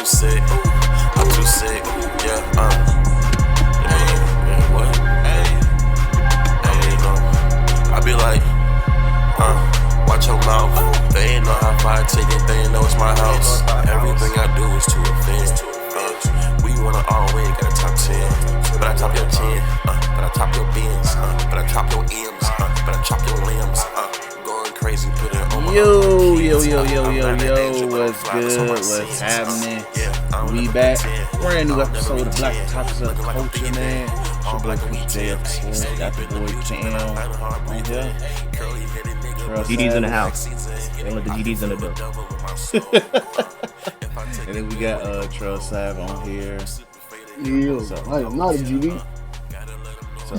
sick. I'm too sick. Yeah, hey, what? Hey, I be like, watch your mouth. They ain't know how far I take it. They ain't know it's my house. Everything I do is to offend. We wanna all win, got a top 10. But I top your 10. But I top your bins. But I top your M's. But I chop your limbs. Going crazy, put it on my Yo, what's good? What's happening? We back. Brand new episode of Black Otakus Culture, man. It's your boy JF. Got the boy Cam right here. GD's in the house. Don't let the GD's in the door. And then we got Trail Sav on here. Yeah, so, I am not a GD. So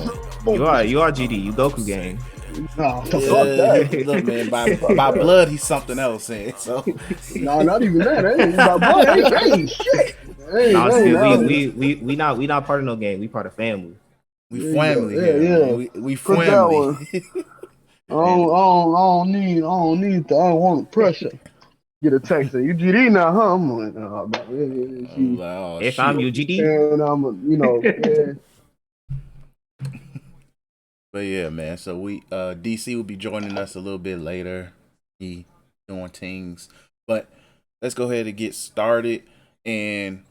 you are GD. You Goku gang. No, fuck that. Look, man, by blood he's something else. So no, not even that. Ain't by blood. Ain't shit. We not part of no gang. We part of family. We family. Yeah. We family. I don't need the unwanted pressure. Get a text that you GD now, huh? I'm like, if I'm you GD, and I'm, But yeah, man. So we DC will be joining us a little bit later. He doing things, but let's go ahead and get started. And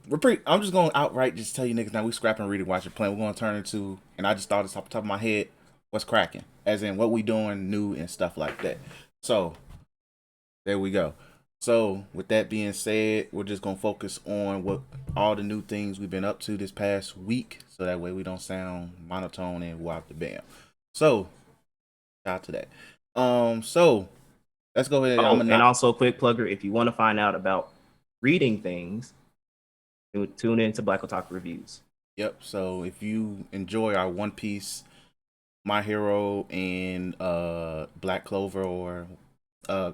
I'm just going to outright just tell you niggas now we scrapping, reading, watching, playing. We're going to turn into, and I just thought this off the top of my head, what's cracking, as in what we doing new and stuff like that. So there we go. So with that being said, we're just gonna focus on what all the new things we've been up to this past week, so that way we don't sound monotone and walk the bam. So shout out to that. So let's go ahead. and also a quick plugger, if you want to find out about reading things, tune into Black Otaku Reviews. Yep. So if you enjoy our One Piece, My Hero, and Black Clover or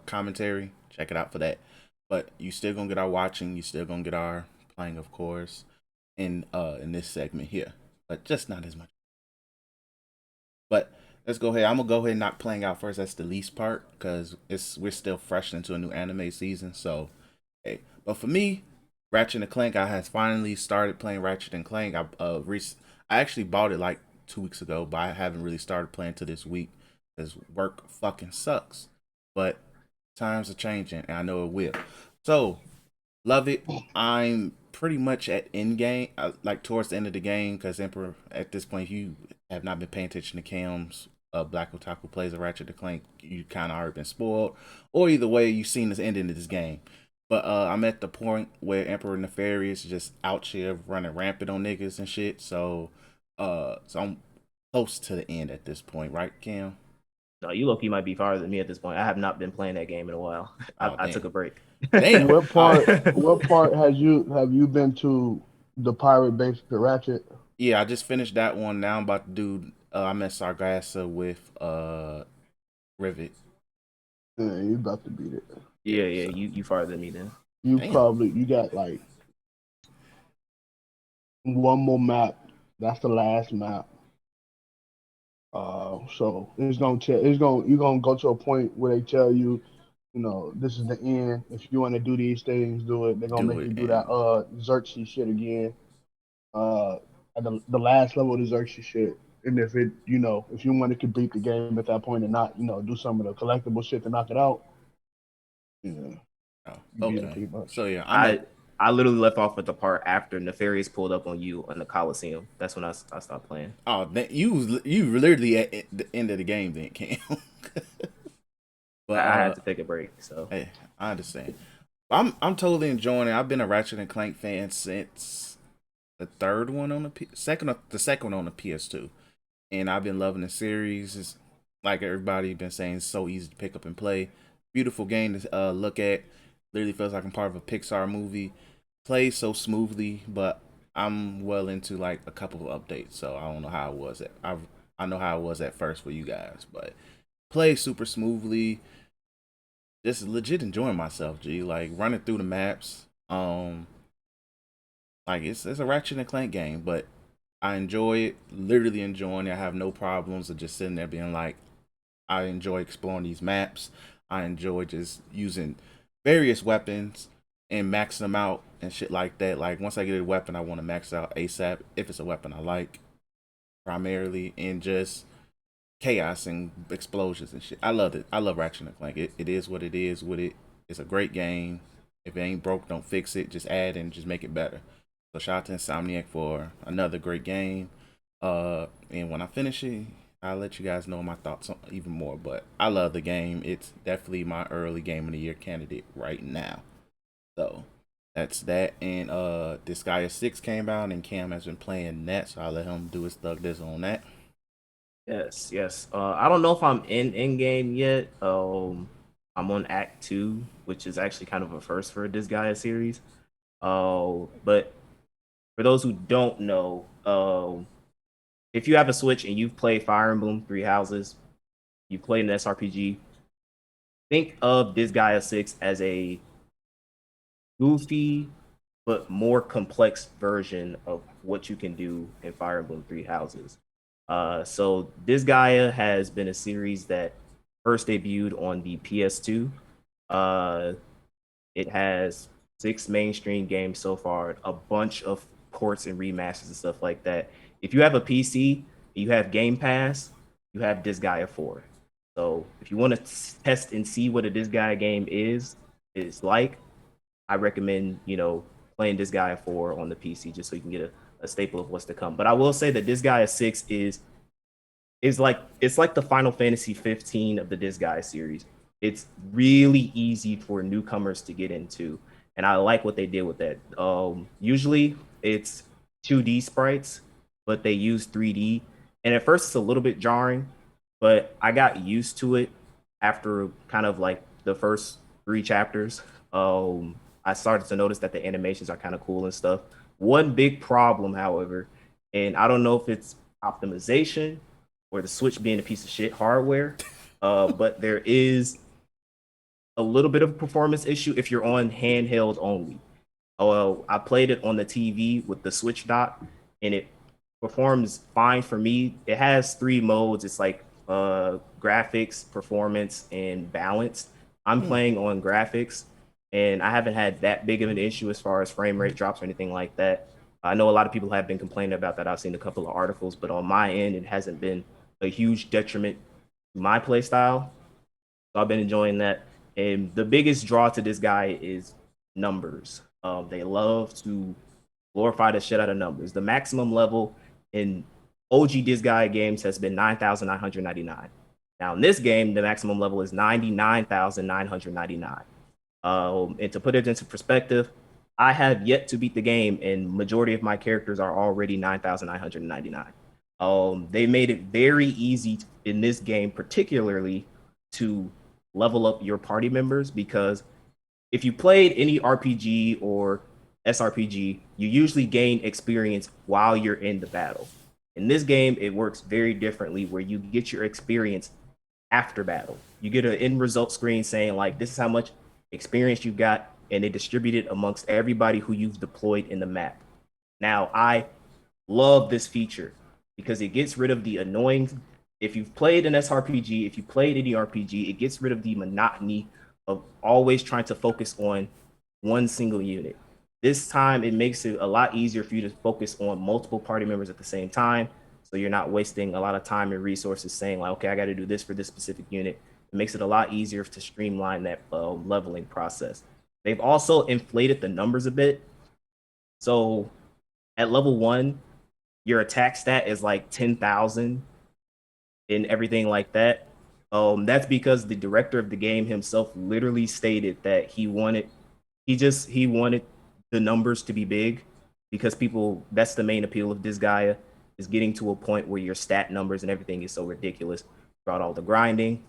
commentary, check it out for that. But you still gonna get our watching, you still gonna get our playing, of course, in this segment here, but just not as much. But let's go ahead. I'm gonna go ahead and knock playing out first. That's the least part because we're still fresh into a new anime season. So hey, but for me, Ratchet and Clank, I has finally started playing Ratchet and Clank. I actually bought it like 2 weeks ago, but I haven't really started playing till this week because work fucking sucks. But times are changing, and I know it will. So, love it. I'm pretty much at end game, like towards the end of the game, because Emperor, at this point, if you have not been paying attention to Cam's Black Otaku plays a Ratchet and Clank, you kind of already been spoiled. Or either way, you've seen this ending of this game. But I'm at the point where Emperor Nefarious is just out here running rampant on niggas and shit. So I'm close to the end at this point, right, Cam? No, you low-key might be farther than me at this point. I have not been playing that game in a while. I took a break. Damn. What part have you been to the pirate base for Ratchet? Yeah, I just finished that one. Now I'm about to do I'm at Sargassa with Rivet. Yeah, you about to beat it. Yeah, you farther than me then. You got like one more map. That's the last map. So you're gonna go to a point where they tell you, this is the end. If you want to do these things, do it. They're gonna make you do that Xerxes shit again. At the last level of the Xerxes shit. And if you want to complete the game at that point and not, do some of the collectible shit to knock it out. Yeah. Oh, okay. So yeah, I literally left off at the part after Nefarious pulled up on you in the Coliseum. That's when I stopped playing. Oh, you literally at the end of the game then, Cam. But I had to take a break. So hey, I understand. I'm totally enjoying it. I've been a Ratchet and Clank fan since the third one on the second one on the PS2, and I've been loving the series. It's like everybody been saying, it's so easy to pick up and play. Beautiful game to look at. Literally feels like I'm part of a Pixar movie. Plays so smoothly, but I'm well into like a couple of updates, so I don't know how it was I know how it was at first for you guys, but plays super smoothly. Just legit enjoying myself, G. Like running through the maps. Like it's a Ratchet and Clank game, but I enjoy it. Literally enjoying it. I have no problems of just sitting there being like, I enjoy exploring these maps. I enjoy just using various weapons and maxing them out and shit like that. Like once I get a weapon, I want to max out ASAP if it's a weapon I like primarily, and just chaos and explosions and shit. I love it. I love Ratchet and Clank. It is what it is with it. It's a great game. If it ain't broke, don't fix it. Just add and just make it better. So shout out to Insomniac for another great game. And when I finish it, I'll let you guys know my thoughts on even more. But I love the game. It's definitely my early game of the year candidate right now. So that's that. And Disgaea 6 came out and Cam has been playing that, so I'll let him do his thug this on that. Yes. I don't know if I'm in game yet. I'm on Act 2, which is actually kind of a first for a Disgaea series. But for those who don't know, if you have a Switch and you've played Fire Emblem Three Houses, you've played an SRPG, think of Disgaea 6 as a goofy but more complex version of what you can do in Fire Emblem Three Houses. So Disgaea has been a series that first debuted on the PS2. Uh, it has 6 mainstream games so far, a bunch of ports and remasters and stuff like that. If you have a PC, you have Game Pass, you have Disgaea 4. So if you want to test and see what a Disgaea game is like, I recommend, playing Disgaea 4 on the PC just so you can get a staple of what's to come. But I will say that Disgaea 6 is like it's like the Final Fantasy 15 of the Disgaea series. It's really easy for newcomers to get into, and I like what they did with that. Usually it's 2D sprites, but they use 3D, and at first it's a little bit jarring, but I got used to it after kind of like the first 3 chapters. I started to notice that the animations are kind of cool and stuff. One big problem, however, and I don't know if it's optimization or the Switch being a piece of shit hardware, but there is a little bit of a performance issue if you're on handheld only. I played it on the TV with the Switch dock, and it performs fine for me. It has 3 modes. It's like graphics, performance, and balance. I'm playing on graphics, and I haven't had that big of an issue as far as frame rate drops or anything like that. I know a lot of people have been complaining about that. I've seen a couple of articles, but on my end, it hasn't been a huge detriment to my play style. So I've been enjoying that. And the biggest draw to this guy is numbers. They love to glorify the shit out of numbers. The maximum level in OG Disgaea games has been 9,999. Now in this game, the maximum level is 99,999. And to put it into perspective, I have yet to beat the game, and majority of my characters are already 9,999. They made it very easy in this game, particularly to level up your party members, because if you played any RPG or SRPG, you usually gain experience while you're in the battle. In this game, it works very differently, where you get your experience after battle. You get an end result screen saying, like, this is how much experience you got, and they distribute it amongst everybody who you've deployed in the map. Now, I love this feature because it gets rid of the annoying. If you've played an SRPG, if you played any RPG, it gets rid of the monotony of always trying to focus on one single unit. This time, it makes it a lot easier for you to focus on multiple party members at the same time, so you're not wasting a lot of time and resources saying, like, okay, I got to do this for this specific unit. It makes it a lot easier to streamline that leveling process. They've also inflated the numbers a bit. So at level 1, your attack stat is like 10,000 and everything like that. That's because the director of the game himself literally stated that he wanted the numbers to be big, because that's the main appeal of Disgaea, is getting to a point where your stat numbers and everything is so ridiculous throughout all the grinding.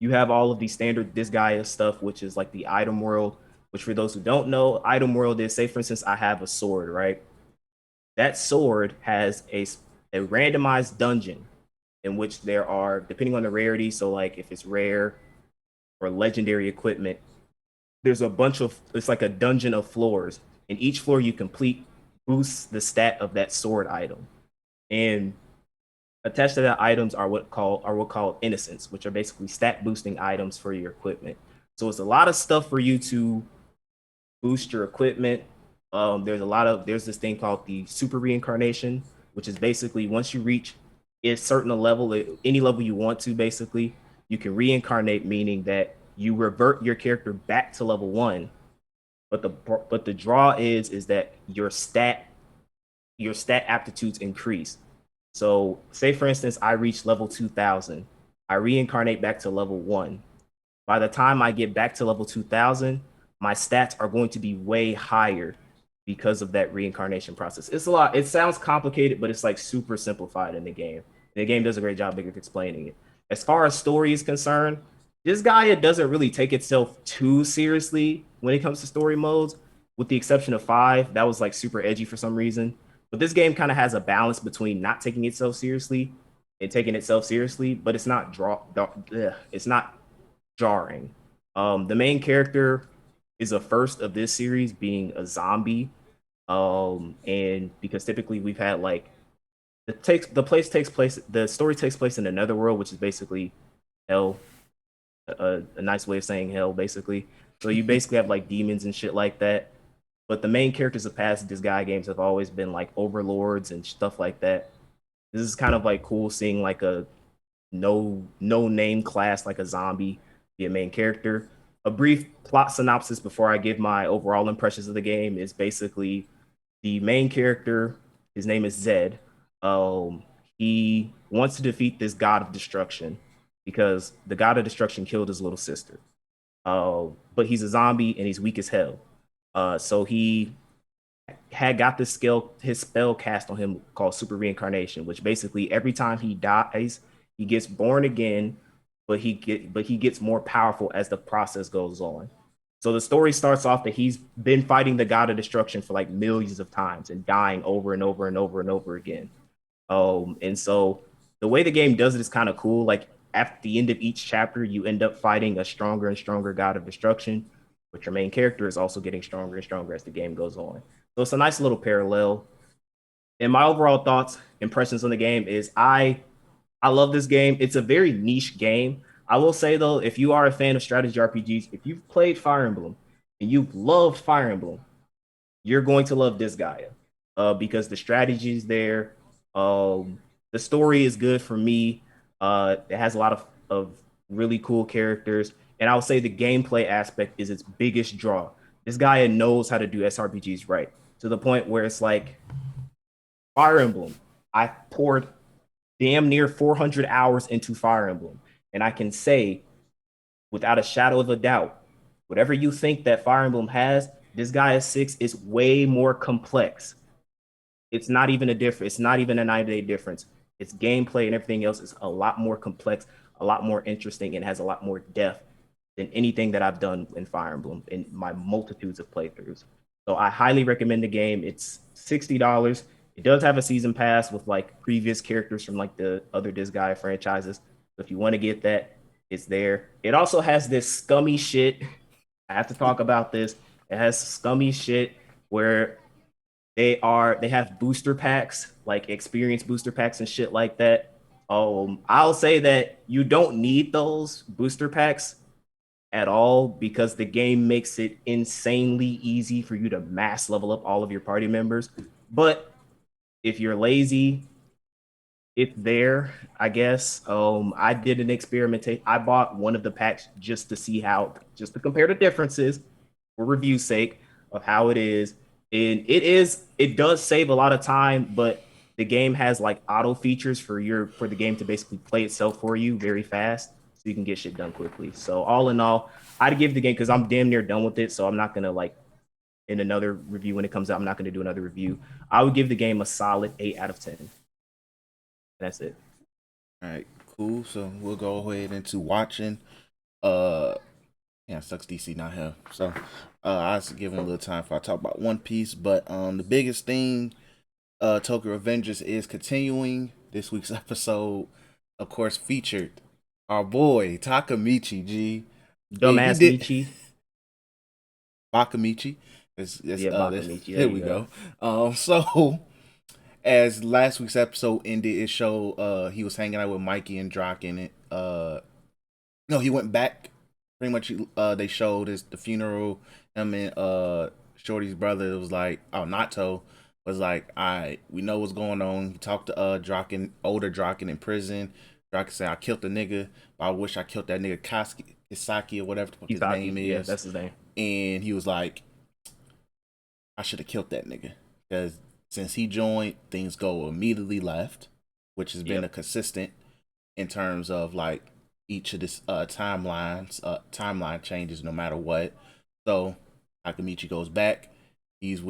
You have all of the standard Disgaea stuff, which is like the item world, which for those who don't know, item world is, say for instance, I have a sword, right? That sword has a randomized dungeon in which there are, depending on the rarity, so like if it's rare or legendary equipment, there's it's like a dungeon of floors, and each floor you complete boosts the stat of that sword item. And attached to that items are what called innocents, which are basically stat boosting items for your equipment. So it's a lot of stuff for you to boost your equipment. There's this thing called the super reincarnation, which is basically once you reach a certain level, any level you want to, basically, you can reincarnate, meaning that you revert your character back to level one. But the draw is that your stat aptitudes increase. So, say for instance, I reach level 2000, I reincarnate back to level one. By the time I get back to level 2000, my stats are going to be way higher because of that reincarnation process. It's a lot. It sounds complicated, but it's like super simplified in the game. And the game does a great job of explaining it. As far as story is concerned, this Gaia doesn't really take itself too seriously when it comes to story modes, with the exception of 5. That was like super edgy for some reason. But this game kind of has a balance between not taking itself seriously and taking itself seriously, but it's not jarring. The main character is a first of this series being a zombie. And because typically we've had like the story takes place in another world, which is basically hell, a nice way of saying hell, basically. So you basically have like demons and shit like that. But the main characters of past Disgaea games have always been like overlords and stuff like that. This is kind of like cool seeing like a no name class like a zombie be a main character. A brief plot synopsis before I give my overall impressions of the game is basically the main character. His name is Zed. He wants to defeat this god of destruction because the god of destruction killed his little sister. But he's a zombie and he's weak as hell. So he had got his spell cast on him called Super Reincarnation, which basically every time he dies, he gets born again, but he gets more powerful as the process goes on. So the story starts off that he's been fighting the god of destruction for like millions of times and dying over and over and over and over again. And so the way the game does it is kind of cool. Like at the end of each chapter, you end up fighting a stronger and stronger god of destruction, but your main character is also getting stronger and stronger as the game goes on. So it's a nice little parallel. And my overall thoughts, impressions on the game is I love this game. It's a very niche game. I will say though, if you are a fan of strategy RPGs, if you've played Fire Emblem and you've loved Fire Emblem, you're going to love this Gaia. Because the strategy is there. The story is good for me. It has a lot of really cool characters. And I would say the gameplay aspect is its biggest draw. This Gaia knows how to do SRPGs right, to the point where it's like Fire Emblem. I poured damn near 400 hours into Fire Emblem. And I can say, without a shadow of a doubt, whatever you think that Fire Emblem has, this Gaia 6 is way more complex. It's not even it's not even a 90-day difference. Its gameplay and everything else is a lot more complex, a lot more interesting, and has a lot more depth than anything that I've done in Fire Emblem in my multitudes of playthroughs. So I highly recommend the game. It's $60. It does have a season pass with like previous characters from like the other Disgaea franchises. So if you want to get that, it's there. It also has this scummy shit. I have to talk about this. It has scummy shit where they have booster packs, like experience booster packs and shit like that. I'll say that you don't need those booster packs at all because the game makes it insanely easy for you to mass level up all of your party members. But if you're lazy, it's there, I guess. I did an experimentation. I bought one of the packs just to see just to compare the differences for review sake of how it is. And it does save a lot of time, but the game has like auto features for the game to basically play itself for you very fast, so you can get shit done quickly. So all in all, I'd give the game, because I'm damn near done with it, so I'm not gonna like in another review when it comes out. I'm not gonna do another review. I would give the game a solid 8 out of 10. That's it. All right, cool. So we'll go ahead into watching. Yeah, sucks DC not here. So I was giving a little time for I talk about One Piece, but the biggest thing, Tokyo Revengers is continuing. This week's episode, of course, featured our boy Takamichi G. Dumbass Michi. Bakamichi. Bakamichi. Here we go. So as last week's episode ended, it showed he was hanging out with Mikey and Drock in it. No, he went back pretty much they showed is the funeral. Him and Shorty's brother, it was like, oh, Nato was like, all right, we know what's going on. He talked to Draken, older Draken in prison. Draken said, I killed the nigga, but I wish I killed that nigga Kisaki or whatever the fuck his name is. Yeah, that's his name. And he was like, I should have killed that nigga. Because since he joined, things go immediately left, which has been a consistent in terms of like each of this timeline changes no matter what. So Takamichi goes back. He's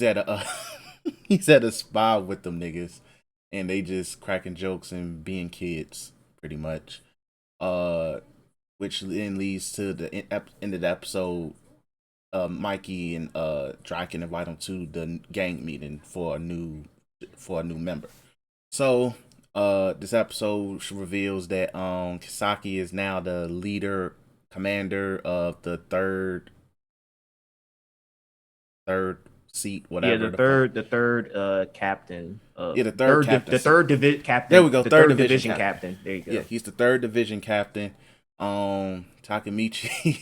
at a he's at a spa with them niggas, and they just cracking jokes and being kids pretty much. Which then leads to the end of the episode. Mikey and Draken invite him to the gang meeting for a new member. So this episode reveals that Kisaki is now the commander of the third seat, whatever. Yeah, the third captain. The third captain. The third division captain. There we go. The third division captain. There you go. Yeah, he's the third division captain. Takamichi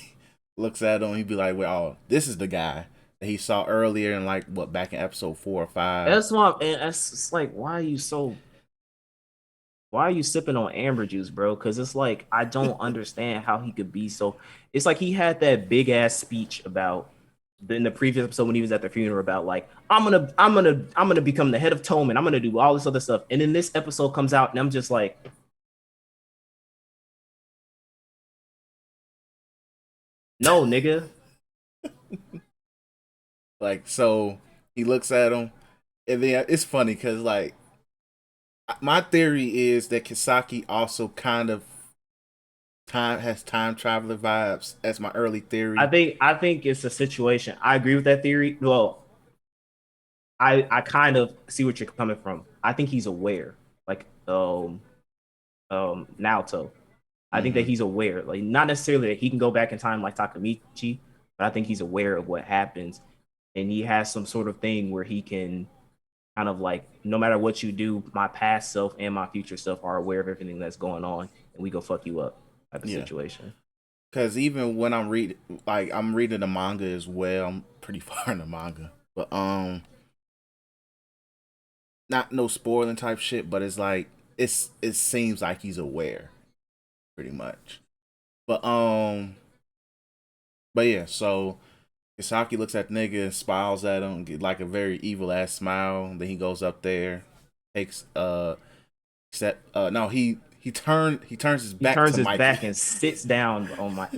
looks at him. He'd be like, "Well, this is the guy that he saw earlier in back in episode 4 or 5." That's why, and it's like, why are you sipping on amber juice, bro? Because it's like, I don't understand how he could be so. It's like he had that big ass speech about in the previous episode when he was at the funeral about like, I'm gonna become the head of Toman. I'm gonna do all this other stuff, and then this episode comes out, and I'm just like, no, nigga. Like, so he looks at him, and then it's funny because like, my theory is that Kisaki also kind of has time traveler vibes. That's my early theory. I think it's a situation. I agree with that theory. Well, I kind of see what you're coming from. I think he's aware, like Naoto. I think that he's aware, like not necessarily that he can go back in time like Takamichi, but I think he's aware of what happens, and he has some sort of thing where he can kind of like, no matter what you do, my past self and my future self are aware of everything that's going on, and we go fuck you up type of situation. Because even when I'm reading the manga as well, I'm pretty far in the manga, but not no spoiling type shit, but it's like it seems like he's aware, pretty much. But yeah, so Kisaki looks at the nigga and smiles at him, get like a very evil ass smile. Then he goes up there, takes he turns his back. Back and sits down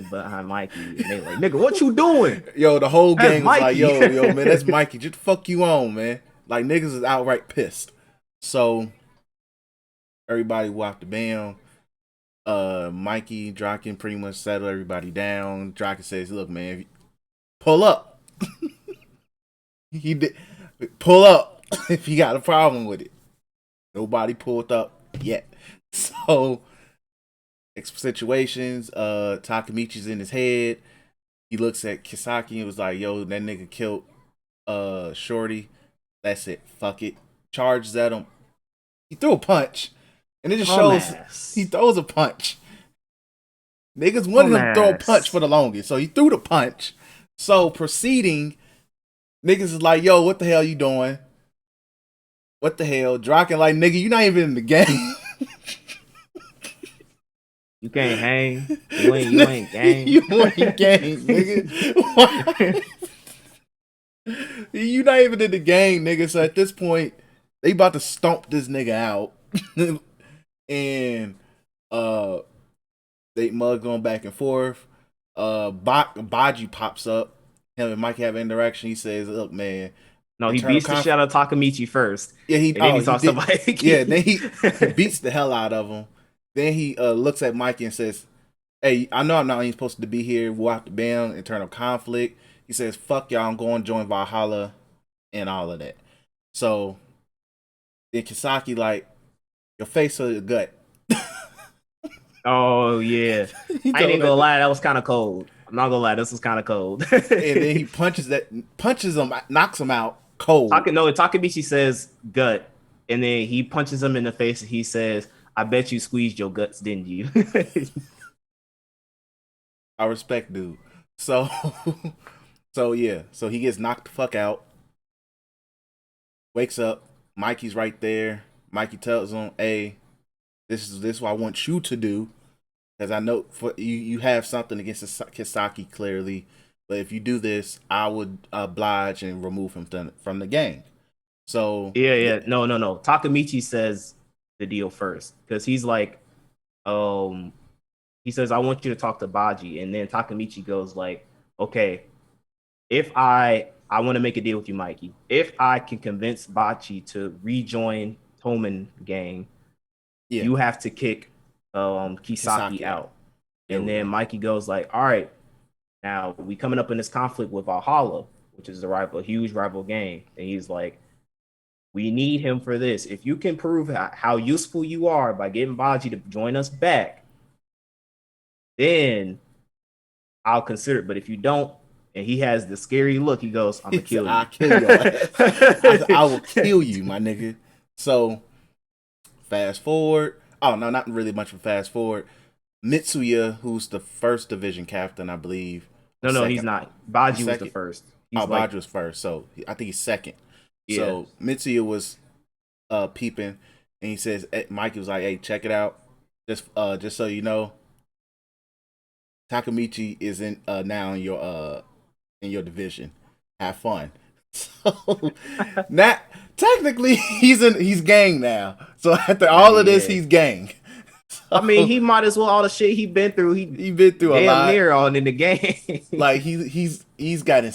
behind Mikey. And they like, nigga, what you doing? Yo, the whole gang was like, yo, man, that's Mikey. Just the fuck you on, man. Like niggas is outright pissed. So everybody walked the band. Mikey, Draken pretty much settle everybody down. Draken says, look, man, pull up. He did pull up if you got a problem with it. Nobody pulled up yet. So situations, Takamichi's in his head. He looks at Kisaki and was like, yo, that nigga killed Shorty. That's it. Fuck it. Charges at him. He threw a punch. And it just shows he throws a punch. Niggas wanted him to throw a punch for the longest. So he threw the punch. So proceeding, niggas is like, yo, what the hell you doing? What the hell? Draken like, nigga, you not even in the game. You can't hang. You ain't gang. You ain't gang, nigga. You not even in the game, nigga. So at this point, they about to stomp this nigga out. And they mug going back and forth. Baji pops up. Him and Mike have an interaction. He says, look, man. No, he beats the shit out of Takamichi first. Yeah, then he talks to Mike. Yeah, then he beats the hell out of him. Then he looks at Mikey and says, hey, I know I'm not even supposed to be here. We'll have to ban internal conflict. He says, fuck y'all, I'm going to join Valhalla and all of that. So then Kisaki like, your face or your gut? Oh, yeah. I ain't gonna lie, that was kind of cold. I'm not gonna lie, this was kind of cold. And then he punches him, knocks him out cold. Takamichi says gut, and then he punches him in the face and he says, I bet you squeezed your guts, didn't you? I respect dude. So, so yeah, so he gets knocked the fuck out. Wakes up. Mikey's right there. Mikey tells him, "Hey, this is what I want you to do, because I know for you have something against Kisaki clearly, but if you do this, I would oblige and remove him from the gang." So Yeah. No. Takamichi says the deal first because he's like, um, he says, "I want you to talk to Baji," and then Takamichi goes like, "Okay, if I want to make a deal with you, Mikey. If I can convince Bachi to rejoin Toman gang, yeah, you have to kick Kisaki Kisaki out." out. There And we then go. Mikey goes like, "All right, now we coming up in this conflict with Valhalla, which is a huge rival gang." And he's like, "We need him for this. If you can prove how useful you are by getting Baji to join us back, then I'll consider it. But if you don't," and he has the scary look, he goes, "I'm gonna He said, kill "I'll you." kill your ass. I will kill you, my nigga." So fast forward. Oh no, not really much of a fast forward. Mitsuya, who's the first division captain, I believe, or No, he's second. not. He's Baji was the second. first. Oh, He's like, Baji was first, so I think he's second. yeah. So Mitsuya was peeping, and he says, Mikey was like, "Hey, check it out. Just so you know, Takamichi is in now in your division. Have fun." So not technically he's gang now. So after all of this, Yeah. he's gang. I mean, So he might as well all the shit he been through. He he been through a damn lot. near on in the game. Like he's gotten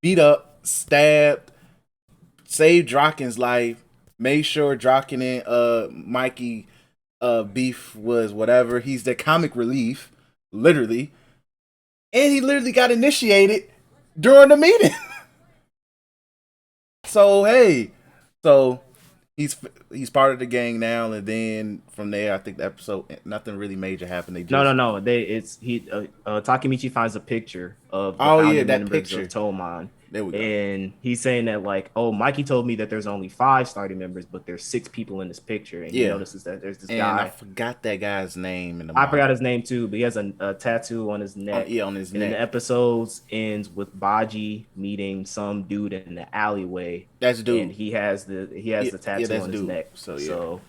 beat up, stabbed, saved Draken's life, made sure Draken and Mikey beef was whatever. He's the comic relief, literally. And he literally got initiated during the meeting. So hey, so he's part of the gang now, and then from there, I think the episode nothing really major happened. They just No. Takemichi finds a picture of the oh yeah, founding that members of picture. Toman, There we go. and he's saying that like, "Oh, Mikey told me that there's only 5 starting members, but there's 6 people in this picture." And he Yeah, notices that there's this and I guy. forgot that guy's name in the I manga. forgot his name too, but he has a tattoo on his neck. Yeah, on his And then the neck. episodes ends with Baji meeting some dude in the alleyway, That's dude. and he has the tattoo that's on his dude. neck. So yeah. So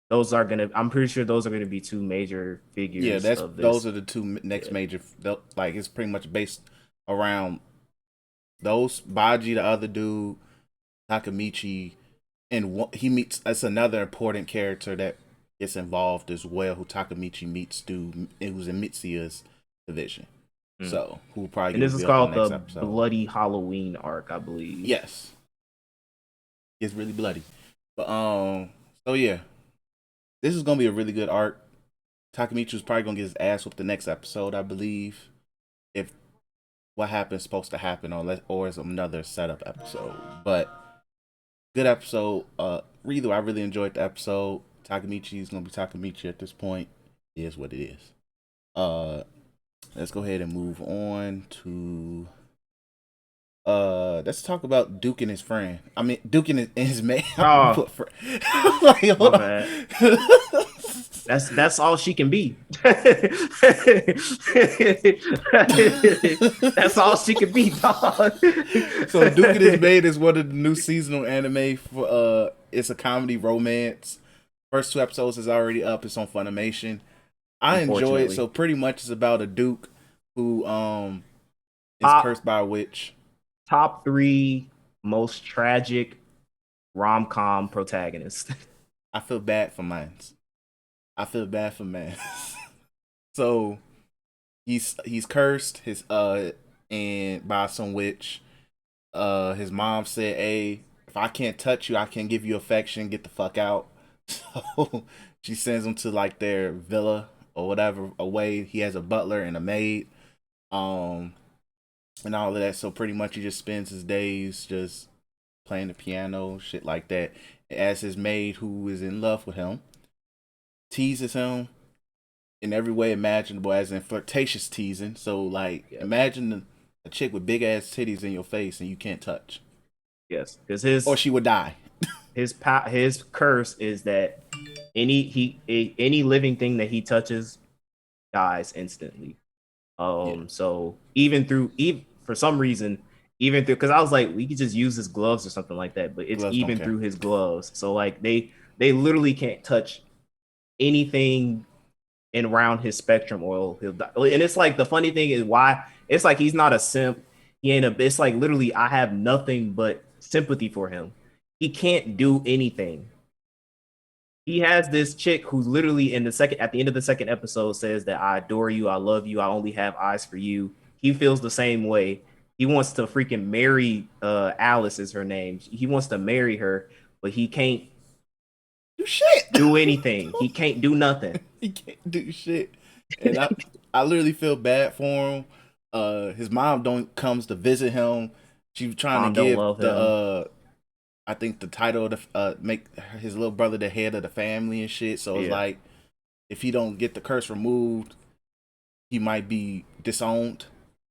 those are gonna. I'm pretty sure those are gonna be 2 major figures. Yeah, of this. those are the 2 next major. Like it's pretty much based around those Baji, the other dude, Takamichi, and he meets. That's another important character that gets involved as well. Who Takamichi meets, dude, who's in Mitsuya's division. So who probably And this is revealed called in the next the episode. Bloody Halloween arc, I believe. Yes, it's really bloody. But so yeah, this is gonna be a really good arc. Takamichi was probably gonna get his ass with the next episode, I believe. If what happens is supposed to happen, or is another setup episode. But good episode. Either I really enjoyed the episode. Takamichi is gonna be Takamichi at this point. It is what it is. Let's go ahead and move on to let's talk about Duke and his friend. I mean Duke and his man. Oh, like, hold my on. bad. That's all she can be. That's all she can be, dog. So Duke and His Maid is one of the new seasonal anime for it's a comedy romance. First 2 episodes is already up. It's on Funimation. I enjoy it. So pretty much it's about a Duke who is cursed by a witch. Top 3 most tragic rom-com protagonists. I feel bad for mine. So he's cursed and by some witch. His mom said, "Hey, if I can't touch you, I can't give you affection. Get the fuck out." So she sends him to like their villa or whatever away. He has a butler and a maid, and all of that. So pretty much he just spends his days just playing the piano, shit like that. As his maid, who is in love with him, teases him in every way imaginable, as in flirtatious teasing. So like, imagine a chick with big ass titties in your face and you can't touch. Yes, because or she would die. His curse is that any living thing that he touches dies instantly. Yeah. So even for some reason, even through because I was like, we could just use his gloves or something like that, but it's Gloves don't even count. through his gloves. So like they literally can't touch anything and around his spectrum oil, he'll die. And it's like the funny thing is why it's like he's not a simp. He ain't a. It's like literally, I have nothing but sympathy for him. He can't do anything. He has this chick who's literally in the second at the end of the second episode says that I adore you, I love you, I only have eyes for you. He feels the same way. He wants to freaking marry Alice is her name. He wants to marry her, but he can't Do shit. do anything. He can't do nothing. He can't do shit. And I literally feel bad for him. His mom don't comes to visit him. She's trying to Mom don't give love the him. I think the title of the make his little brother the head of the family and shit. So it's Yeah. like if he don't get the curse removed, he might be disowned.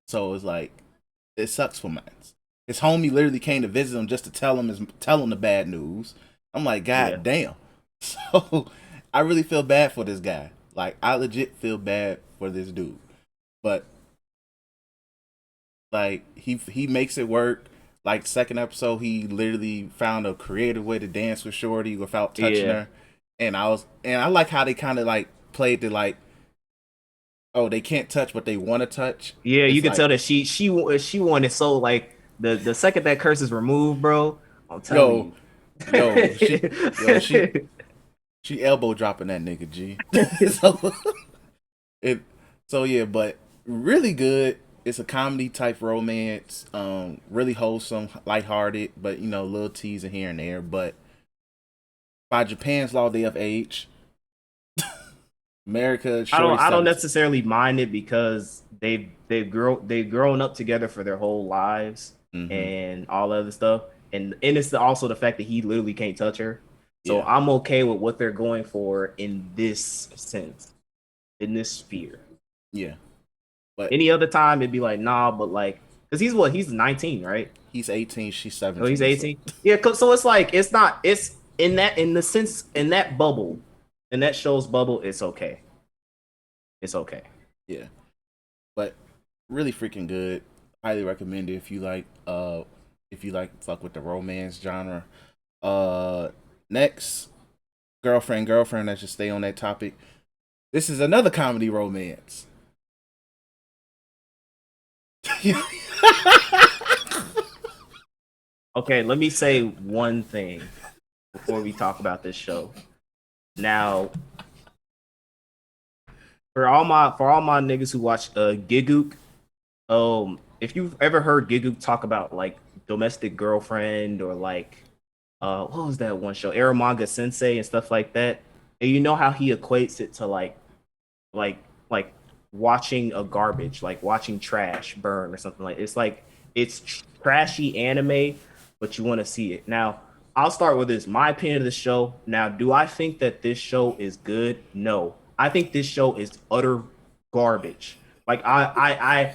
So it's like it sucks for Mans. His homie literally came to visit him just to tell him the bad news. I'm like, Yeah. God damn. So I really feel bad for this guy. Like I legit feel bad for this dude. But like he makes it work. Like second episode, he literally found a creative way to dance with Shorty without touching Yeah. her. And I like how they kind of like played the like, oh, they can't touch but they want to touch. Yeah, you It's can like, tell that she wanted so like the second that curse is removed, bro. I'm telling yo, you. yo, she elbow dropping that nigga G. So it so yeah, but really good. It's a comedy type romance, really wholesome, lighthearted, but you know, little teasing here and there. But by Japan's law, they of age. America, Shorty I don't 17. necessarily mind it because they've grown up together for their whole lives Mm-hmm. and all other stuff. And it's also the fact that he literally can't touch her. So Yeah, I'm okay with what they're going for in this sense, in this sphere. yeah. But Any other time it'd be like, nah, but like because he's 19, right? he's 18, she's Oh, he's 17. So 18. Yeah, so it's like it's in that in the sense in that bubble, in that show's bubble, it's okay. It's okay. yeah, but really freaking good. Highly recommend it if you like fuck with the romance genre. Uh, next, girlfriend. Let's just stay on that topic. This is another comedy romance. Okay, let me say one thing before we talk about this show. Now, for all my niggas who watch Gigook, if you've ever heard Gigook talk about like domestic girlfriend or like what was that one show, Aramanga Sensei and stuff like that, and you know how he equates it to like like watching a garbage, like watching trash burn or something it's like it's trashy anime, but you want to see it. Now, I'll start with this. My opinion of the show. Now, do I think that this show is good? No. I think this show is utter garbage. Like I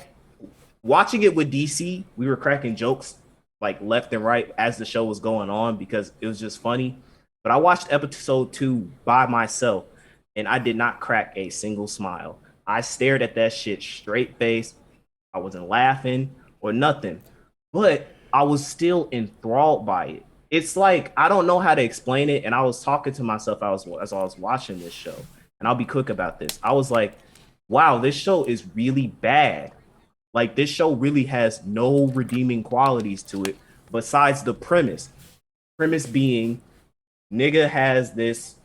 watching it with DC, we were cracking jokes like left and right as the show was going on because it was just funny. But I watched episode 2 by myself and I did not crack a single smile. I stared at that shit straight face. I wasn't laughing or nothing, but I was still enthralled by it. It's like I don't know how to explain it, and I was talking to myself as I was watching this show, and I'll be quick about this. I was like, "Wow, this show is really bad. Like this show really has no redeeming qualities to it besides the premise. Premise being, nigga has this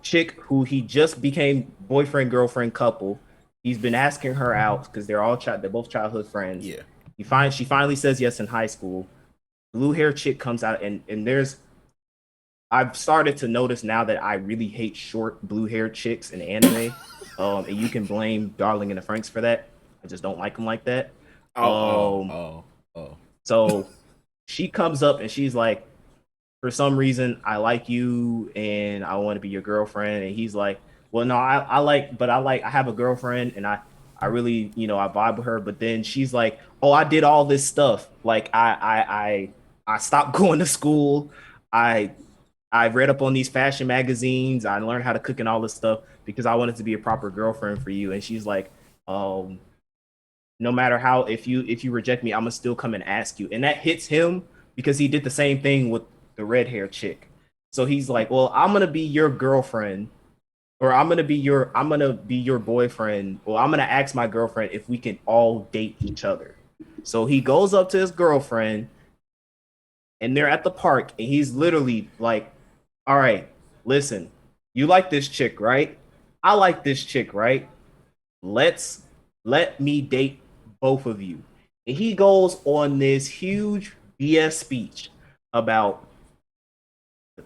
chick who he just became boyfriend girlfriend couple. He's been asking her out because they're both childhood friends. Yeah, She finally says yes in high school. Blue hair chick comes out and there's I've started to notice now that I really hate short blue hair chicks in anime. And you can blame Darling in the Franks for that. I just don't like them like that. oh, Um, oh. so she comes up and she's like, for some reason I like you and I want to be your girlfriend. And he's like, well, no, I have a girlfriend and I really, I vibe with her. But then she's like, oh, I did all this stuff. Like I stopped going to school. I I read up on these fashion magazines. I learned how to cook and all this stuff because I wanted to be a proper girlfriend for you. And she's like, no matter how, if you reject me, I'm gonna still come and ask you. And that hits him because he did the same thing with the red hair chick. So he's like, well, I'm gonna be your girlfriend, or I'm gonna be your boyfriend, or I'm gonna ask my girlfriend if we can all date each other. So he goes up to his girlfriend, and they're at the park, and he's literally like, all right, listen, you like this chick, right? I like this chick, right? Let's let me date both of you. And he goes on this huge BS speech about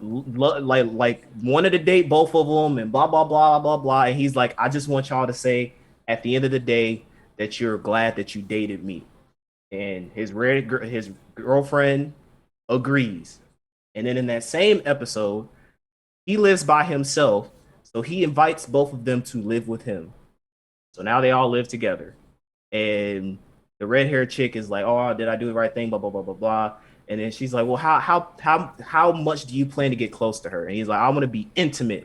like wanted to date both of them and blah blah blah blah blah. And he's like, I just want y'all to say at the end of the day that you're glad that you dated me. And his girlfriend agrees. And then in that same episode, he lives by himself, so he invites both of them to live with him. So now they all live together. And the red haired chick is like, "Oh, did I do the right thing?" Blah blah blah blah blah. And then she's like, "Well, how much do you plan to get close to her?" And he's like, "I want to be intimate.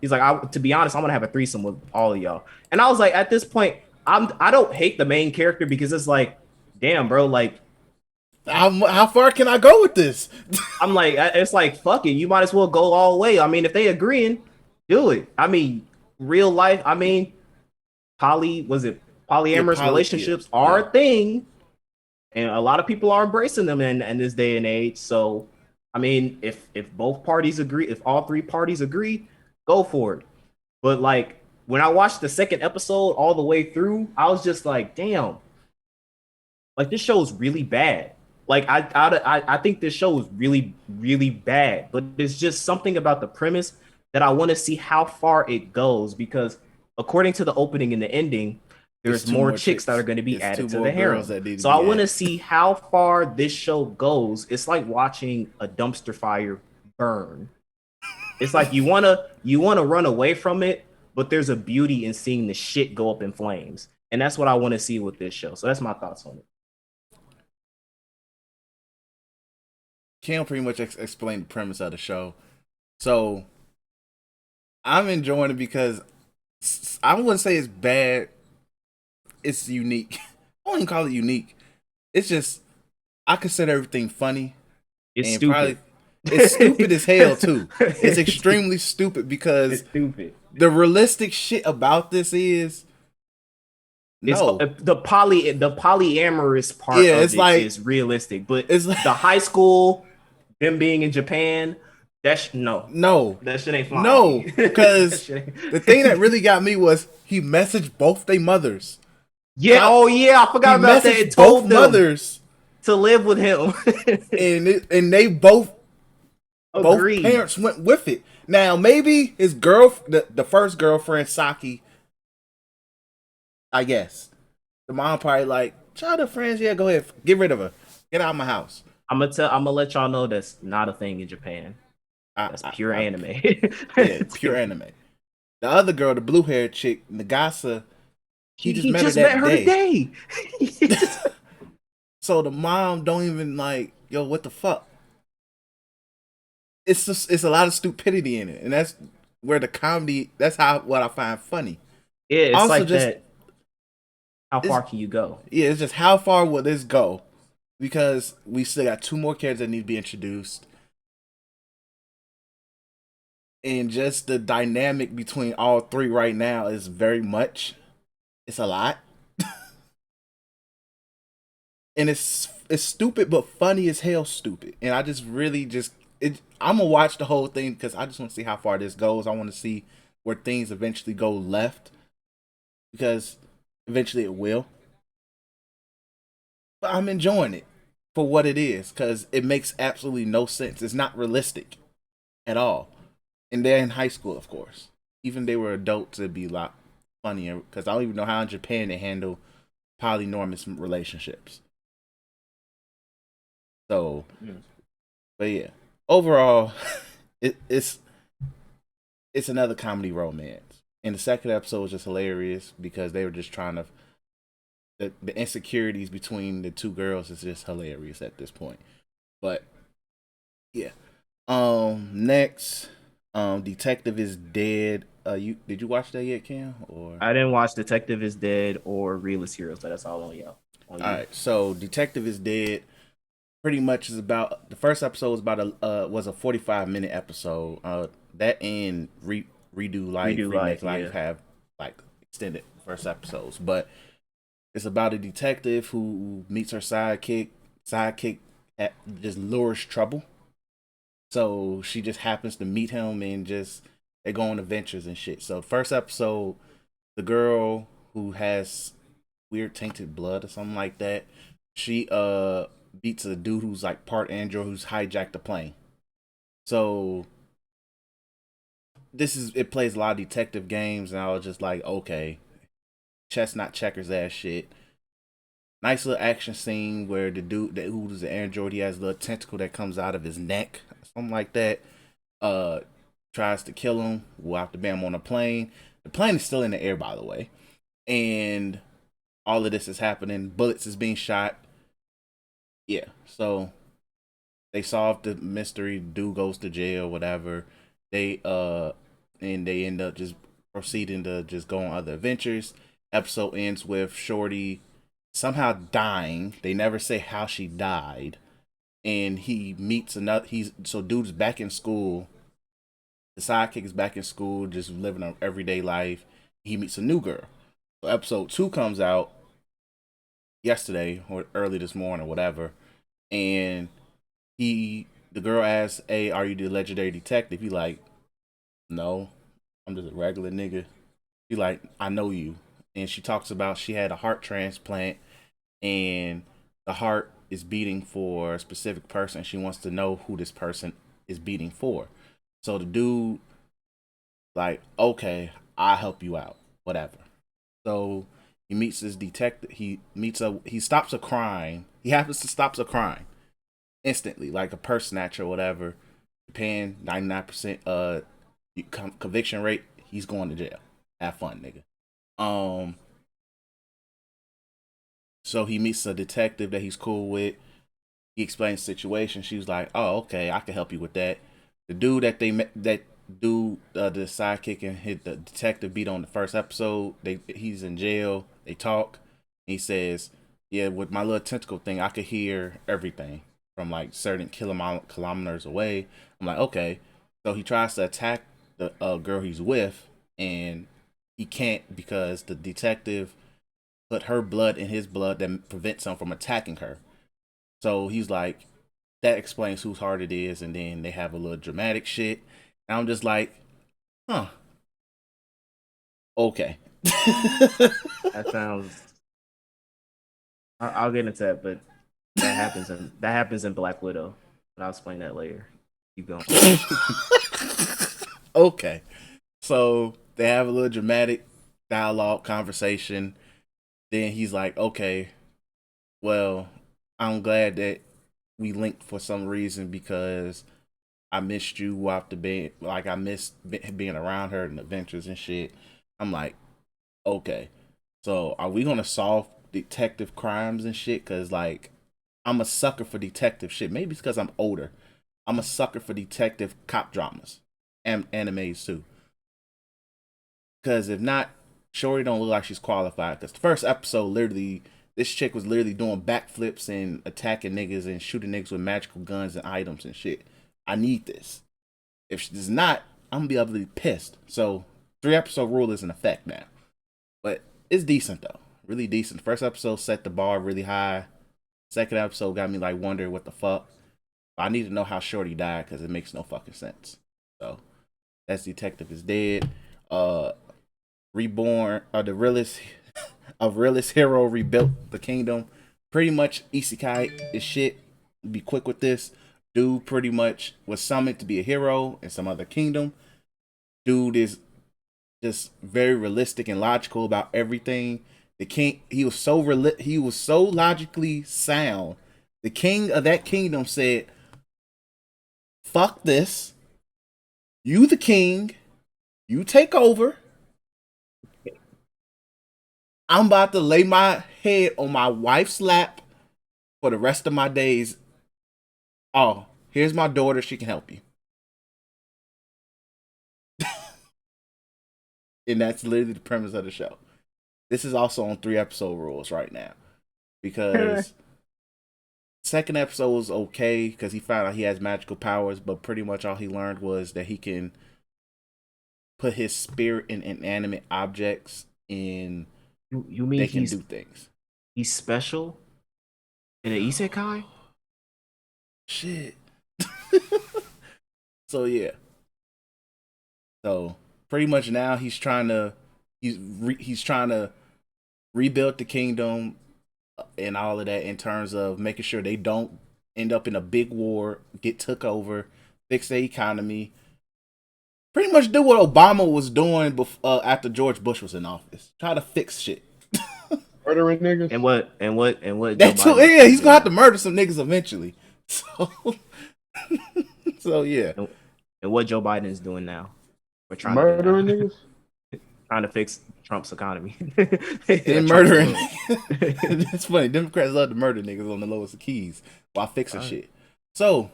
He's like, to be honest, I'm gonna have a threesome with all of y'all." And I was like, at this point, I don't hate the main character because it's like, damn, bro, like, how far can I go with this? I'm like, it's like, fuck it, you might as well go all the way. I mean, if they agreeing, do it. I mean, real life. I mean, polyamorous relationships are a thing, and a lot of people are embracing them in this day and age. So I mean, if both parties agree, if all three parties agree, go for it. But like, when I watched the second episode all the way through, I was just like, damn, like, this show is really bad. Like, I think this show is really, really bad. But there's just something about the premise that I want to see how far it goes, because according to the opening and the ending, there's more chicks that are going to be added to the harem. So I want to see how far this show goes. It's like watching a dumpster fire burn. It's like you wanna run away from it, but there's a beauty in seeing the shit go up in flames. And that's what I want to see with this show. So that's my thoughts on it. Cam pretty much explained the premise of the show. So I'm enjoying it because I wouldn't say it's bad. It's unique. I wouldn't even call it unique. It's just, I consider everything funny. It's stupid. It's stupid as hell too. It's extremely stupid because the realistic shit about this is the polyamorous part of it is realistic, but it's like, the high school, them being in Japan, that shit ain't flying. No, because the thing that really got me was he messaged both their mothers. Yeah, I forgot about that. It told both mothers to live with him, and they both parents went with it. Now maybe his the first girlfriend, Saki, I guess the mom probably like, childhood friends, yeah, go ahead, get rid of her, get out of my house. I'm gonna let y'all know that's not a thing in Japan. That's pure anime. Yeah, pure anime. The other girl, the blue haired chick, Nagasa, he just met her today. So the mom don't even like, yo, what the fuck? It's a lot of stupidity in it, and that's where the comedy. That's what I find funny. Yeah, it's also like just, that. How far can you go? Yeah, it's just how far will this go? Because we still got 2 more characters that need to be introduced. And just the dynamic between all 3 right now is very much. It's a lot. And it's stupid, but funny as hell stupid. And I just really I'm going to watch the whole thing because I just want to see how far this goes. I want to see where things eventually go left. Because eventually it will. But I'm enjoying it for what it is because it makes absolutely no sense. It's not realistic at all. And they're in high school, of course. Even if they were adults, it'd be a lot funnier because I don't even know how in Japan they handle polynormous relationships. So, but yeah, overall, it's another comedy romance. And the second episode was just hilarious because they were just trying to. The insecurities between the 2 girls is just hilarious at this point. But yeah. Next, Detective is Dead. you did you watch that yet, Cam? Or I didn't watch Detective is Dead or Realist Heroes, but that's all on y'all. On all you. right, so Detective is Dead. Pretty much is about the first episode was about a 45-minute episode. That and redo life, Redo remake Life, life yeah. have like extended first episodes, but it's about a detective who meets her sidekick. Sidekick just lures trouble, so she just happens to meet him and just they go on adventures and shit. So first episode, the girl who has weird tainted blood or something like that, she beats a dude who's like part android who's hijacked the plane. So it plays a lot of detective games, and I was just like, okay, chestnut checkers ass shit. Nice little action scene where the dude that who's the android, he has a little tentacle that comes out of his neck, something like that. Uh, Tries to kill him. We'll have to ban him on a plane. The plane is still in the air, by the way, and all of this is happening. Bullets is being shot. Yeah, so they solve the mystery. Dude goes to jail, whatever. They and they end up just proceeding to just go on other adventures. Episode ends with Shorty somehow dying. They never say how she died. And he meets another. Dude's back in school. The sidekick is back in school, just living an everyday life. He meets a new girl. So episode 2 comes out yesterday or early this morning, or whatever. And the girl asks, "Hey, are you the legendary detective?" He like, "No, I'm just a regular nigga." He like, "I know you." And she talks about she had a heart transplant and the heart is beating for a specific person. She wants to know who this person is beating for. So the dude like, "Okay, I'll help you out, whatever." So he meets this detective. He stops a crime. He happens to stops a crime instantly, like a purse snatcher or whatever. Japan 99% conviction rate. He's going to jail. Have fun, nigga. Um, so he meets a detective that he's cool with. He explains the situation. She was like, "Oh, okay, I can help you with that." The dude that they met, that dude, the sidekick and hit the detective beat on the first episode. He's in jail. They talk. He says, "Yeah, with my little tentacle thing, I could hear everything from like certain kilometers away." I'm like, okay. So he tries to attack the girl he's with, and he can't because the detective put her blood in his blood that prevents him from attacking her. So he's like, that explains whose heart it is, and then they have a little dramatic shit. And I'm just like, huh, okay. That sounds. I'll get into that, but that happens in Black Widow. But I'll explain that later. Keep going. Okay. So they have a little dramatic dialogue conversation. Then he's like, okay, well, I'm glad that we linked for some reason because I missed you after being like I missed being around her and adventures and shit. I'm like, okay, so are we gonna solve detective crimes and shit? Cause like I'm a sucker for detective shit. Maybe it's because I'm older. I'm a sucker for detective cop dramas and animes too. Cause if not, Shorty don't look like she's qualified. Cause the first episode, literally, this chick was literally doing backflips and attacking niggas and shooting niggas with magical guns and items and shit. I need this. If she's not, I'm gonna be ugly pissed. So 3 episode rule is in effect now. But it's decent though. Really decent. First episode set the bar really high. Second episode got me like wondering what the fuck. I need to know how Shorty died because it makes no fucking sense. So that's Detective is Dead. Uh Reborn, the realest of realest hero rebuilt the kingdom. Pretty much Isekai is shit. Be quick with this. Dude pretty much was summoned to be a hero in some other kingdom. Dude is just very realistic and logical about everything. The king, he was so logically sound. The king of that kingdom said, "Fuck this. You the king. You take over. I'm about to lay my head on my wife's lap for the rest of my days. Oh, here's my daughter. She can help you." And that's literally the premise of the show. This is also on 3 episode rules right now because second episode was okay because he found out he has magical powers, but pretty much all he learned was that he can put his spirit in inanimate objects and You mean they can do things. He's special in an isekai? Shit. So yeah. So pretty much now he's trying to rebuild the kingdom and all of that in terms of making sure they don't end up in a big war, get took over, fix the economy. Pretty much do what Obama was doing after George Bush was in office. Try to fix shit. Murdering niggas. And what That too, yeah, he's gonna have to murder some niggas eventually. So yeah. And what Joe Biden is doing now. We're trying murdering niggas? Trying to fix Trump's economy. Then murdering. It's funny. Democrats love to murder niggas on the lowest of keys while fixing shit. So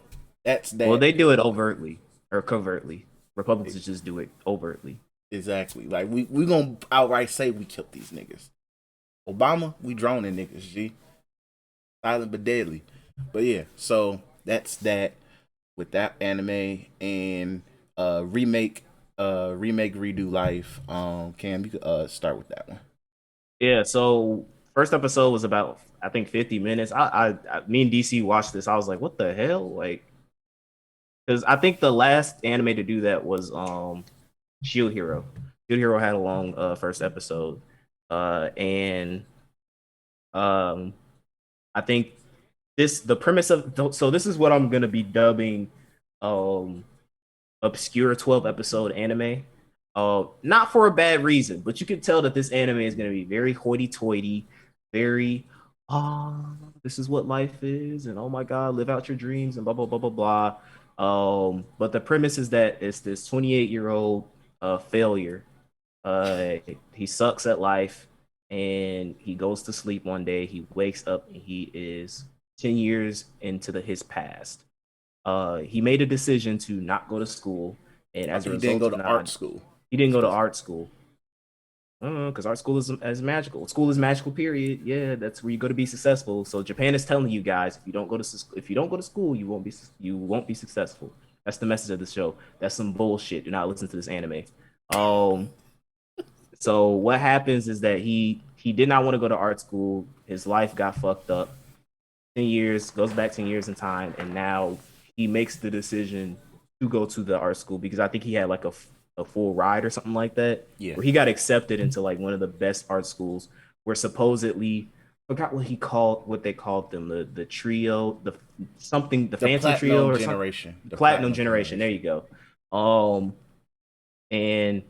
that's that. Well, they do it overtly or covertly. Republicans just do it overtly. Exactly. Like we gonna outright say we killed these niggas. Obama, we droning niggas, G. Silent but deadly. But yeah, so that's that with that anime and remake redo life. Cam, you could start with that one. Yeah, so first episode was about I think 50 minutes. I me and DC watched this. I was like, what the hell? Like, because I think the last anime to do that was Shield Hero. Shield Hero had a long first episode. And I think the premise of so this is what I'm gonna be dubbing obscure 12 episode anime. Not for a bad reason, but you can tell that this anime is gonna be very hoity-toity, very this is what life is, and oh my god, live out your dreams and blah blah blah blah blah. But the premise is that it's this 28-year-old failure. He sucks at life, and he goes to sleep one day. He wakes up and he is 10 years into his past. He made a decision to not go to school, and as a result, he didn't go to art school. He didn't go to art school. Because art school is magical. School is magical. Period. Yeah, that's where you go to be successful. So Japan is telling you guys, if you don't go to school, you won't be successful. That's the message of the show. That's some bullshit. Do not listen to this anime. So what happens is that he did not want to go to art school. His life got fucked up. 10 years goes back 10 years in time, and now he makes the decision to go to the art school because I think he had like a full ride or something like that. Yeah. Where he got accepted into like one of the best art schools where supposedly forgot what they called them, the trio, the fancy trio or generation. Something. The platinum generation. There you go. And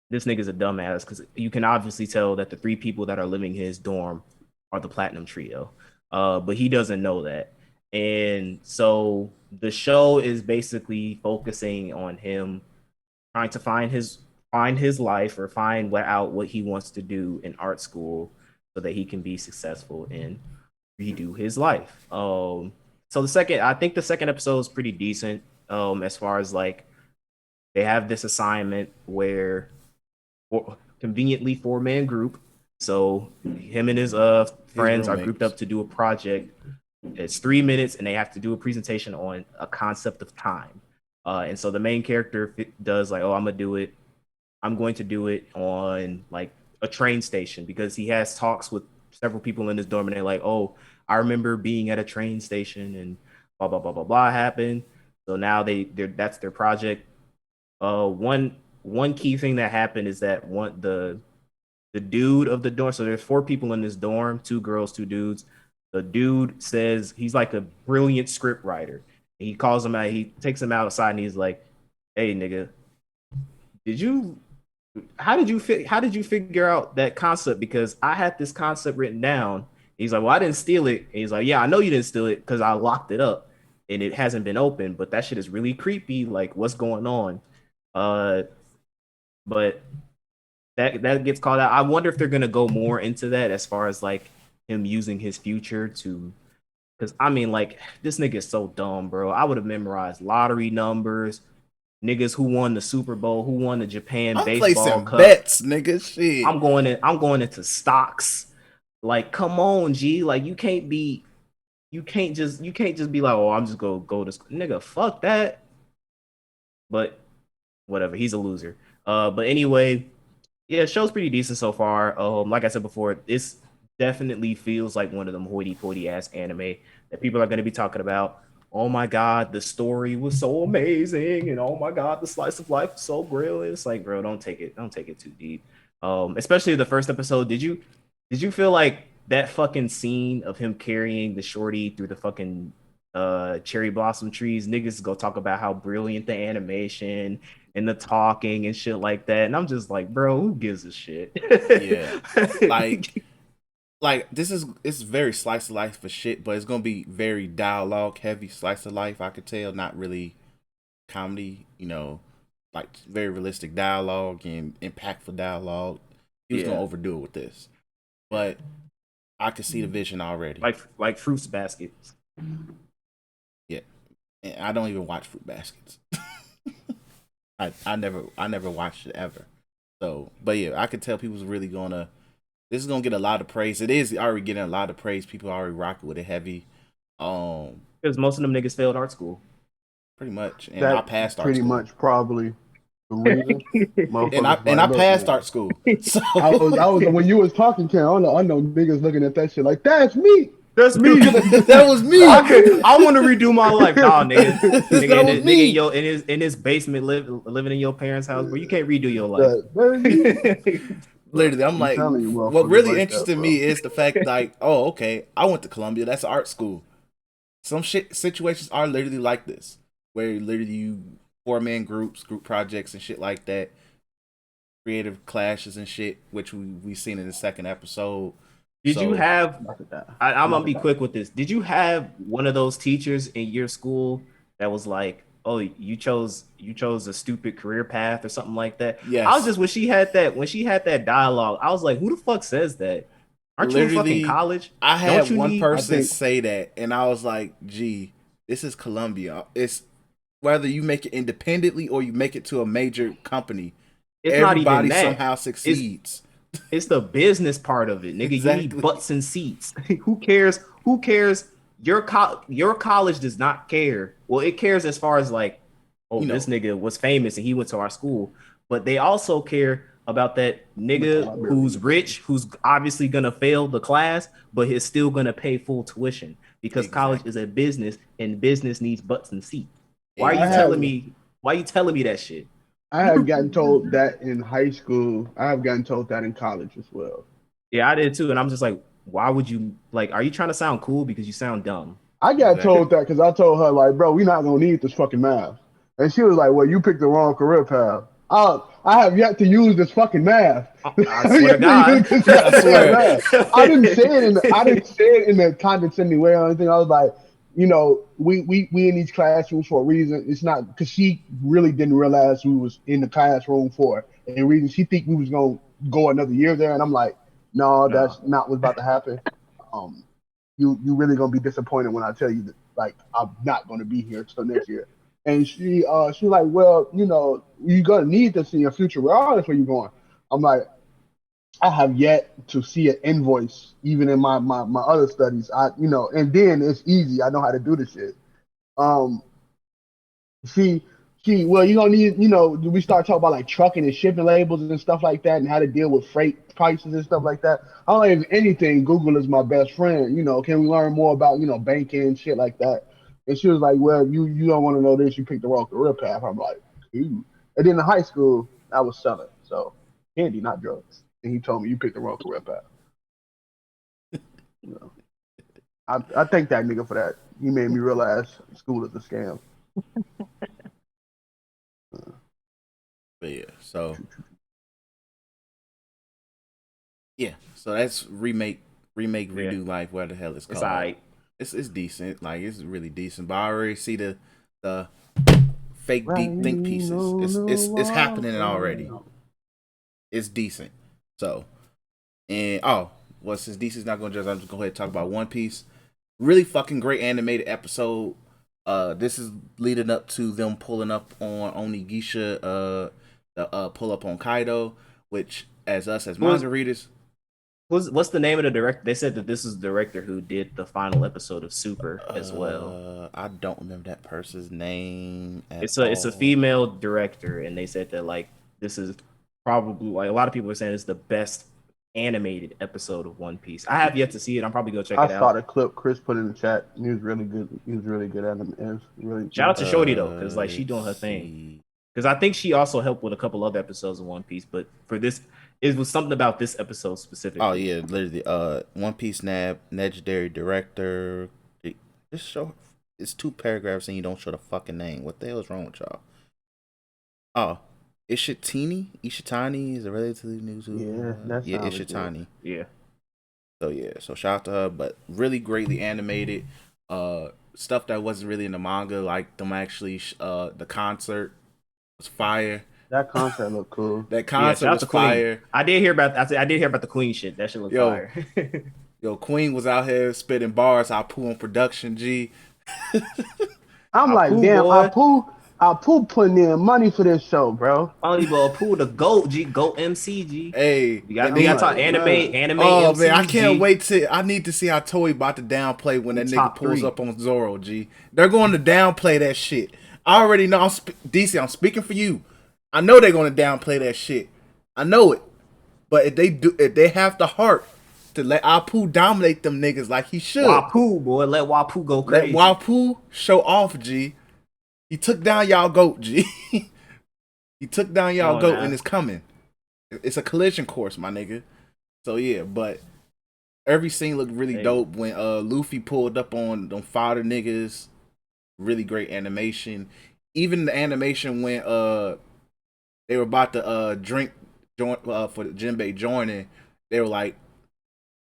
this nigga's a dumbass because you can obviously tell that the 3 people that are living in his dorm are the platinum trio. But he doesn't know that. And so the show is basically focusing on him trying to find his life or find out what he wants to do in art school so that he can be successful and redo his life. So I think the second episode is pretty decent. As far as like they have this assignment where conveniently 4-man group. So him and his friends are grouped up to do a project. It's 3 minutes and they have to do a presentation on a concept of time. And so the main character does like, I'm going to do it on like a train station because he has talks with several people in his dorm and they're like, oh, I remember being at a train station and blah, blah, blah, blah, blah happened. So now that's their project. One key thing that happened is that the dude of the dorm, so there's 4 people in this dorm, 2 girls, 2 dudes. The dude says he's like a brilliant script writer. He calls him out, he takes him outside and he's like, hey nigga, how did you figure out that concept? Because I had this concept written down. He's like, well, I didn't steal it. And he's like, yeah, I know you didn't steal it because I locked it up and it hasn't been opened, but that shit is really creepy. Like, what's going on? But that gets called out. I wonder if they're gonna go more into that as far as like him using his future to, because I mean, like, this nigga is so dumb, bro. I would have memorized lottery numbers, niggas who won the Super Bowl, who won the Japan I'm Baseball placing Cup. bets, nigga. Shit. I'm going into stocks. Like, come on, G. Like, you can't just be like, oh, I'm just gonna go to school. Nigga, fuck that. But whatever, he's a loser. But anyway, yeah, show's pretty decent so far. Like I said before, this definitely feels like one of them hoity-toity ass anime that people are going to be talking about. Oh my god, the story was so amazing, and oh my god, the slice of life was so brilliant. It's like, bro, don't take it too deep. Especially the first episode. Did you feel like that fucking scene of him carrying the shorty through the fucking cherry blossom trees? Niggas go talk about how brilliant the animation and the talking and shit like that. And I'm just like, bro, who gives a shit? Yeah. Like it's very slice of life for shit, but it's gonna be very dialogue heavy slice of life. I could tell, not really comedy. Like very realistic dialogue and impactful dialogue. He was gonna overdo it with this, but I could see the vision already. Like Fruits Baskets. Yeah, and I don't even watch Fruit Baskets. I never watched it ever. So, but yeah, I could tell people's really gonna. This is gonna get a lot of praise. It is already getting a lot of praise. People are already rocking with it heavy. Because most of them niggas failed art school. Pretty much, and I passed art pretty school. much probably the reason. and I passed art school. So I was when you was talking, Ken. I know niggas looking at that shit like that's me. That's me. That was me. I want to redo my life. Nah, nigga. Nigga in his basement living in your parents' house, where you can't redo your life. Literally, I'm like, what really interested me is the fact, like, oh, okay, I went to Columbia. That's an art school. Some situations are literally like this, where literally you 4-man group projects and shit like that, creative clashes and shit, which we seen in the second episode. Did you have? I'm gonna be quick with this. Did you have one of those teachers in your school that was like, "Oh, you chose a stupid career path or something like that"? Yes. I was just when she had that dialogue, I was like, "Who the fuck says that? Aren't you in fucking college?" I had one person say that, and I was like, "Gee, this is Columbia. It's whether you make it independently or you make it to a major company, everybody somehow succeeds." It's the business part of it, nigga. Exactly. You need butts and seats. Who cares? Your college does not care. Well, it cares as far as like, this nigga was famous and he went to our school. But they also care about that nigga who's rich, who's obviously gonna fail the class, but is still gonna pay full tuition because college is a business and business needs butts and seats. Why are you telling me that shit? I have gotten told that in high school. I have gotten told that in college as well. Yeah, I did too. And I'm just like, why would you are you trying to sound cool because you sound dumb? I got told that because I told her, like, bro, we're not going to need this fucking math. And she was like, well, you picked the wrong career path. I have yet to use this fucking math. I swear to God. I swear. I didn't say it in a condescending way or anything. I was like, we in these classrooms for a reason. It's not because she really didn't realize we was in the classroom for a reason. She think we was gonna go another year there, and I'm like, no, that's not what's about to happen. You really gonna be disappointed when I tell you that, like, I'm not gonna be here till next year. And she was like, well, you're gonna need this in your future regardless where you're going. I'm like, I have yet to see an invoice, even in my other studies. And then it's easy. I know how to do this shit. Well, you don't need, we start talking about like trucking and shipping labels and stuff like that and how to deal with freight prices and stuff like that. I don't have anything. Google is my best friend. Can we learn more about, banking and shit like that? And she was like, well, you don't want to know this. You picked the wrong career path. I'm like, ooh. And then in high school, I was selling. So candy, not drugs. And he told me you picked the wrong career path. I thank that nigga for that. He made me realize school is a scam. But yeah, so that's remake, redo life. Where the hell it's called? It's alright. It's decent. Like, it's really decent. But I already see the fake deep think pieces. It's happening already. It's decent. So, and since DC's not gonna judge, I'm just gonna go ahead and talk about One Piece. Really fucking great animated episode. This is leading up to them pulling up on Onigisha, the pull up on Kaido, which as us as manga readers. What's the name of the director? They said that this is the director who did the final episode of Super as well. I don't remember that person's name It's a female director, and they said that like this is probably like a lot of people are saying it's the best animated episode of One Piece. I have yet to see it. I'm probably gonna check it out. I saw the clip Chris put in the chat. He was really good. He was really good at it. Really shout out to Shorty though, because like she doing her thing. Because I think she also helped with a couple other episodes of One Piece, but for this, it was something about this episode specifically. Oh yeah, literally. One Piece legendary director. Just show. It's 2 paragraphs and you don't show the fucking name. What the hell is wrong with y'all? Oh, Ishitani is a relatively new. Ishitani. Yeah. So shout out to her, but really greatly animated. Stuff that wasn't really in the manga, like them actually. The concert was fire. That concert looked cool. That concert was fire. I did hear about the Queen shit. That shit looked fire. Yo, Queen was out here spitting bars. Apu on production, G. I'm like, damn, Apu putting in money for this show, bro. Only Apu the GOAT, G, GOAT MC, G. Hey, we got to talk anime. Oh MC, man, I can't G. wait I need to see how Toei about to downplay when that nigga pulls up on Zoro, G. They're going to downplay that shit. I already know. DC, I'm speaking for you. I know they're going to downplay that shit. I know it. But if they have the heart to let Apu dominate them niggas like he should. Wapu, boy. Let Wapu go crazy. Let Wapu show off, G. He took down y'all GOAT, G. He took down y'all GOAT and it's coming. It's a collision course, my nigga. So yeah, but every scene looked really dope when Luffy pulled up on them fodder niggas. Really great animation. Even the animation when they were about to join for the Jinbei joining, they were like,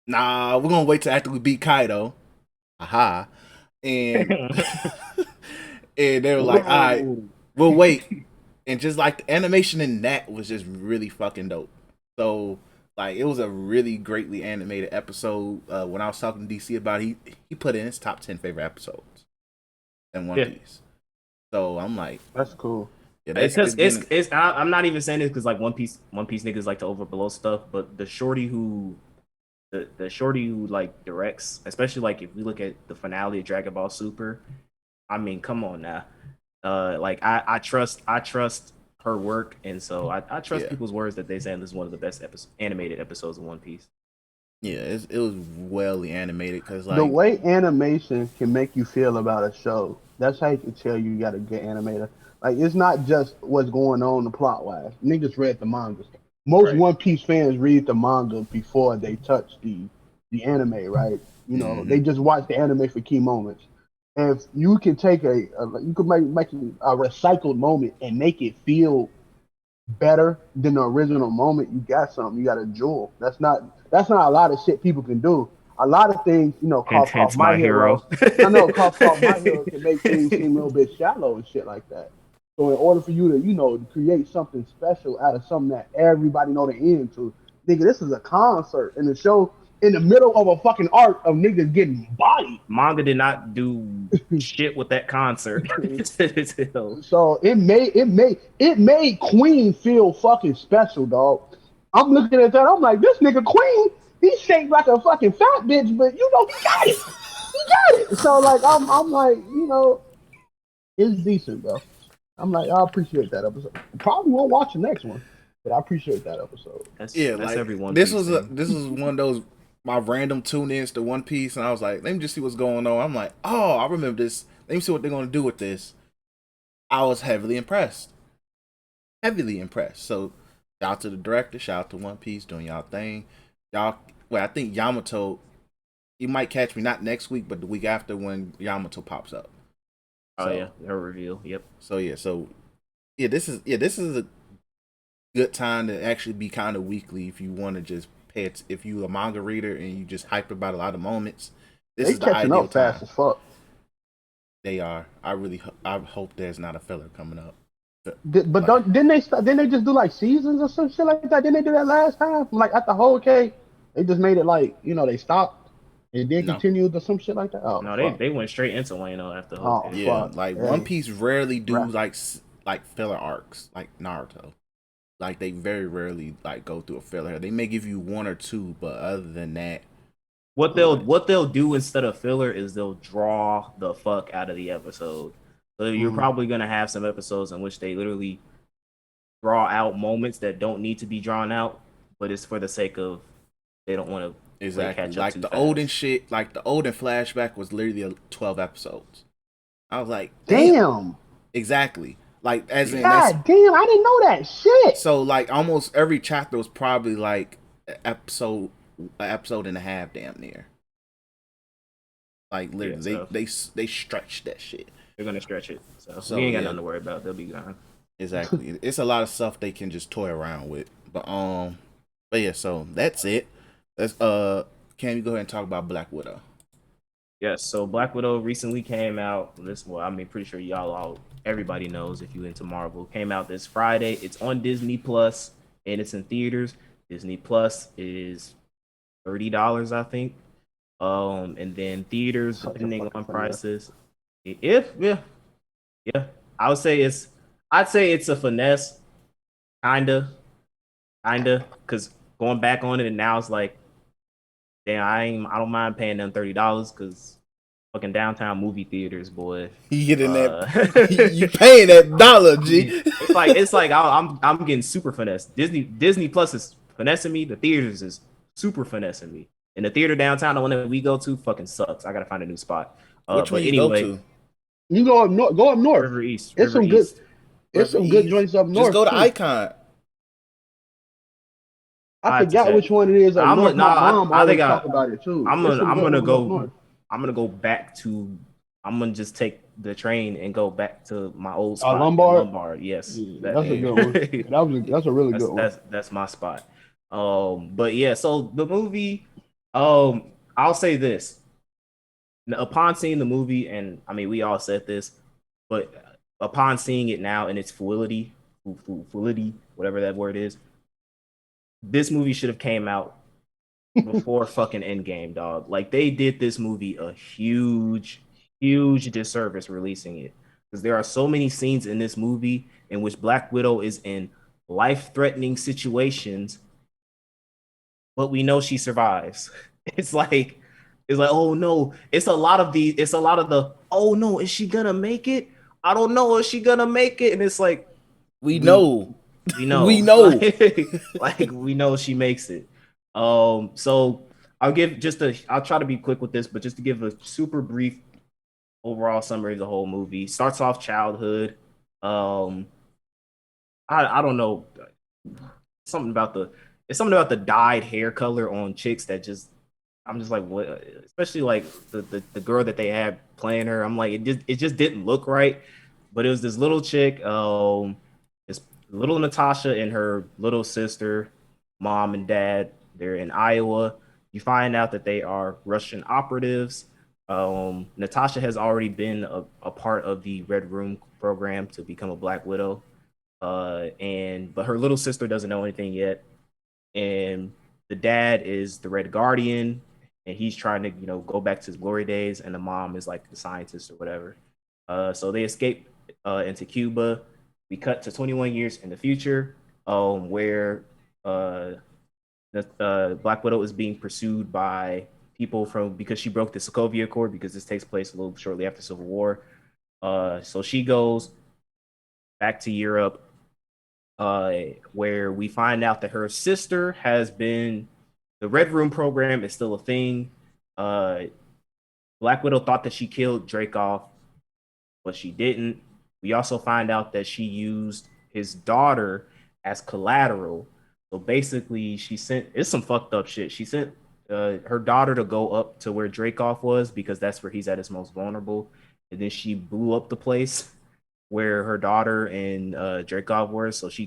nah, we're gonna wait till after we beat Kaido. Aha. And and they were like, all right, we'll wait. And just like the animation in that was just really fucking dope. So like it was a really greatly animated episode. When I was talking to DC about it, he put in his top 10 favorite episodes in One Piece. So I'm like, that's cool. Yeah, it's I'm not even saying this because like One Piece niggas like to overblow stuff, but the shorty who like directs, especially like if we look at the finale of Dragon Ball Super, I mean, come on now. Like I trust her work, and so I trust people's words that they saying this is one of the best animated episodes of One Piece. Yeah, it was well animated because like the way animation can make you feel about a show. That's how you can tell you got a good animator. Like it's not just what's going on the plot wise. Niggas read the mangas. Most One Piece fans read the manga before they touch the anime, right? You know, they just watch the anime for key moments. And if you can take you could make a recycled moment and make it feel better than the original moment, you got something. You got a jewel. That's not a lot of shit people can do. A lot of things, you know, cough my hero. I know cough my hero can make things seem a little bit shallow and shit like that. So in order for you to, you know, to create something special out of something that everybody know the end to, nigga, this is a concert and the show in the middle of a fucking arc of niggas getting bodied. Manga did not do shit with that concert. So it made Queen feel fucking special, dog. I'm looking at that, I'm like, this nigga Queen, he's shaped like a fucking fat bitch, but you know, he got it. He got it. So like I'm like, you know, it's decent, bro. I'm like, I appreciate that episode. Probably won't watch the next one, but I appreciate that episode. That's like, everyone. This was one of those my random tune-ins to One Piece, and I was like, let me just see what's going on. I'm like, oh, I remember this. Let me see what they're gonna do with this. I was heavily impressed. So shout out to the director, shout out to One Piece doing y'all thing. Y'all, well, I think Yamato, you might catch me not next week, but the week after when Yamato pops up. Oh yeah, her reveal. Yep. So this is a good time to actually be kind of weekly if you want to just pay it. If you a manga reader and you just hyped about a lot of moments, this is the ideal time. Fast as fuck. They are. I hope there's not a filler coming up. Didn't they just do like seasons or some shit like that? Didn't they do that last time? Like at the whole K, they just made it like, you know, they stopped. It did No. continue to some shit like that. Oh No, fuck. they went straight into Wano after Oh Hokage. Yeah, fuck. like One Hey, Piece rarely do right. like filler arcs like Naruto. Like they very rarely like go through a filler. They may give you one or two, but other than that, like What they'll do instead of filler is they'll draw the fuck out of the episode. So you're Mm. probably gonna have some episodes in which they literally draw out moments that don't need to be drawn out, but it's for the sake of they don't want to play exactly catch up like too the Odin fast. shit. Like the Odin flashback was literally 12 episodes. I was like, damn, Damn. exactly. Like as in that's God damn, I didn't know that shit. so like almost every chapter was probably like an episode and a half, damn near. Like Yeah, literally, so they stretched that shit. they're gonna stretch it. So we So ain't got yeah, nothing to worry about. They'll be gone. exactly. It's a lot of stuff they can just toy around with. But yeah, so that's it. Let's can you go ahead and talk about Black Widow? Yes, so Black Widow recently came out. I mean, pretty sure everybody knows if you into Marvel. Came out this Friday. It's on Disney Plus and it's in theaters. Disney Plus is $30, I think. And then theaters, Such a depending fucking on finesse. prices, if yeah, I would say I'd say it's a finesse, kinda, because going back on it and now it's like, damn, I don't mind paying them $30 because fucking downtown movie theaters, boy. You getting that? Uh, You paying that dollar, G? it's like I'm getting super finesse. Disney Plus is finessing me. The theaters is super finessing me. And the theater downtown, the one that we go to, fucking sucks. I gotta find a new spot. Which one But you go anyway, to? You go up north. Go up north. River East, It's River some good. East. It's River some good East? joints up Just north go to too. Icon. I I have to forgot check. which one it is up I'm north. nah, My mom I think always talk about it too. It's some I'm good gonna ones up go. north. I'm gonna go back to. I'm gonna just take the train and go back to my old spot in Lombard. Lombard. Yes, Yeah, that that's a good one. yeah. That's a really That's good one. that's my spot. But yeah, so the movie, I'll say this. Upon seeing the movie, and I mean we all said this, but upon seeing it now in its fluidity, whatever that word is, this movie should have came out before fucking Endgame, dog. Like they did this movie a huge disservice releasing it. Because there are so many scenes in this movie in which Black Widow is in life-threatening situations, but we know she survives. It's like, oh no, it's a lot of the oh no, is she gonna make it? I don't know, is she gonna make it? And it's like We we know. we We know. know. Like we know she makes it. So I'll try to be quick with this, but just to give a super brief overall summary of the whole movie. Starts off childhood. Um, I don't know, something about the dyed hair color on chicks that just I'm just like what, especially like the girl that they had playing her. I'm like it just didn't look right. But it was this little chick, this little Natasha and her little sister, mom and dad. They're in Iowa. You find out that they are Russian operatives. Natasha has already been a part of the Red Room program to become a Black Widow. But her little sister doesn't know anything yet. And the dad is the Red Guardian, and he's trying to go back to his glory days, and the mom is like the scientist or whatever. So they escape into Cuba. We cut to 21 years in the future, where uh, the Black Widow is being pursued by people because she broke the Sokovia Accord, because this takes place a little shortly after Civil War. So she goes back to Europe, where we find out that her sister has been. The Red Room program is still a thing. Uh, Black Widow thought that she killed Dreykov, but she didn't. We also find out that she used his daughter as collateral. So basically, it's some fucked up shit. She sent her daughter to go up to where Dreykov was because that's where he's at his most vulnerable. And then she blew up the place where her daughter and Dreykov were. So she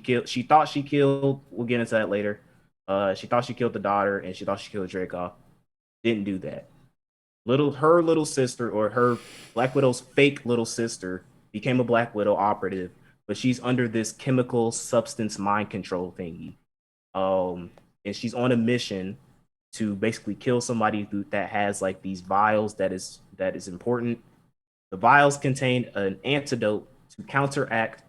thought she killed. We'll get into that later. She thought she killed the daughter and she thought she killed Dreykov. Didn't do that. Her little sister, or her Black Widow's fake little sister, became a Black Widow operative, but she's under this chemical substance mind control thingy. And she's on a mission to basically kill somebody that has like these vials that is important. The vials contain an antidote to counteract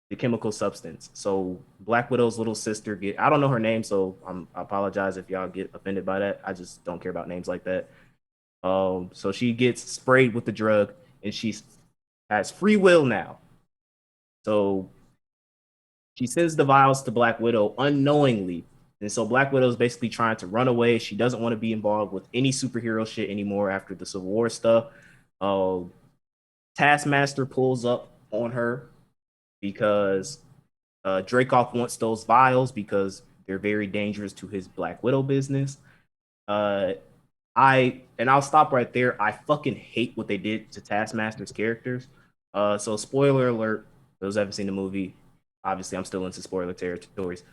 the chemical substance. So Black Widow's little sister I don't know her name, so I apologize if y'all get offended by that. I just don't care about names like that. So she gets sprayed with the drug, and she has free will now. So she sends the vials to Black Widow unknowingly. And so Black Widow is basically trying to run away. She doesn't want to be involved with any superhero shit anymore after the Civil War stuff. Taskmaster pulls up on her because Dreykov wants those vials because they're very dangerous to his Black Widow business. I'll stop right there. I fucking hate what they did to Taskmaster's characters. So spoiler alert, those who haven't seen the movie, obviously I'm still into spoiler territories.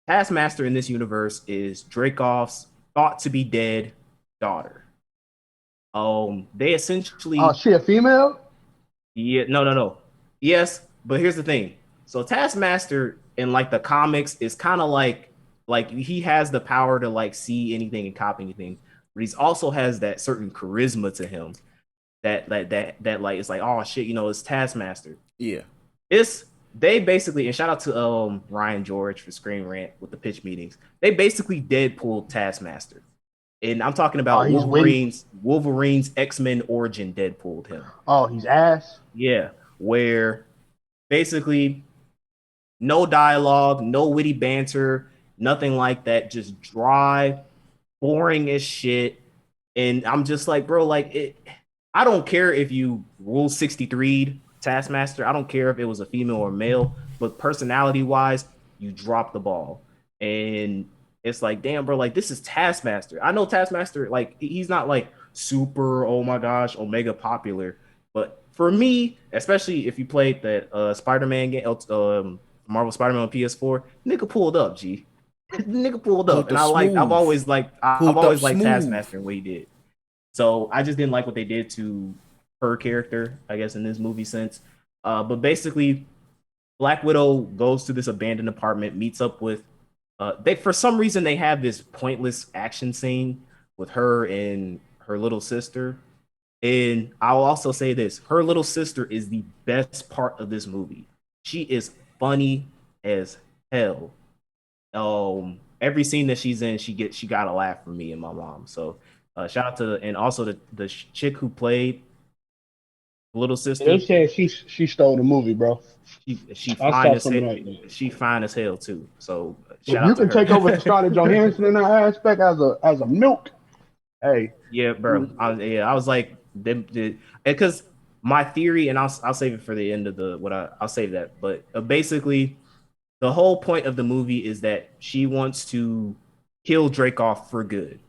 Taskmaster in this universe is Dreykov's thought to be dead daughter. They essentially. Oh, she a female? Yeah, no. Yes, but here's the thing. So Taskmaster in like the comics is kind of like he has the power to like see anything and copy anything, but he also has that certain charisma to him that like it's like, oh shit, it's Taskmaster. Yeah. They basically, and shout out to Ryan George for Screen Rant with the pitch meetings. They basically Deadpool Taskmaster. And I'm talking about Wolverine's X-Men origin Deadpooled him. Oh, he's ass? Yeah, where basically no dialogue, no witty banter, nothing like that, just dry, boring as shit. And I'm just like, bro, I don't care if you Rule 63 Taskmaster. I don't care if it was a female or male, but personality-wise, you dropped the ball. And it's like, damn, bro, like this is Taskmaster. I know Taskmaster, like he's not like super, oh my gosh, omega popular. But for me, especially if you played that Spider-Man game, Marvel Spider-Man on PS4, nigga pulled up, G. Nigga pulled up. And I've always liked Taskmaster and what he did. So I just didn't like what they did to her character, I guess, in this movie sense. But basically, Black Widow goes to this abandoned apartment, meets up with for some reason they have this pointless action scene with her and her little sister. And I'll also say this, her little sister is the best part of this movie. She is funny as hell. Every scene that she's in, she got a laugh from me and my mom. So shout out to, and also the chick who played little sister. They said she stole the movie, bro. She fine as hell. She fine as hell too. So if you can take over Scarlett Johansson in that aspect as a milk, hey. Yeah, bro. I was like, because my theory, and I'll save it for the end of I'll save that. But basically, the whole point of the movie is that she wants to kill Dreykov for good.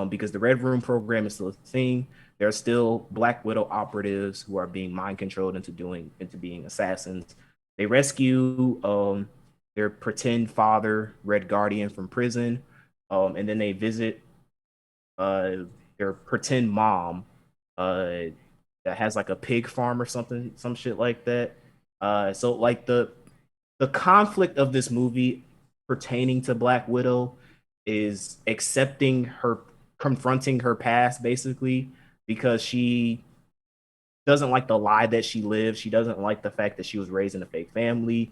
Because the Red Room program is still a thing. There are still Black Widow operatives who are being mind controlled into being assassins. They rescue their pretend father, Red Guardian, from prison, and then they visit their pretend mom that has like a pig farm or something, some shit like that. So like the conflict of this movie pertaining to Black Widow is confronting her past, basically, because she doesn't like the lie that she lives. She doesn't like the fact that she was raised in a fake family.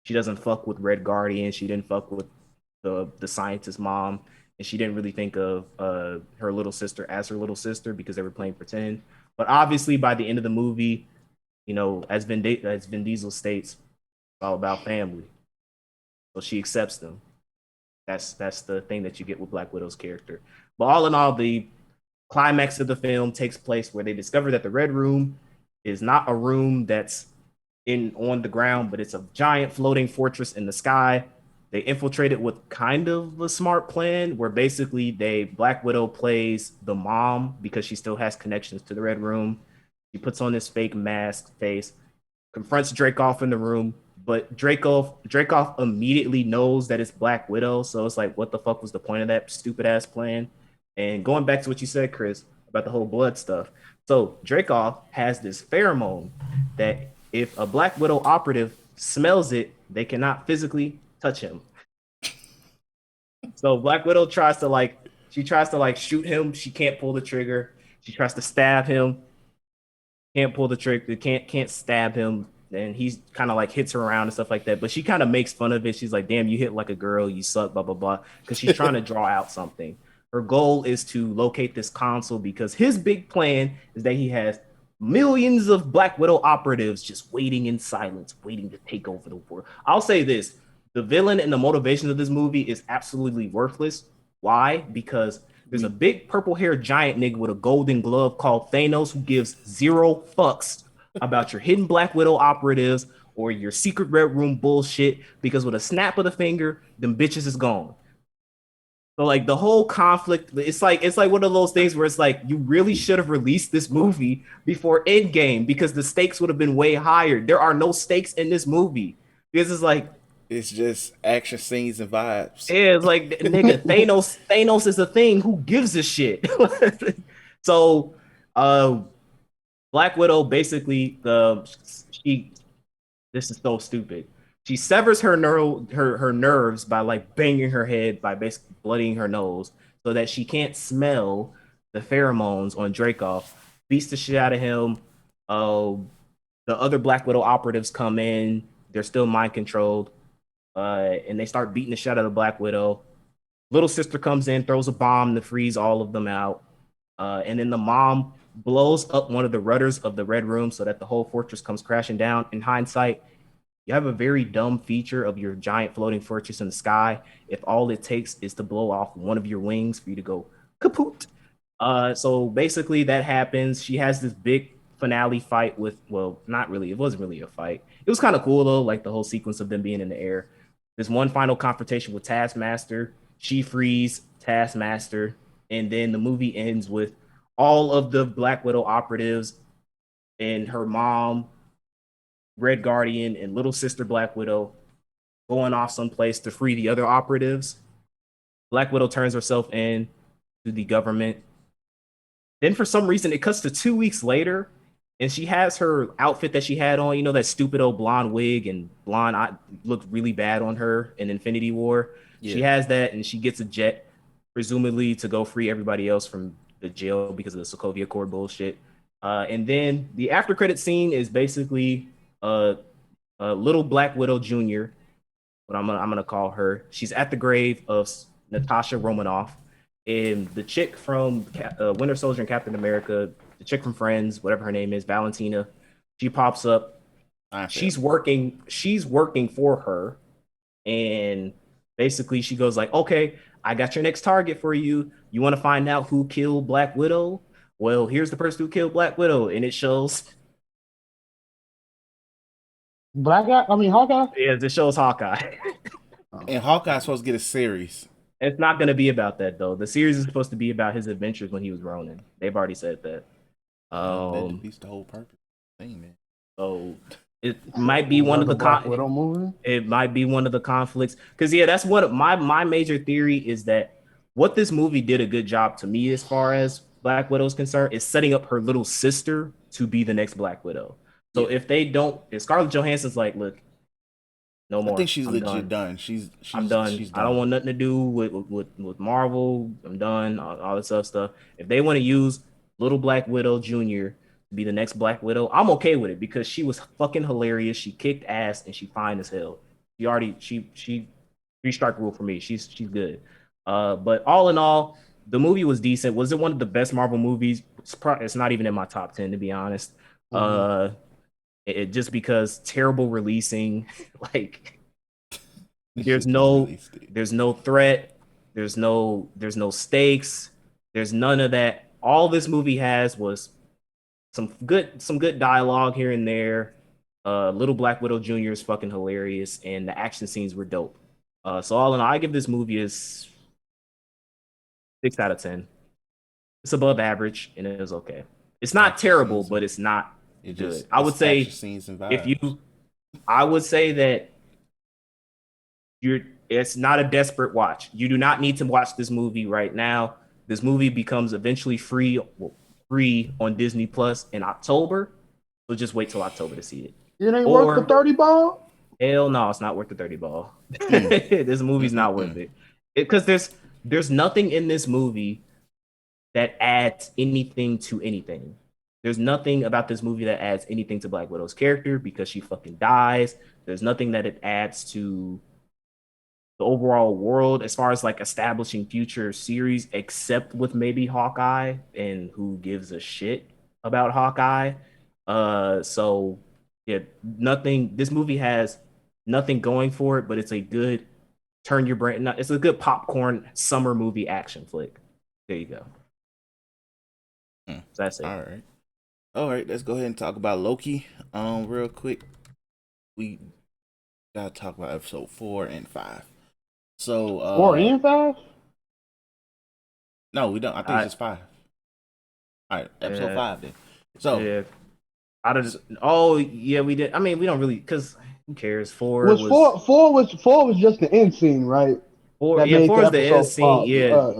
She doesn't fuck with Red Guardian. She didn't fuck with the scientist mom. And she didn't really think of her little sister as her little sister because they were playing pretend. But obviously, by the end of the movie, as Vin Diesel states, it's all about family. So she accepts them. That's the thing that you get with Black Widow's character. But all in all, the climax of the film takes place where they discover that the Red Room is not a room that's on the ground, but it's a giant floating fortress in the sky. They infiltrate it with kind of a smart plan where basically Black Widow plays the mom because she still has connections to the Red Room. She puts on this fake mask face, confronts Dreykov in the room, but Dreykov immediately knows that it's Black Widow. So it's like, what the fuck was the point of that stupid ass plan? And going back to what you said, Chris, about the whole blood stuff. So Dreykov has this pheromone that if a Black Widow operative smells it, they cannot physically touch him. So Black Widow tries to She tries to like shoot him. She can't pull the trigger. She tries to stab him. Can't pull the trigger. Can't stab him. And he's kind of like hits her around and stuff like that. But she kind of makes fun of it. She's like, "Damn, you hit like a girl. You suck." Blah blah blah. Because she's trying to draw out something. Her goal is to locate this console because his big plan is that he has millions of Black Widow operatives just waiting in silence, waiting to take over the world. I'll say this: the villain and the motivation of this movie is absolutely worthless. Why? Because there's a big purple-haired giant nigga with a golden glove called Thanos who gives zero fucks about your hidden Black Widow operatives or your secret red room bullshit. Because with a snap of the finger, them bitches is gone. So like the whole conflict, it's like one of those things where it's like you really should have released this movie before Endgame because the stakes would have been way higher. There are no stakes in this movie because it's like it's just action scenes and vibes. yeah, it's like nigga, Thanos is a thing. Who gives a shit? So, Black Widow basically she this is so stupid. She severs her nerves by like banging her head by basically bloodying her nose so that she can't smell the pheromones on Dreykov. Beats the shit out of him. The other Black Widow operatives come in. They're still mind controlled. And they start beating the shit out of the Black Widow. Little sister comes in, throws a bomb to freeze all of them out. And then the mom blows up one of the rudders of the Red Room so that the whole fortress comes crashing down. In hindsight, you have a very dumb feature of your giant floating fortress in the sky if all it takes is to blow off one of your wings for you to go kaput. So basically that happens. She has this big finale fight with, well, not really. It wasn't really a fight. It was kind of cool though, like the whole sequence of them being in the air. There's one final confrontation with Taskmaster. She frees Taskmaster. And then the movie ends with all of the Black Widow operatives and her mom, Red Guardian, and little sister Black Widow going off someplace to free the other operatives. Black Widow turns herself in to the government. Then for some reason it cuts to 2 weeks later and she has her outfit that she had on, you know, that stupid old blonde wig and blonde eye looked really bad on her in Infinity War. Yeah. She has that and she gets a jet, presumably to go free everybody else from the jail because of the Sokovia Accord bullshit. And then the after credit scene is basically a little Black Widow Jr., what I'm gonna call her. She's at the grave of Natasha Romanoff, and the chick from Winter Soldier and Captain America, the chick from Friends, whatever her name is, Valentina. She pops up. She's working for her, and basically she goes like, "Okay, I got your next target for you. You want to find out who killed Black Widow? Well, here's the person who killed Black Widow," and it shows Hawkeye? Yeah, it shows Hawkeye. And Hawkeye's supposed to get a series. It's not going to be about that, though. The series is supposed to be about his adventures when he was Ronin. They've already said that. That defeats the whole purpose thing, man. So it might be one of the It might be one of the conflicts. Because, yeah, that's one of my major theory is that what this movie did a good job to me as far as Black Widow is concerned is setting up her little sister to be the next Black Widow. So if Scarlett Johansson's like, look, no more. I think she's legit done. I'm done. I don't want nothing to do with Marvel. I'm done. All this other stuff. If they want to use little Black Widow Jr. to be the next Black Widow, I'm okay with it because she was fucking hilarious. She kicked ass and she fine as hell. She 3-strike rule for me. She's good. But all in all, the movie was decent. Was it one of the best Marvel movies? It's not even in my top 10 to be honest. Mm-hmm. It just because terrible releasing, like there's no threat, there's no stakes, there's none of that. All this movie has was some good dialogue here and there. Little Black Widow Jr. is fucking hilarious, and the action scenes were dope. So all in all, I give this movie a 6 out of 10. It's above average, and it was okay. It's not terrible, but it's not good. I would say I would say that it's not a desperate watch. You do not need to watch this movie right now. This movie becomes eventually free on Disney Plus in October. So just wait till October to see it. It ain't worth the 30 ball? Hell no, it's not worth the 30 ball. This movie's not worth it. Because there's nothing in this movie that adds anything to anything. There's nothing about this movie that adds anything to Black Widow's character because she fucking dies. There's nothing that it adds to the overall world as far as like establishing future series, except with maybe Hawkeye, and who gives a shit about Hawkeye. So yeah, nothing. This movie has nothing going for it, but it's a good turn your brain. It's a good popcorn summer movie action flick. There you go. So that's it. All right. Let's go ahead and talk about Loki. Real quick, we gotta talk about episode 4 and 5. So 4 and 5? No, we don't. I think it's just 5. All right, episode 5 then. So yeah. We did. I mean, we don't really, because who cares? 4 was just the end scene, right? 4 is the end scene. Yeah.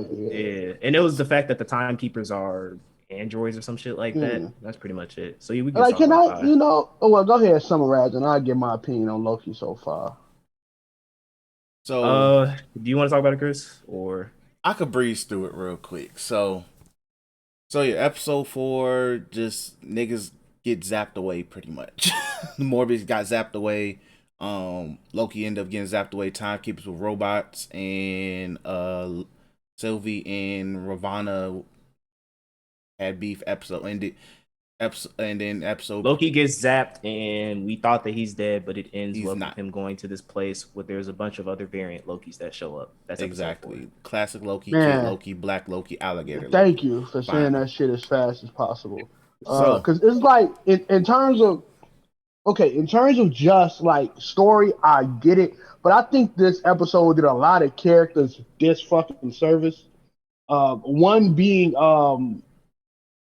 And it was the fact that the timekeepers are androids or some shit like that. That's pretty much it. So we can like, can I, go ahead, summarize, and I'll give my opinion on Loki so far. So, do you want to talk about it, Chris, or I could breeze through it real quick. So yeah, episode 4, just niggas get zapped away pretty much. Morbius got zapped away. Loki ended up getting zapped away. Timekeepers with robots, and Sylvie and Ravonna had beef. Episode ended. And then episode Loki gets zapped, and we thought that he's dead, but it ends with him going to this place where there's a bunch of other variant Lokis that show up. That's exactly classic Loki, Kid Loki, Black Loki, Alligator. Thank you for saying that shit as fast as possible. Because it's like in terms of just like story, I get it, but I think this episode did a lot of characters this fucking service. One being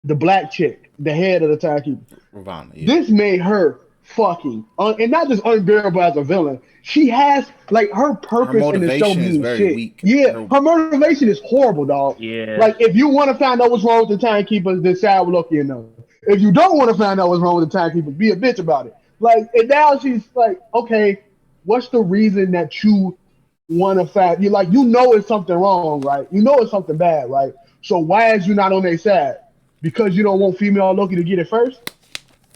the black chick, the head of the timekeeper. Ravonna, yeah. This made her fucking and not just unbearable as a villain. She has like her purpose in the show means shit. Weak. Yeah, her motivation is horrible, dog. Yeah. Like if you want to find out what's wrong with the timekeepers, then side with Loki and them. If you don't want to find out what's wrong with the timekeepers, be a bitch about it. Like, and now she's like, okay, what's the reason that you want to find? You know it's something wrong, right? You know it's something bad, right? So why is you not on their side? Because you don't want female Loki to get it first?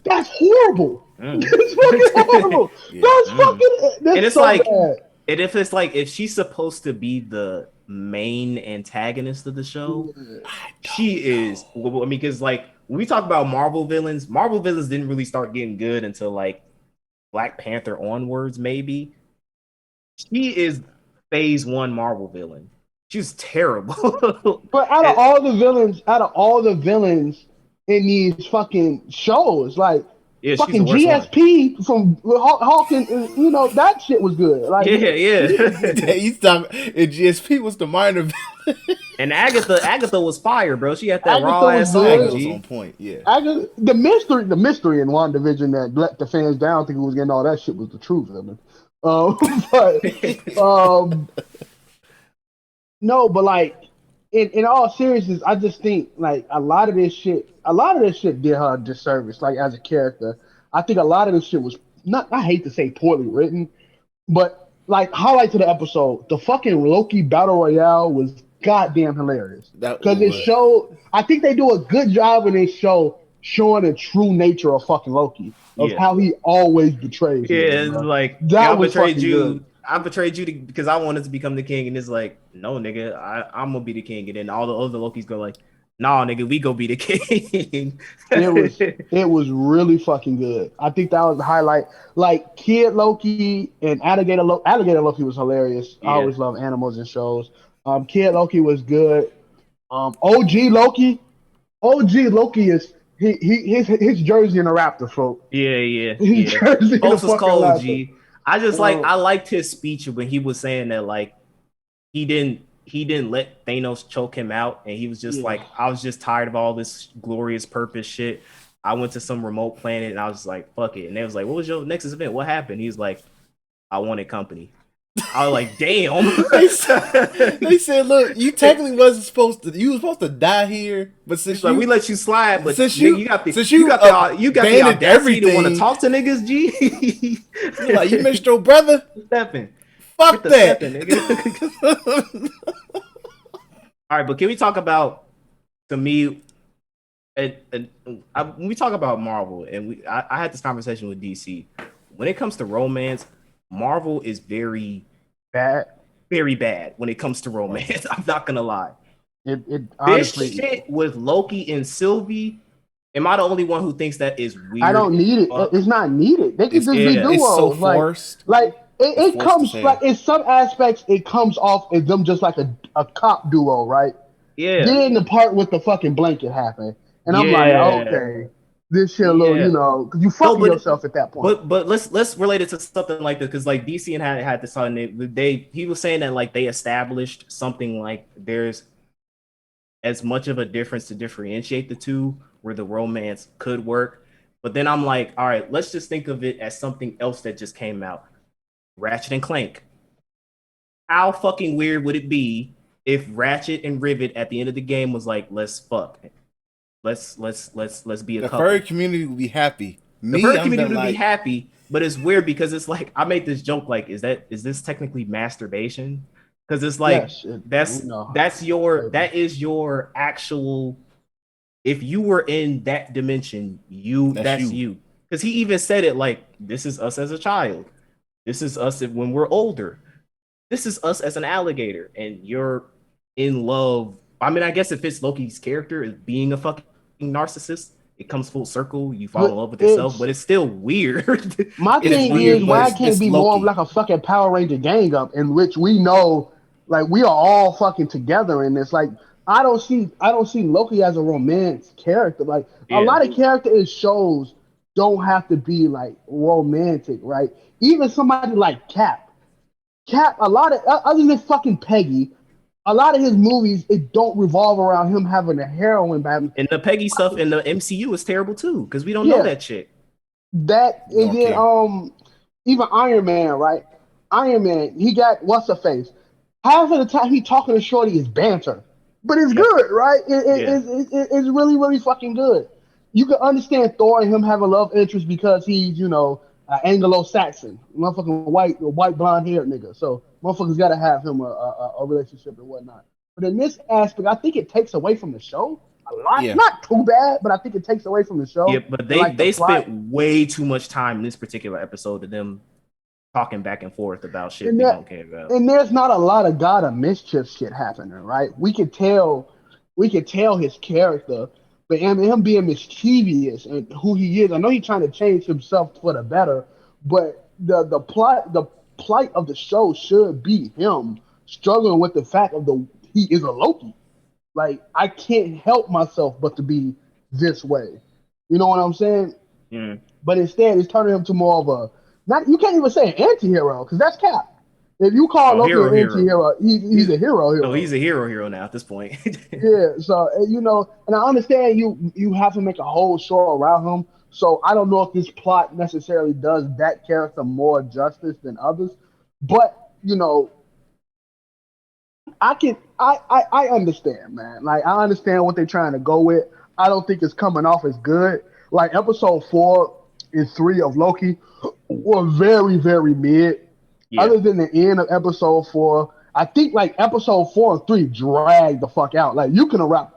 That's horrible. That's fucking horrible. That's fucking. That's and it's so like, bad. And if she's supposed to be the main antagonist of the show, she is. I mean, because like when we talk about Marvel villains didn't really start getting good until like Black Panther onwards, maybe. She is phase 1 Marvel villain. She's terrible. But out of all the villains in these fucking shows, like fucking GSP from Hawking, that shit was good. Like, He's talking. And GSP was the minor villain. And Agatha was fire, bro. She had that raw ass song. Agatha was on point. Yeah. The mystery in WandaVision that let the fans down thinking was getting all that shit was the truth, villain. No, but like in all seriousness, I just think like a lot of this shit did her a disservice. Like as a character, I think a lot of this shit was not. I hate to say poorly written, but like highlight to the episode, the fucking Loki battle royale was goddamn hilarious because it showed. I think they do a good job in this show showing the true nature of fucking Loki, of how he always betrays. Yeah, it's like that was betrayed you. Good. I betrayed you because I wanted to become the king, and it's like, no, nigga, I'm gonna be the king, and then all the other Lokis go like, nah, nigga, we go be the king. it was really fucking good. I think that was the highlight. Like Kid Loki and Alligator Loki was hilarious. Yeah. I always love animals in shows. Kid Loki was good. OG Loki is his jersey in a Raptor, folk. Yeah. His jersey in a fucking cold, G. I just I liked his speech when he was saying that like he didn't let Thanos choke him out, and he was just like, I was just tired of all this glorious purpose shit. I went to some remote planet and I was just like, fuck it. And they was like, what was your next event? What happened? He's like, I wanted company. I was like, damn. They said, look, you technically wasn't supposed to. You were supposed to die here, but since we let you slide, but since you got the audacity to want to talk to niggas, G. Like, you missed your brother. Stepping. Fuck that. Nigga. All right, but can we talk about, to me, when we talk about Marvel, and I had this conversation with DC. When it comes to romance, Marvel is very, Bad. very bad when it comes to romance. I'm not gonna lie. It This honestly, shit with Loki and Sylvie, am I the only one who thinks that is I weird don't as need it. fuck? It's not needed. They can It's just be Yeah, it's so duos. forced. It, It's it forced to comes say. like in some aspects it comes off as them just like a cop duo, right? yeah, Then the part with the fucking blanket happened, and I'm like, yeah, okay, this shit a little, yeah. because you No, fucking yourself at that point. but let's relate it to something like this, because like DC and had this on it. He was saying that like they established something like there's as much of a difference to differentiate the two where the romance could work. But then I'm like, all right, let's just think of it as something else that just came out. Ratchet and Clank. How fucking weird would it be if Ratchet and Rivet at the end of the game was like, let's fuck. Let's be a The couple. furry community will be happy. The Me, furry I'm been community would be like, happy, but it's weird because it's like I made this joke like, is this technically masturbation? Because it's like Yes, that is your actual. If you were in that dimension, that's that's you. you. Because he even said it like, this is us as a child. This is us when we're older. This is us as an alligator, and you're in love. I mean, I guess it fits Loki's character as being a fucking narcissist. It comes full circle. You fall in but love with yourself, but it's it's still weird. my It's It's thing weird, is weird. but why it can't it's be more of Loki. like a fucking Power Ranger gang up in which we know, like we are all fucking together in this. Like I don't see Loki as a romance character. Like a Yeah, lot of character in shows don't have to be like romantic, right? Even somebody like Cap. Cap, a lot of other than fucking Peggy, a lot of his movies it don't revolve around him having a heroine. Batman. and the Peggy stuff in the MCU is terrible too because we don't know Yeah, that shit. that and Don't then care. even Iron Man, right? Iron Man, he got what's her face. Half of the time he talking to Shorty is banter, but it's Yep. good, right? Yeah. It's really really fucking good. You can understand Thor and him have a love interest because he's Anglo-Saxon, motherfucking white blonde haired nigga. So motherfuckers got to have him a relationship and whatnot. But in this aspect, I think it takes away from the show a lot. Yeah. Not too bad, but I think it takes away from the Yeah, show but and they like the they plot. spent way too much time in this particular episode of them talking back and forth about shit And we that don't care about. and there's not a lot of God of mischief shit happening, right? We could tell his character, but him being mischievous and who he is. I know he's trying to change himself for the better, but the plight of the show should be him struggling with the fact of the he is a Loki. Like I can't help myself but to be this way. You know what I'm saying? Mm. But instead, it's turning him to more of a not. You can't even say an anti-hero because that's Cap. If you call Oh, Loki hero, an hero. anti-hero, he's He's a hero. no, Hero. he's a hero now at this point. Yeah. So and I understand you have to make a whole show around him. So I don't know if this plot necessarily does that character more justice than others, but I understand, man. Like I understand what they're trying to go with. I don't think it's coming off as good. Like episode 4 and 3 of Loki were very, very mid. Yeah. Other than the end of episode 4, I think like episode 4 and 3 dragged the fuck out. Like you can have wrap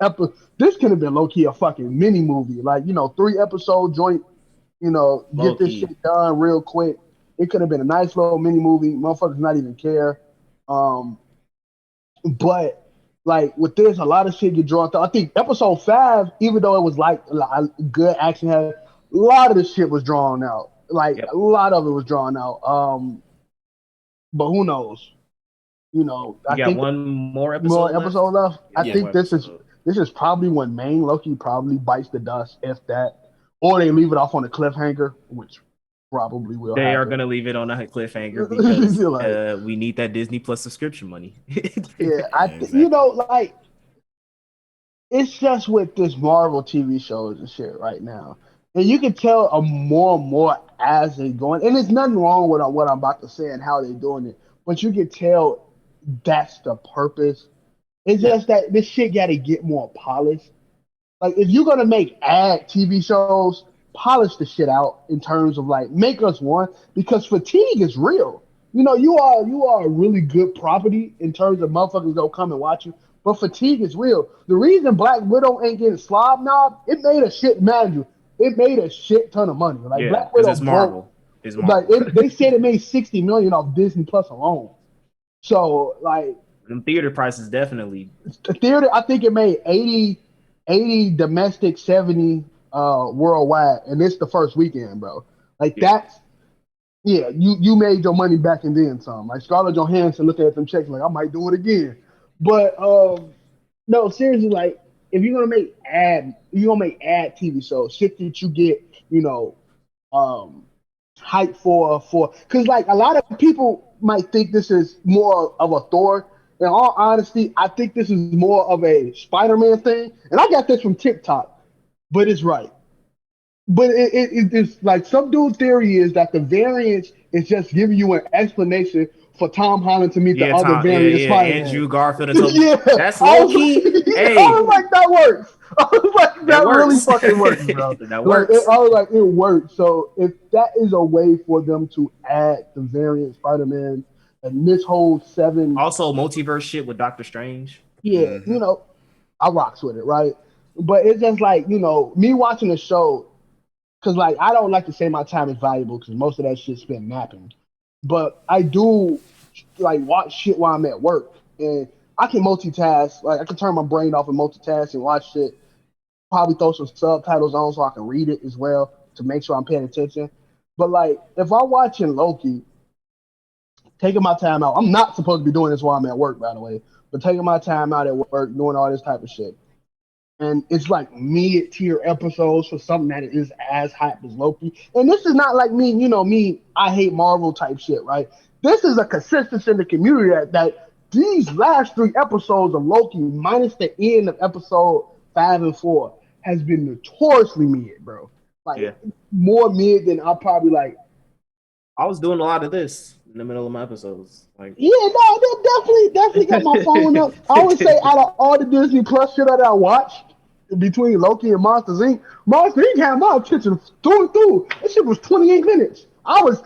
this could have been low key a fucking mini movie. Like 3 episode joint. Low Get this key. shit done real quick. It could have been a nice little mini movie. Motherfuckers not even care. Um, but like with this, a lot of shit get drawn through. I think episode 5, even though it was like a good action, had a lot of the shit was drawn out. Like Yep. a lot of it was drawn out. But who knows? You I got think one more more episode left? episode left. I Yeah, one Yeah. more think this is episode. this is probably when main Loki probably bites the dust, if that, or they leave it off on a cliffhanger, which probably will They are happen. gonna leave it on a cliffhanger because Like, we need that Disney Plus subscription money. yeah, Yeah, exactly. like it's just with this Marvel TV shows and shit right now. And you can tell more and more as they going. And there's nothing wrong with what I'm about to say and how they're doing it. But you can tell that's the purpose. It's Yeah. just that this shit got to get more polished. Like if you're gonna make ad TV shows, polish the shit out in terms of like make us one because fatigue is real. You are a really good property in terms of motherfuckers gonna come and watch you. but fatigue is real. The reason Black Widow ain't getting slob knob, it made a shit manager. It made a shit ton of money. Like Yeah, Black because Widow it's broke. Marvel. It's Like Marvel. they said it made 60 million off Disney Plus alone. So like Them theater prices definitely. the theater, I think it made 80 domestic, 70 worldwide, and it's the first weekend, bro. Like Yeah. that's yeah, you made your money back and then some. Like Scarlett Johansson looking at them checks like I might do it again. But no, seriously, like if you're gonna make ad TV shows, shit that you get, um hype for because like a lot of people might think this is more of a Thor. In all honesty, I think this is more of a Spider-Man thing, and I got this from TikTok, but it's right. But it's like some dude theory is that the variance is just giving you an explanation for Tom Holland to meet the Yeah, other Tom. Yeah, variant yeah. Spider-Man. Andrew Garfield and Toby. Yeah, That's I low was like, key. I was Hey, like, that works. I was like, that that really works. fucking works, bro. That Like, works. I was like, it works. So if that is a way for them to add the variant Spider-Man and this whole seven, Also, multiverse shit with Doctor Strange. yeah, Mm-hmm. I rocks with it, right? But it's just like, me watching the show, because like I don't like to say my time is valuable because most of that shit spent napping. But I do like watch shit while I'm at work, and I can multitask. Like I can turn my brain off and multitask and watch shit. Probably throw some subtitles on so I can read it as well to make sure I'm paying attention. But like if I'm watching Loki, taking my time out. I'm not supposed to be doing this while I'm at work, by the way. But taking my time out at work, doing all this type of shit. And it's like mid tier episodes for something that is as hype as Loki. And this is not like me, I hate Marvel type shit, right? This is a consistency in the community that these last three episodes of Loki, minus the end of episode 5 and 4, has been notoriously mid, bro. Like Yeah. more mid than I'll probably like. I was doing a lot of this in the middle of my episodes. Like, Yeah, no, they definitely got my phone up. I would say out of all the Disney Plus shit that I watched between Loki and Monsters Inc. had my attention through and through. That shit was 28 minutes. I was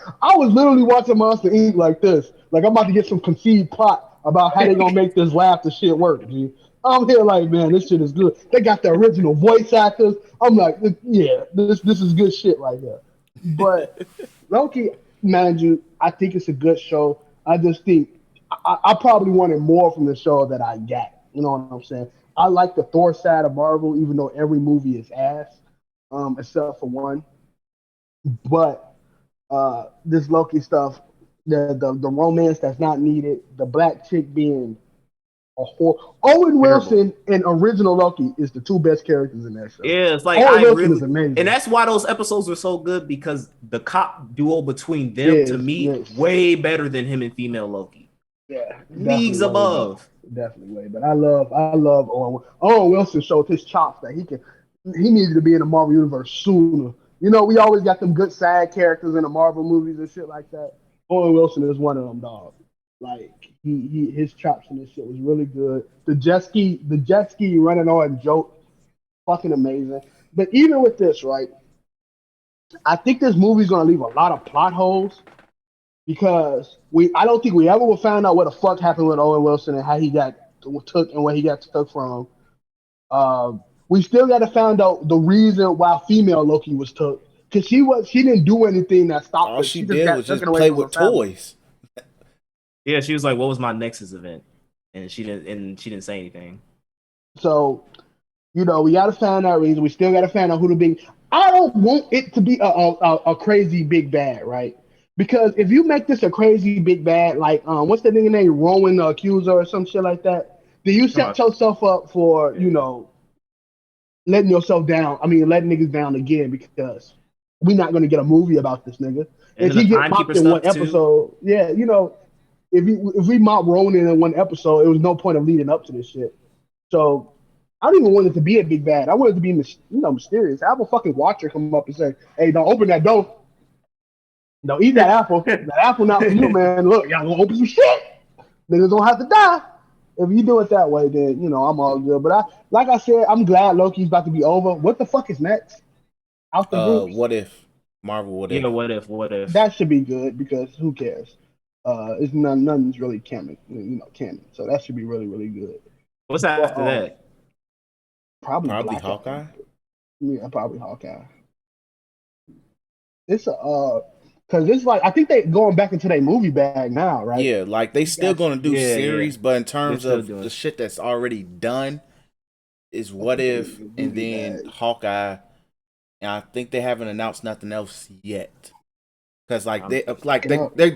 literally watching Monster Inc. like this. Like I'm about to get some conceived plot about how they gonna make this laugh the shit work, G. I'm here like, man, this shit is good. They got the original voice actors. I'm like, yeah, this is good shit right here. But Loki, mind you, I think it's a good show. I just think I probably wanted more from the show that I got. You know what I'm saying? I like the Thor side of Marvel, even though every movie is ass, except for one. But this Loki stuff, the romance that's not needed, the black chick being a whore. Owen terrible. Wilson and original Loki is the two best characters in that show. Yeah, it's like Owen I Wilson really, is amazing. and that's why those episodes were so good because the cop duo between them Yes, to me yes. way better than him and female Loki. Yeah, Leagues definitely way better. above. Definitely way better. I love Owen Wilson showed his chops that he needed to be in the Marvel universe sooner. We always got them good side characters in the Marvel movies and shit like that. Owen Wilson is one of them, dog. Like his chops in this shit was really good. The jet ski running on joke, fucking amazing. But even with this, right, I think this movie's gonna leave a lot of plot holes because I don't think we ever will find out what the fuck happened with Owen Wilson and how he got took and where he got took from. We still got to find out the reason why female Loki was took because she didn't do anything that stopped All her. she She just did got was just taken away play from her with family. toys. Yeah, she was like, "What was my Nexus event?" And she didn't say anything. So we got to find that reason. We still got to find out who the big. I don't want it to be a crazy big bad, right? Because if you make this a crazy big bad, like what's the nigga name, Rowan the Accuser or some shit like that, then you Come set on. yourself up for Yeah. letting yourself down. I mean, letting niggas down again because we're not gonna get a movie about this nigga. And If then the he get timekeeper popped in one stuff too. episode, yeah, if we mock Rowan in one episode, it was no point of leading up to this shit. So I don't even want it to be a big bad. I want it to be mysterious. I have a fucking watcher come up and say, "Hey, don't open that door. Don't eat that apple. That apple not for you, man. Look, y'all gonna open some shit. Niggas don't have to die." If you do it that way, then I'm all good. But like I said, I'm glad Loki's about to be over. What the fuck is next? Out the groups? What if Marvel? What Yeah, if? what if? What if? That should be good because who cares? It's nothing's really canon, canon. So that should be really, really good. What's after Well, that? probably Probably Black Hawkeye. Otakus. Yeah, probably Hawkeye. It's a because it's like I think they going back into their movie bag now, right? Yeah, like they still Yes. gonna do Yeah, yeah. series, but in They're terms still of doing. the shit that's already done, is I What think they in If, their and movie then bag. Hawkeye. And I think they haven't announced nothing else yet. Cause like I'm,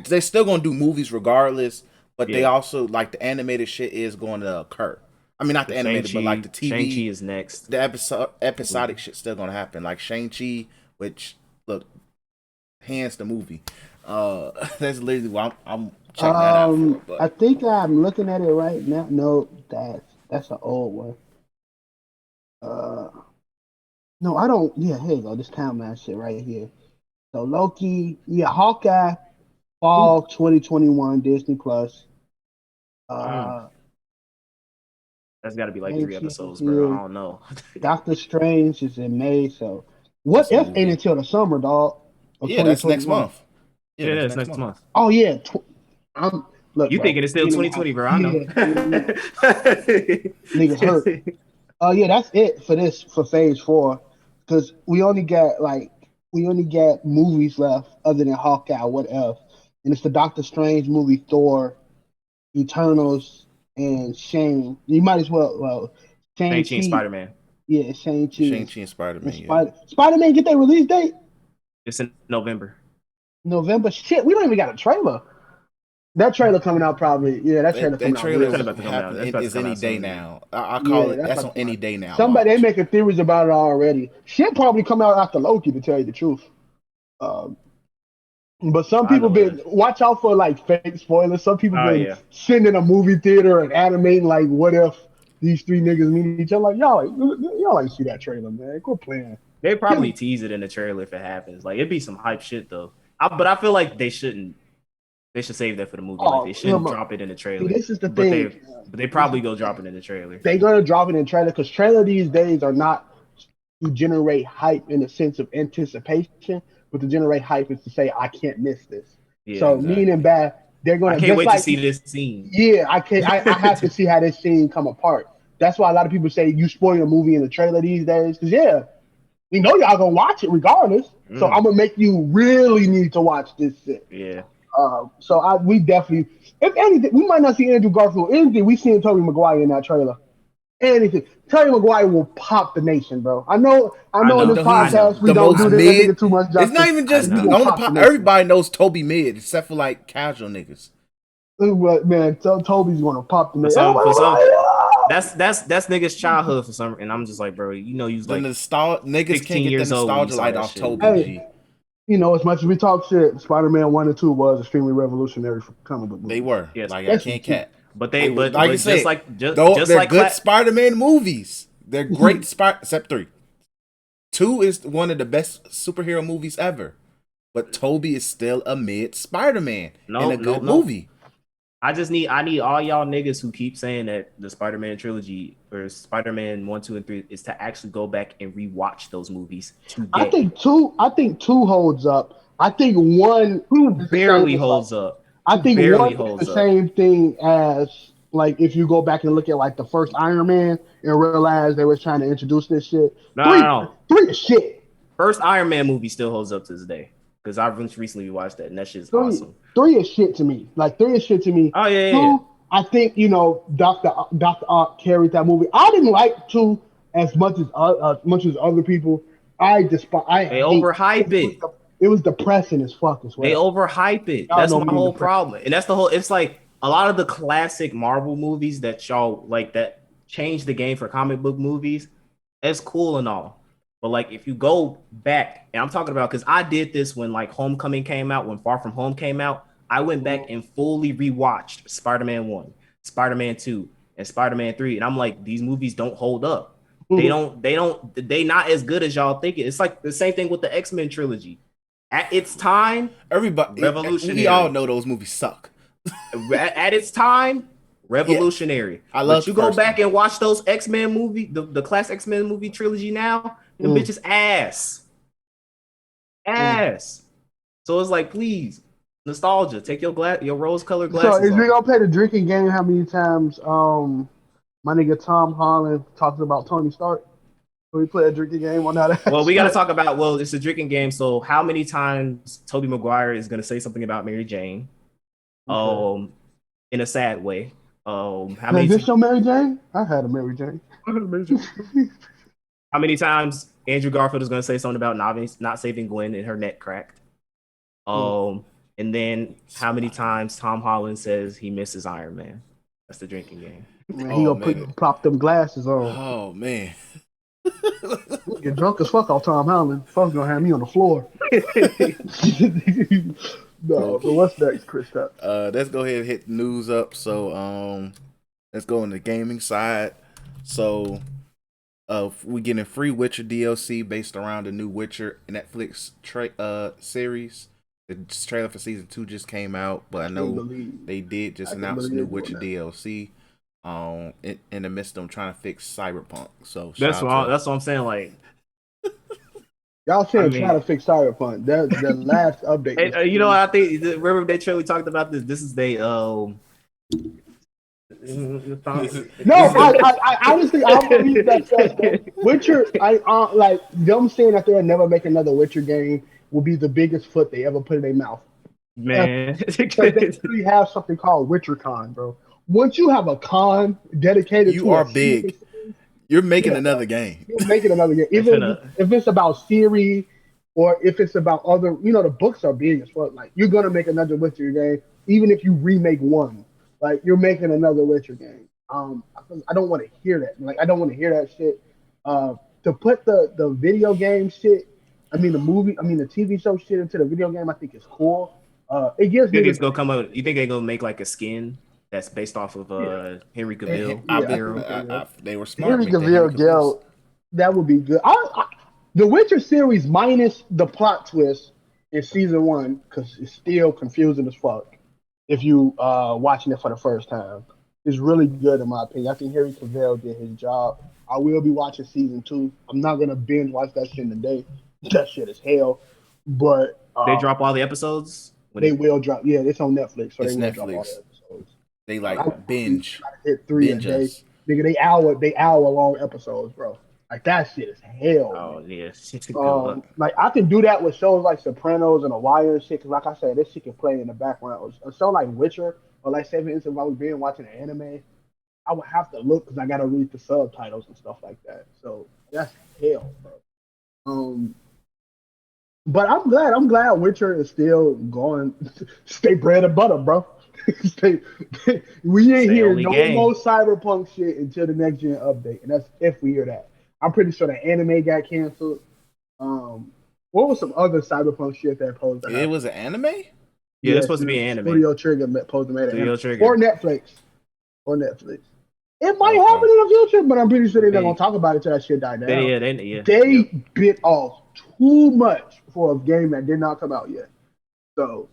they're still gonna do movies regardless, but they yeah. also like the animated shit is going to occur. I mean, not the Because animated, but like the Shang-Chi TV, is next. the episodic Movie. shit still gonna happen. Like Shang-Chi, which look, hands the movie. That's literally what I'm checking that out for. But I think I'm looking at it right now. No, that's an old one. Uh, no, I don't. Yeah, here you go. This countdown shit right here. So Loki, yeah, Hawkeye, Ooh. Fall 2021, Disney Plus. Mm. Uh, That's got to be like 3 Shang-Chi is episodes, bro. I here. don't know. Doctor Strange is in May. So what that's a if ain't movie. until the summer, dog, of Yeah, that's next 2021? month. Yeah, Yeah, that's that's next next month. month. Oh yeah, I'm look, You bro. thinking it's still Being in the house, 2020, bro? I know. yeah, niggas hurt. Yeah, that's it for this for Phase 4, because we only got movies left other than Hawkeye. What else? And it's the Doctor Strange movie, Thor, Eternals, and Shane. You might as well Shang Shang-Chi and Chi. Spider-Man. Yeah, Shang Chi Shang-Chi and and Spider-Man, yeah. Spider Man get their release date It's in November. November. Shit, we don't even got a trailer. That trailer coming out probably. Yeah, that trailer That coming out That real trailer trailer's about to soon. come out. That's about to is come any out day soon. now. I call Yeah, it that's that's about on to come any out. day now. Somebody they Watch. making theories about it already. Shit probably come out after Loki, to tell you the truth. Um, but some I people know been it. watch out for like fake spoilers. Some people Oh been yeah. sending a movie theater and animating like what if these three niggas meet each other. Like y'all ain't see that trailer, man. Quit playing. They Give probably me. tease it in the trailer if it happens. Like it'd be some hype shit though. But I feel like they shouldn't. They should save that for the movie. Like they Oh, shouldn't drop it in the see, trailer. this is the But thing. they This probably is the go drop thing. it in the trailer. They gonna drop it in trailer because trailer these days are not to generate hype in the sense of anticipation, but to generate hype is to say I can't miss this. Yeah. So meaning Exactly. bad, they're I gonna can't just wait to like see this scene. yeah, I can I have to see how this scene come apart. That's why a lot of people say you spoil a movie in the trailer these days. Cause yeah, we know y'all gonna watch it regardless. So Mm, I'm gonna make you really need to watch this shit. yeah. We definitely, if anything, we might not see Andrew Garfield. Anything we seen Tobey Maguire in that trailer. Anything. Tobey Maguire will pop the nation, bro. I I know in Even this know. though I he's know. podcast we the don't I most do know. that nigga mid, too much it's not justice. even I just He know. will on the pop the nation. everybody knows Toby mid except for like casual niggas. But man, Toby's gonna pop the For nation. some, Oh that's niggas' childhood for some. And I'm just like, bro, you was The like nostalgia niggas can't 16 get the years old when you nostalgia saw light that off shit. Toby my god! G. Hey, as much as we talk shit, Spider-Man 1 and 2 was extremely revolutionary for comic book They movies. were Yes, like I Especially canlike two. cat. but They they, were but like I but just said, like though just they're like good Spider-Man movies. They're great. No, Except three. Two is one of the best superhero movies ever. But Toby is still a mid Spider-Man in no, a no, good no. movie. I need all y'all niggas who keep saying that the Spider-Man trilogy or Spider-Man 1, 2, and 3 is to actually go back and rewatch those movies today. I think two holds up. I think one Who is the same barely as like holds up? I Who think barely one is the holds up? same thing as like if you go back and look at like the first Iron Man and realize they was trying to introduce this shit. No, no, Three no. three is shit. First Iron Man movie still holds up to this day because I've recently watched that and that shit's Three awesome. three is shit to me. Like three is shit to me. Oh yeah, yeah, yeah. Two, I think Doctor Ock carried that movie. I didn't like two as much as other people. I despise. I They hate. overhype it. It was depressing as fuck as They well. overhype it. Y'all That's know my me and whole depression. problem. And that's the whole it's like a lot of the classic Marvel movies that y'all like that changed the game for comic book movies. It's cool and all. But like if you go back, and I'm talking about because I did this when like Homecoming came out, when Far From Home came out, I went back and fully rewatched Spider-Man 1, Spider-Man 2, and Spider-Man 3. And I'm like, these movies don't hold up. They not as good as y'all think it. It's like the same thing with the X-Men trilogy. At its time, We all revolutionary. know those movies suck. At its time, Yeah, revolutionary. I love But the you go first one. back and watch those X-Men movie, the class X-Men movie trilogy now, them Mm, bitches ass. mm. Ass. So it's like, please, nostalgia. Take your rose-colored So glasses if we off. gonna play the drinking game, how many times My nigga Tom Holland talks about Tony Stark. So we play a drinking game on that. Well, we got to talk about. Well, it's a drinking game. So, how many times Tobey Maguire is going to say something about Mary Jane? Okay. In a sad way. How Now, many? is this your Mary Jane? I had a Mary Jane. How many times Andrew Garfield is going to say something about not saving Gwen and her neck cracked? Um, and then how many times Tom Holland says he misses Iron Man? That's the drinking game. Man, he Oh gonna man. pop them glasses on. Oh man. Get drunk as fuck off Tom Holland. Fuck's gonna have me on the floor. No, but what's next, Chris? Let's go ahead and hit the news up. So let's go on the gaming side. So we getting free Witcher DLC based around the new Witcher Netflix series. The trailer for season 2 just came out, but I know they did just announce new Witcher DLC. In the midst of them trying to fix Cyberpunk. So that's what I'm saying. Like, y'all saying try to fix Cyberpunk. That the last update. You know, I think remember that trailer we talked about this. This is they No, I honestly I don't believe that stuff. Witcher, I like them saying that they'll never make another Witcher game will be the biggest foot they ever put in their mouth. Man, they really have something called WitcherCon, bro. Once you have a con dedicated, you are big. You're making another game. You're making another game, even if it's about Siri or if it's about other. You know, the books are big as fuck. Like you're gonna make another Witcher game, even if you remake one. Like you're making another Witcher game. I don't want to hear that. Like I don't want to hear that shit. To put the video game shit, the TV show shit into the video game, I think is cool. It gives me. It's gonna come out. You think they're gonna make like a skin that's based off of Henry Cavill? They were smart. Henry Cavill, that would be good. The Witcher series minus the plot twist in season 1 because it's still confusing as fuck. If you watching it for the first time, it's really good in my opinion. I think Henry Cavill did his job. I will be watching season 2. I'm not gonna binge watch that shit in a day. That shit is hell. But they drop all the episodes. They will drop. Yeah, it's on Netflix. So it's they will Netflix. Drop all the episodes. They like binge. Hit 3 a day. Nigga, they hour long episodes, bro. Like that shit is hell. Oh yeah. Like I can do that with shows like Sopranos and The Wire and shit. Cause like I said, this shit can play in the background. A show like Witcher or like 7 inches if I was being watching an anime, I would have to look because I gotta read the subtitles and stuff like that. So that's hell, bro. But I'm glad Witcher is still going. Stay bread and butter, bro. We ain't hear no more Cyberpunk shit until the next gen update, and that's if we hear that. I'm pretty sure the anime got canceled. What was some other Cyberpunk shit that posed? It was an anime. Yeah, it's supposed to be an anime. Studio Trigger posed to make an anime. Or Netflix. It might happen in the future, but I'm pretty sure they're not gonna talk about it till that shit died down. They bit off too much for a game that did not come out yet. So,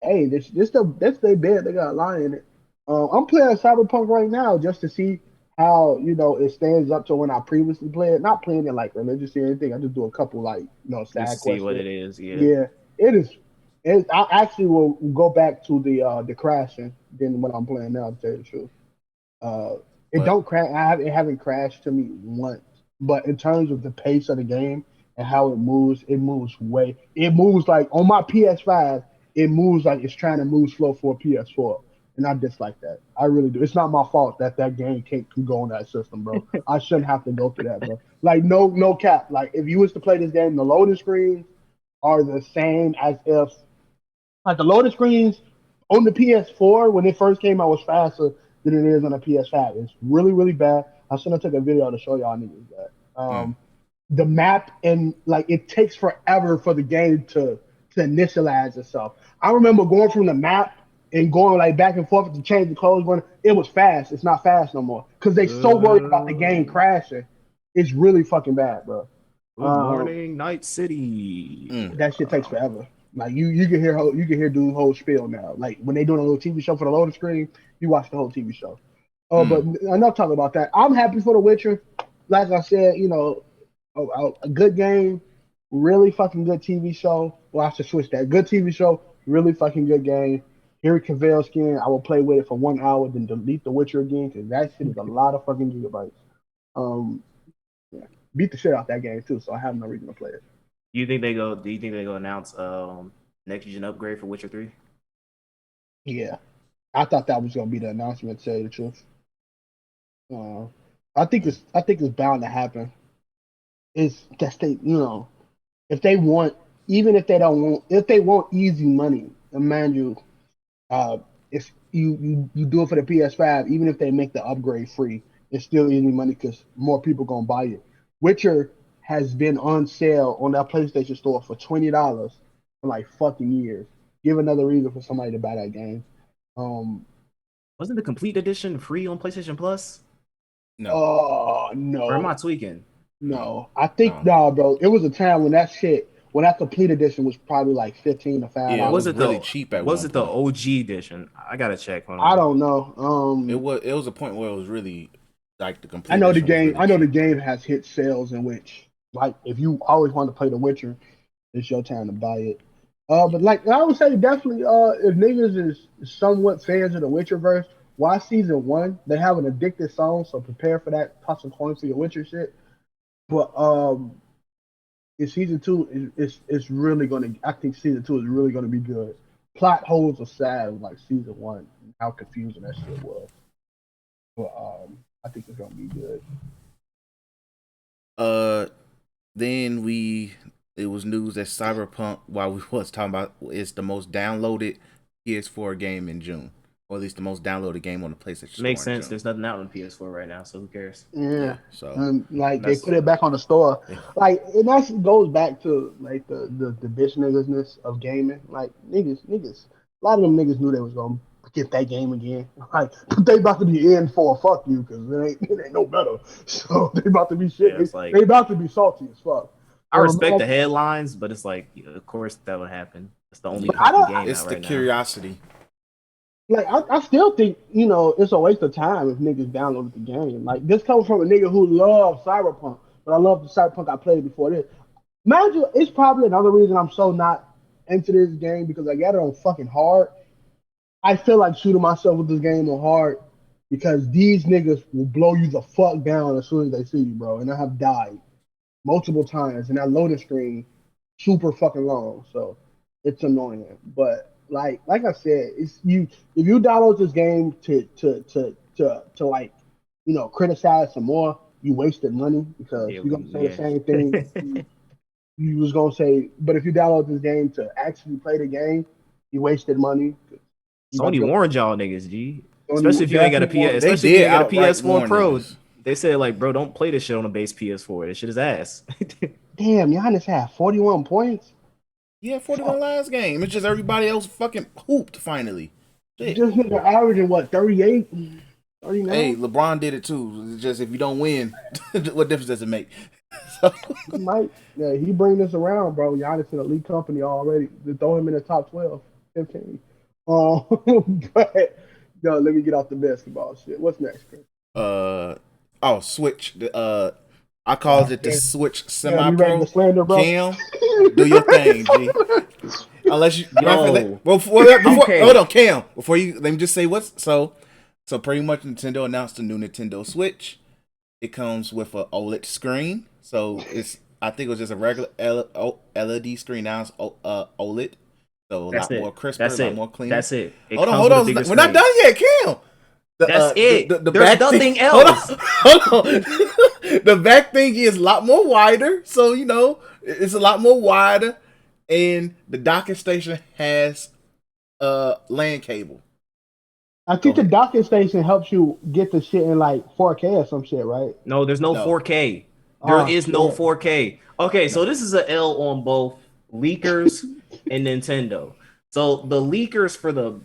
hey, this they bed. They got a lie in it. I'm playing Cyberpunk right now just to see how it stands up to when I previously played. Not playing it like religiously or anything. I just do a couple side quests. See what it is. Yeah, it is. I actually will go back to the crashing than what I'm playing now. To tell you the truth. It don't crash. It haven't crashed to me once. But in terms of the pace of the game and how it moves like on my PS5. It moves like it's trying to move slow for a PS4, and I dislike that. I really do. It's not my fault that game can't go on that system, bro. I shouldn't have to go through that, bro. Like no cap. Like if you was to play this game, the loading screens are the same as if like the loading screens on the PS4 when it first came out was faster than it is on the PS5. It's really, really bad. I should have took a video to show y'all niggas that. The map and like it takes forever for the game to initialize itself. I remember going from the map and going like back and forth to change the clothes when it was fast. It's not fast no more because they so worried about the game crashing. It's really fucking bad, bro. Good morning, Night City. That shit takes forever. Like you can hear dude's whole spiel now. Like when they doing a little TV show for the loading screen, you watch the whole TV show. But enough talking about that. I'm happy for The Witcher. Like I said, a good game, really fucking good TV show. Well, I should switch that. Good TV show, really fucking good game. Henry Cavill skin, I will play with it for 1 hour, then delete The Witcher again because that shit is a lot of fucking gigabytes. Um, yeah. Beat the shit out that game too, so I have no reason to play it. Do you think they go announce next gen upgrade for Witcher 3? Yeah, I thought that was gonna be the announcement. To tell you the truth, uh, I think it's bound to happen. It's that if they want, even if they don't want, if they want easy money, and mind you, uh, if you do it for the PS5, even if they make the upgrade free, it's still easy money because more people gonna buy it. Witcher has been on sale on that PlayStation Store for $20 for like fucking years. Give another reason for somebody to buy that game. Um, Wasn't the complete edition free on PlayStation Plus? No. oh Or am no, I tweaking? no, I think No. no, bro. It was a time when that complete edition was probably like 15 to $5. Yeah, it Was was it really the cheap at was one it the point. OG edition? I gotta check. Hold I on. don't know. It was a point where it was really like the complete I know the edition was game. really I know the cheap. game has hit sales in which, like, if you always want to play The Witcher, it's your time to buy it. But like I would say, definitely, if niggas is somewhat fans of the Witcher verse, watch season one. They have an addictive song, so prepare for that. Toss some coins for your Witcher shit. But in season two, it's really gonna. I think season two is really gonna be good. Plot holes aside, like season one, how confusing that shit was. But I think it's gonna be good. Uh, then it was news that Cyberpunk, while we was talking about, is the most downloaded PS4 game in June, or at least the most downloaded game on the PlayStation Makes Store in sense. June. There's nothing out on PS4 right now, so who cares? Yeah, Yeah, so and like they That's put it back on the store, yeah. like and that goes back to like the bitch niggasness of gaming. Like niggas, a lot of them niggas knew they was gonna get that game again. Like they about to be in for a fuck you because it ain't no better. So they about to be shit. yeah. It's They like about to be salty as fuck. I respect Like, the headlines, but it's like, yeah, of course that would happen. It's the only Yeah, I pumping don't game it's out the right now. curiosity. like. I still think it's a waste of time if niggas downloaded the game. Like this comes from a nigga who loves Cyberpunk, but I love the Cyberpunk I played before this. Mind you, it's probably another reason I'm so not into this game because I got it on fucking hard. I feel like shooting myself with this game on hard because these niggas will blow you the fuck down as soon as they see you, bro. And I have died multiple times, and that loading screen super fucking long, so it's annoying. But like I said, it's you if you download this game to like criticize some more, you wasted money because Yeah, you're gonna say the yeah. same thing you was gonna say. But if you download this game to actually play the game, you wasted money. You about to Sony go warned y'all niggas, G. Sony Especially if you ain't got a definitely PS, want. They especially if you did ain't got a outright PS4 warn Pro. niggas. They said like, bro, don't play this shit on a base PS4. This shit is ass. Damn, Giannis had 41 points. Yeah, 41 Fuck. last game. It's just everybody else fucking hooped finally. Shit. This nigga averaging what 38, Hey, 39? LeBron did it too. It's just if you don't win, what difference does it make? So, He might. Yeah, he bring this around, bro. Giannis in a league company already. To throw him in the top 12, 15. But yo, let me get off the basketball shit. What's next, Chris? uh, Switch. I called it the Damn, Switch damn, you ready to Semi-Pro. slander, bro? Cam, do your thing, G. Unless you, Yo, before okay. hold on, Cam. Before you, let me just say what's so pretty much Nintendo announced the new Nintendo Switch. It comes with a OLED screen, so I think it was just a regular LED screen. Now it's OLED, so a That's lot more it. crisper, a That's lot it. more cleaner. That's it. It Hold on, comes hold with a on. bigger We're not screen. done yet, Cam. That's it. The There's back nothing thing, else. Hold on. The back thing is a lot more wider, so it's a lot more wider, and the docking station has a LAN cable. I Go think the ahead. docking station helps you get the shit in like 4K or some shit, right? No, there's no No, 4K. There Oh is no shit. 4K. Okay, so no. this is a L on both leakers and Nintendo. So the leakers for the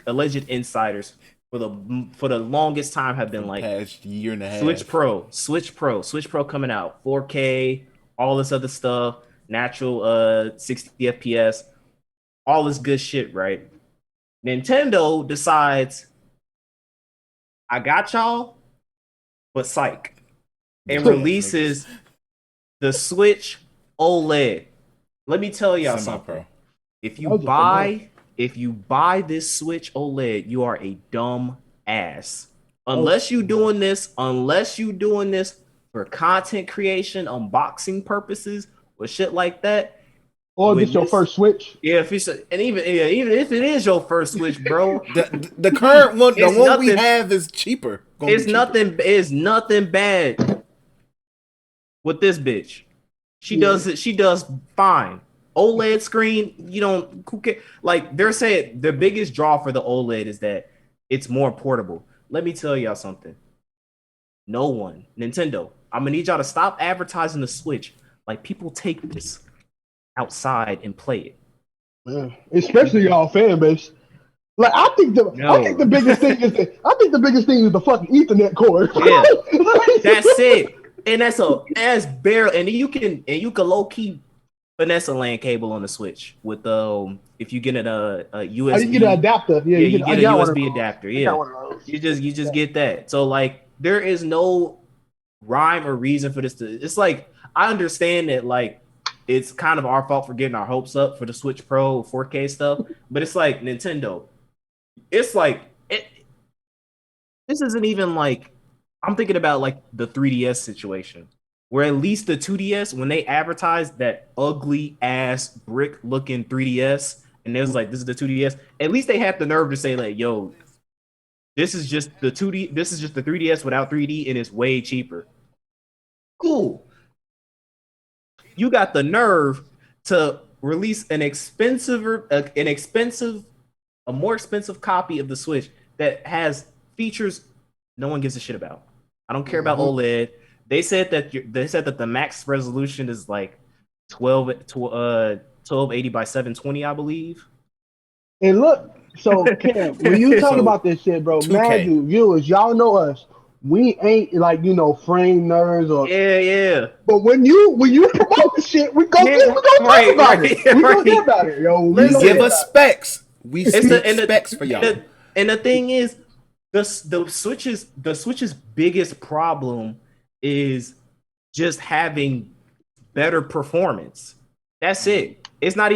alleged insiders for the longest time have For been the like past year and a Switch half. Pro, Switch Pro coming out, 4K, all this other stuff, natural 60 FPS, all this good shit, right? Nintendo decides I got y'all, but psych, and Niggas. releases the Switch OLED. Let me tell y'all something. Semi-Pro. If That you was just enough. buy if you buy this Switch OLED, you are a dumb ass. Unless you doing this for content creation, unboxing purposes, or shit like that. Or this your first Switch? Yeah, if it's even if it is your first Switch, bro. the current one, the one we have is cheaper. It's nothing bad with this bitch. She does fine. OLED screen, you don't who care? Like they're saying the biggest draw for the OLED is that it's more portable. Let me tell y'all something. No one, Nintendo, I'm gonna need y'all to stop advertising the Switch. Like people take this outside and play it. Yeah. Especially y'all fan base. Like I think the biggest thing is the fucking Ethernet cord. Yeah, that's it. And that's bare. And you can low key finesse a LAN cable on the Switch with if you get a USB. Oh, you get an adapter. Yeah, you get a USB adapter. Yeah, you just get that. So like there is no rhyme or reason for this to. It's like I understand that like it's kind of our fault for getting our hopes up for the Switch Pro 4K stuff, but it's like Nintendo. It's like this isn't even like I'm thinking about like the 3DS situation, where at least the 2DS, when they advertised that ugly ass brick looking 3DS, and it was like this is the 2DS, at least they have the nerve to say like, yo, this is just the 3DS without 3D, and it's way cheaper. Cool. You got the nerve to release a more expensive copy of the Switch that has features no one gives a shit about. I don't care about OLED. They said that the max resolution is like 1280 by 720, I believe. And look, so Cam, when you talk about this shit, bro, 2K. imagine viewers, y'all know us. We ain't like frame nerds or yeah. But when you promote the shit, we go talk about it. We gonna talk about it, yo. Give us specs. We specs for y'all. And the thing is, the Switch's biggest problem is just having better performance. That's it. It's not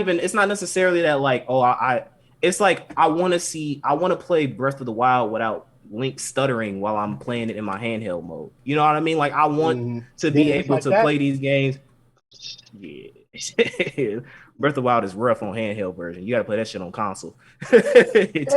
necessarily that like, it's like I want to play Breath of the Wild without Link stuttering while I'm playing it in my handheld mode. You know what I mean? Like I want to be able to play these games. Yeah. Breath of the Wild is rough on handheld version. You gotta play that shit on console. It's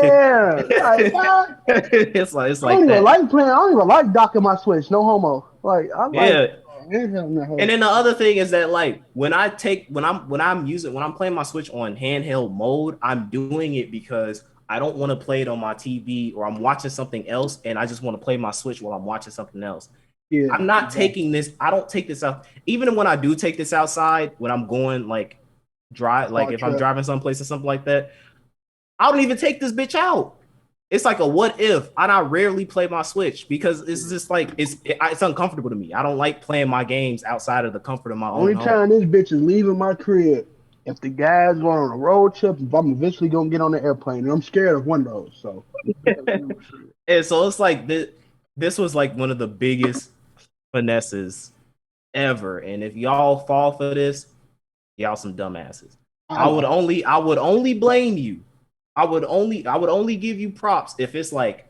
like I don't even like docking my Switch. No homo. Like I like. And then the other thing is that like when I'm playing my Switch on handheld mode, I'm doing it because I don't want to play it on my TV or I'm watching something else and I just want to play my Switch while I'm watching something else. Yeah, I'm not taking this. I don't take this out. Even when I do take this outside, when I'm going like drive, like if I'm driving someplace or something like that, I don't even take this bitch out. It's like a what if, and I rarely play my Switch because it's just like it's uncomfortable to me. I don't like playing my games outside of the comfort of my own home. Only time this bitch is leaving my crib if the guys going on a road trip. If I'm eventually gonna get on the airplane, and I'm scared of one of those. So, and so it's like this was like one of the biggest finesses ever. And if y'all fall for this, y'all some dumbasses. I would only blame you. I would only give you props if it's like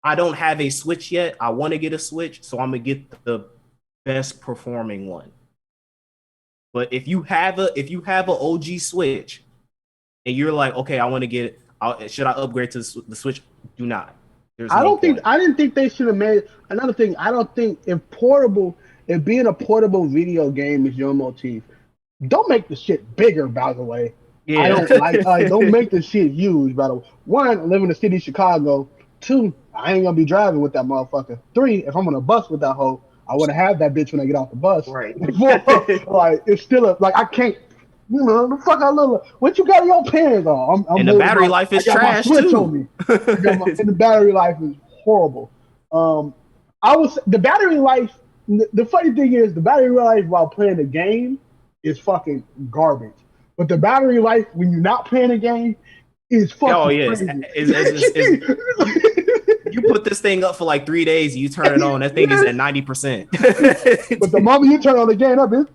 I don't have a Switch yet. I want to get a Switch, so I'm gonna get the best performing one. But if you have a OG Switch and you're like, okay, I want to get it, should I upgrade to the Switch? Do not. I didn't think they should have made another thing. I don't think if being a portable video game is your motif, don't make the shit bigger, by the way. Yeah. I don't don't make the shit huge, by the way. One, I live in the city of Chicago. Two, I ain't gonna be driving with that motherfucker. Three, if I'm on a bus with that hoe, I wanna have that bitch when I get off the bus. Right. Four, like it's still I can't. The fuck I look like. What you got your pants on? And the battery life is trash too. On me. And the battery life is horrible. The battery life. The funny thing is, the battery life while playing the game is fucking garbage. But the battery life when you're not playing a game is fucking crazy. You put this thing up for like 3 days, you turn it on, that thing is at 90%. But the moment you turn on the game up, it's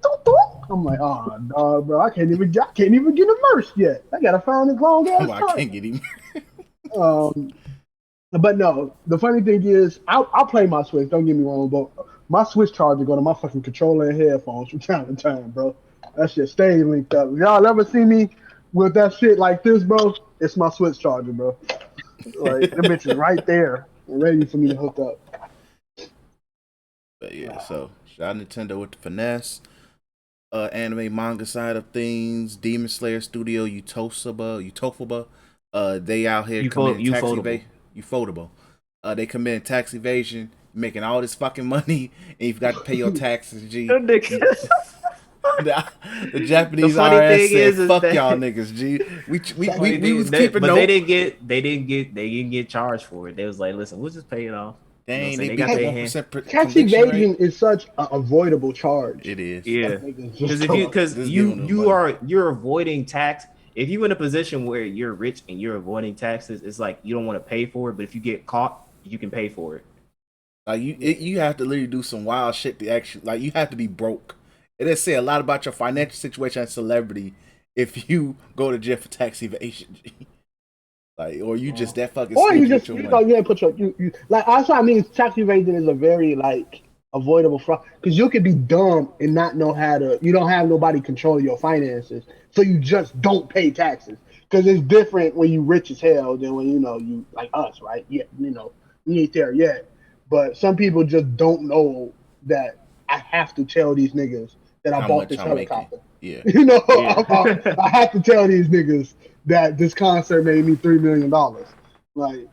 I'm like, oh dog, bro, I can't even get immersed yet. I gotta find this long ass I part. can't get him. But no, the funny thing is, I'll play my Switch. Don't get me wrong, but my Switch charger go to my fucking controller and headphones from time to time, bro. That shit stays linked up. If y'all ever see me with that shit like this, bro, it's my Switch charger, bro. Like the bitch is right there, ready for me to hook up. But yeah, so shout out Nintendo with the finesse. Anime manga side of things, Demon Slayer Studio Utofuba, they out here committing tax evasion. Ufotable. They committing tax evasion, making all this fucking money, and you've got to pay your taxes, G. the Japanese IRS said, "Fuck y'all niggas, G." We was keeping but note. they didn't get charged for it. They was like, listen, we'll just pay it off. Dang, you know they got the 1% tax evasion is such an avoidable charge. It is. Yeah, because you're avoiding tax. If you're in a position where you're rich and you're avoiding taxes, it's like you don't want to pay for it. But if you get caught, you can pay for it. Like you have to literally do some wild shit to actually, like, you have to be broke. It does say a lot about your financial situation as a celebrity if you go to jail for tax evasion. Like, or you just that fucking. Or you just put your you like. That's what I mean. Tax evasion is a very like avoidable fraud because you could be dumb and not know how to. You don't have nobody controlling your finances, so you just don't pay taxes. Because it's different when you rich as hell than when you like us, right? Yeah, we ain't there yet. But some people just don't know that I have to tell these niggas that I bought this helicopter. Yeah. I have to tell these niggas that this concert made me $3 million. Like,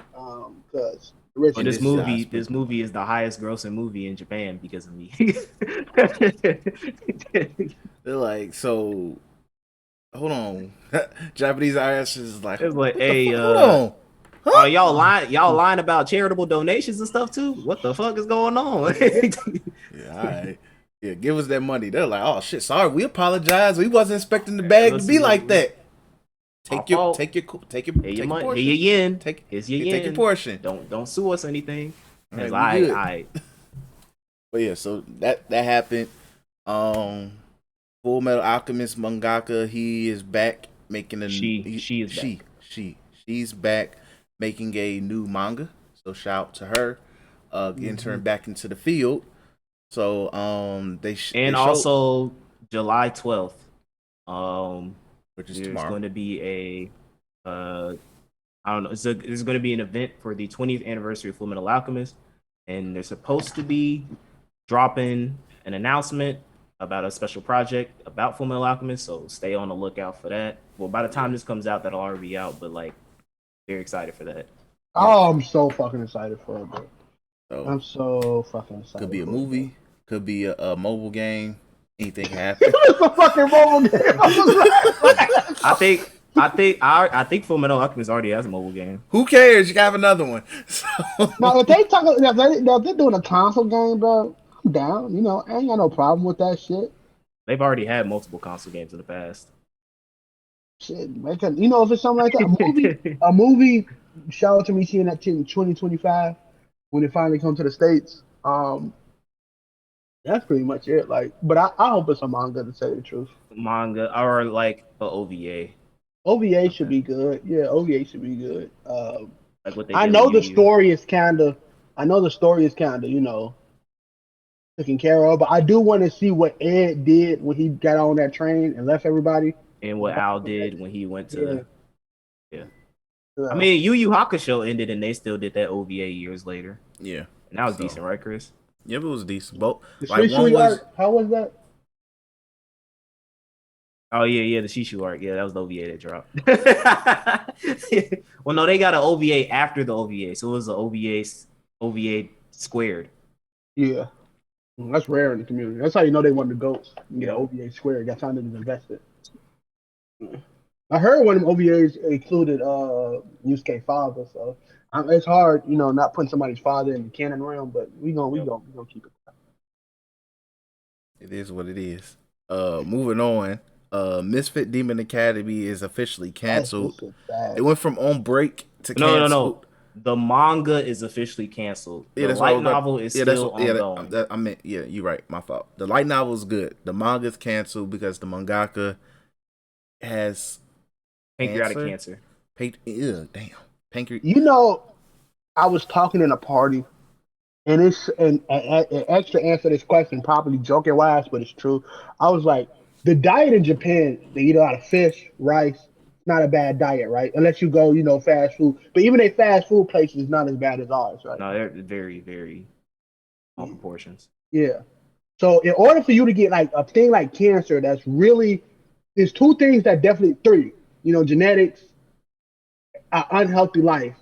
because this movie is the highest grossing movie in Japan because of me. They're like, so hold on. Japanese IRS is like, it's like, hey, hold on. Huh? Oh, y'all lying about charitable donations and stuff too? What the fuck is going on? Yeah, all right. Yeah, give us that money. They're like, oh shit, sorry, we apologize. We wasn't expecting the bag to be like that. Take your portion. Take your portion. Don't sue us or anything. Right. But yeah, so that happened. Full Metal Alchemist mangaka, he is back making she's back making a new manga. So shout out to her. Getting turned back into the field. So also July 12th. Which is there's tomorrow. Going to be I don't know. There's going to be an event for the 20th anniversary of Full Metal Alchemist, and they're supposed to be dropping an announcement about a special project about Full Metal Alchemist. So stay on the lookout for that. Well, by the time this comes out, that'll already be out. But like, very excited for that. Oh, I'm so fucking excited for it, bro. So, I'm so fucking excited. Could be a movie. Could be a mobile game. Anything can happen. It's a fucking mobile game. I think Full Metal Alchemist already has a mobile game. Who cares? You can have another one. So. Now, if they're doing a console game, bro, I'm down. I ain't got no problem with that shit. They've already had multiple console games in the past. Shit, if it's something like that, a movie. Shout out to me seeing that in 2025 when it finally comes to the States. That's pretty much it. Like, but I hope it's a manga, to say the truth. Manga or like a OVA. OVA should be good. Yeah, OVA should be good. Like what they I know the story is kind of, taken care of, but I do want to see what Ed did when he got on that train and left everybody. And what Al did when he went to, yeah. I mean, Yu Yu Hakusho ended, and they still did that OVA years later. Yeah, and that was decent, right, Chris? Yeah, it was decent. Both. Like one was. How was that? Oh yeah, the Shishu arc. Yeah, that was the OVA that dropped. Well, no, they got an OVA after the OVA, so it was an OVA squared. Yeah, that's rare in the community. That's how you know they wanted the goats. Yeah, OVA squared. Got time to invest it. I heard one of them OVAs included Yusuke father, so it's hard, not putting somebody's father in the canon realm, but we gonna keep it. It is what it is. Moving on. Misfit Demon Academy is officially canceled. It went from on break to canceled. the manga is officially canceled. The light novel is still ongoing. You're right. My fault. The light novel is good. The manga is canceled because the mangaka has Pancreatic cancer. Damn. Pancreatic. You know, I was talking in a party, and an extra answer this question, probably joking wise, but it's true. I was like, the diet in Japan, they eat a lot of fish, rice. It's not a bad diet, right? Unless you go, fast food. But even a fast food place is not as bad as ours, right? No, they're very, very small proportions. Yeah. So in order for you to get like a thing like cancer, that's really there's two things that definitely three, genetics, unhealthy life,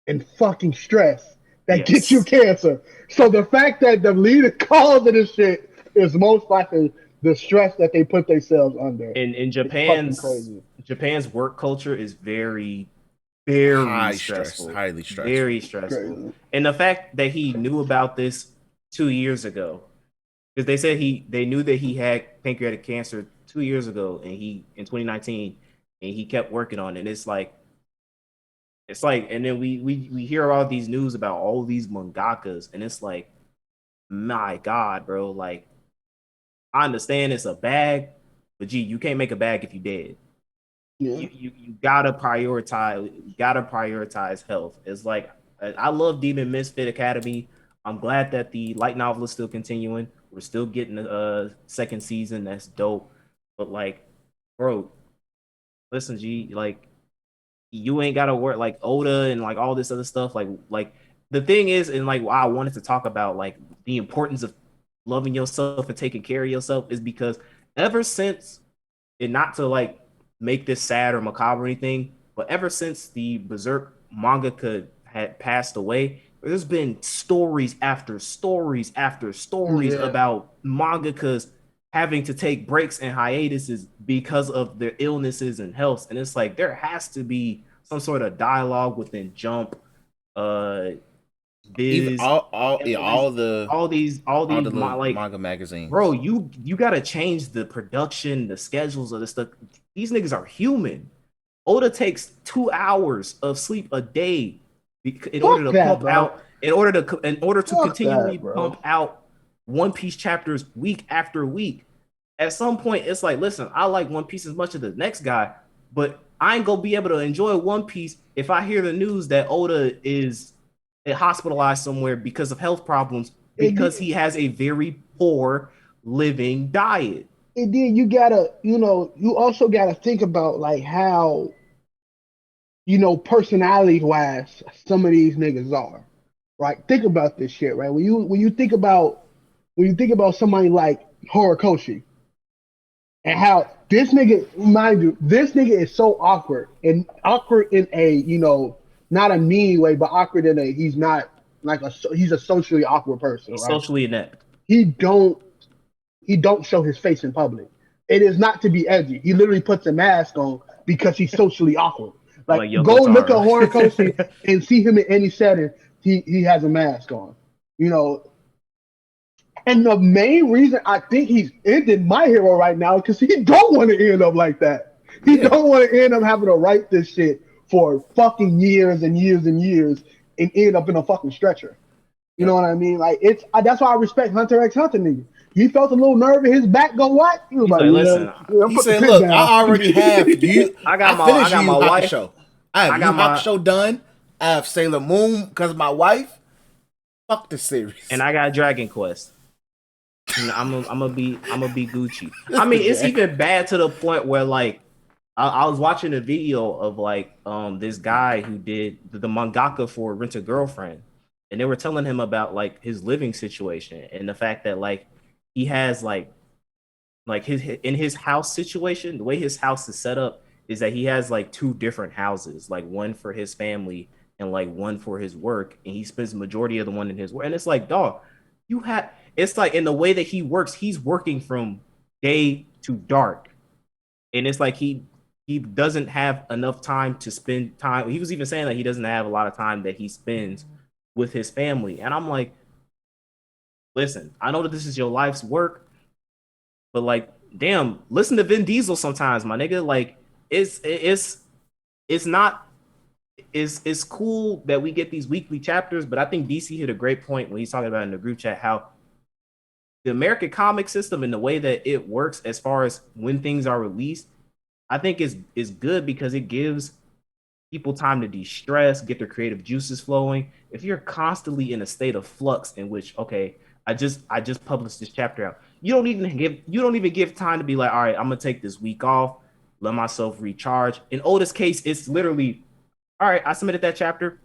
and fucking stress that gets you Yes. cancer. So the fact that the leading cause of this shit is most likely the stress that they put themselves under. In It's fucking Japan's work culture is very, very stressful. Highly stressful. Very stressful. crazy. And the fact that he knew about this 2 years ago, because they said they knew that he had pancreatic cancer 2 years ago, and he in 2019, and he kept working on it. It's like, and then we hear all these news about all these mangakas, and it's like, my God, bro, like, I understand it's a bag, but gee, you can't make a bag if you're dead. Yeah. You gotta prioritize health. It's like, I love Demon Misfit Academy. I'm glad that the light novel is still continuing. We're still getting a second season. That's dope. But like, bro, listen, G, like, you ain't gotta work like Oda and like all this other stuff. Like the thing is, and like why I wanted to talk about like the importance of loving yourself and taking care of yourself is because ever since, and not to like make this sad or macabre or anything, but ever since the Berserk mangaka had passed away, there's been stories after stories after stories about mangakas having to take breaks and hiatuses because of their illnesses and health. And it's like there has to be some sort of dialogue within Jump, Viz, all these like manga magazines. Bro, you gotta change the production, the schedules of this stuff. These niggas are human. Oda takes 2 hours of sleep a day in order to pump out, in order to continually pump out One Piece chapters week after week. At some point, it's like, listen, I like One Piece as much as the next guy, but I ain't gonna be able to enjoy One Piece if I hear the news that Oda is hospitalized somewhere because of health problems because he has a very poor living diet. And then you gotta, you also gotta think about like how, personality wise, some of these niggas are. Right? Think about this shit, right? When you think about somebody like Horikoshi and how this nigga, mind you, this nigga is so awkward and awkward in a, not a mean way, but awkward in a he's not like he's a socially awkward person. He's right? Socially inept. He don't show his face in public. It is not to be edgy. He literally puts a mask on because he's socially awkward. Like go look at Horikoshi and see him in any setting. He has a mask on. And the main reason I think he's ending My Hero right now is because he don't want to end up like that. He don't want to end up having to write this shit for fucking years and years and years and end up in a fucking stretcher. You know what I mean? Like that's why I respect Hunter x Hunter nigga. He felt a little nerve in his back. Go what? He was like, listen. He said, "Look, I already have you. I got my wife. Show. I have Yu Hakusho done. I have Sailor Moon because of my wife. Fuck the series. And I got Dragon Quest. And I'm gonna be Gucci. I mean, it's even bad to the point where like I was watching a video of like this guy who did the mangaka for Rent a Girlfriend, and they were telling him about like his living situation and the fact that like he has like his house situation, the way his house is set up is that he has like two different houses, like one for his family and like one for his work, and he spends the majority of the one in his work. And it's like, dog, it's like in the way that he works, he's working from day to dark, and it's like he doesn't have enough time to spend time. He was even saying that he doesn't have a lot of time that he spends with his family, and I'm like, listen, I know that this is your life's work, but like, damn, listen to Vin Diesel sometimes, my nigga. Like, it's not it's cool that we get these weekly chapters, but I think DC hit a great point when he's talking about in the group chat how the American comic system and the way that it works as far as when things are released, I think is good because it gives people time to de-stress, get their creative juices flowing. If you're constantly in a state of flux in which, okay, I just published this chapter out, you don't even give time to be like, all right, I'm gonna take this week off, let myself recharge. In Otis' case, it's literally, all right, I submitted that chapter,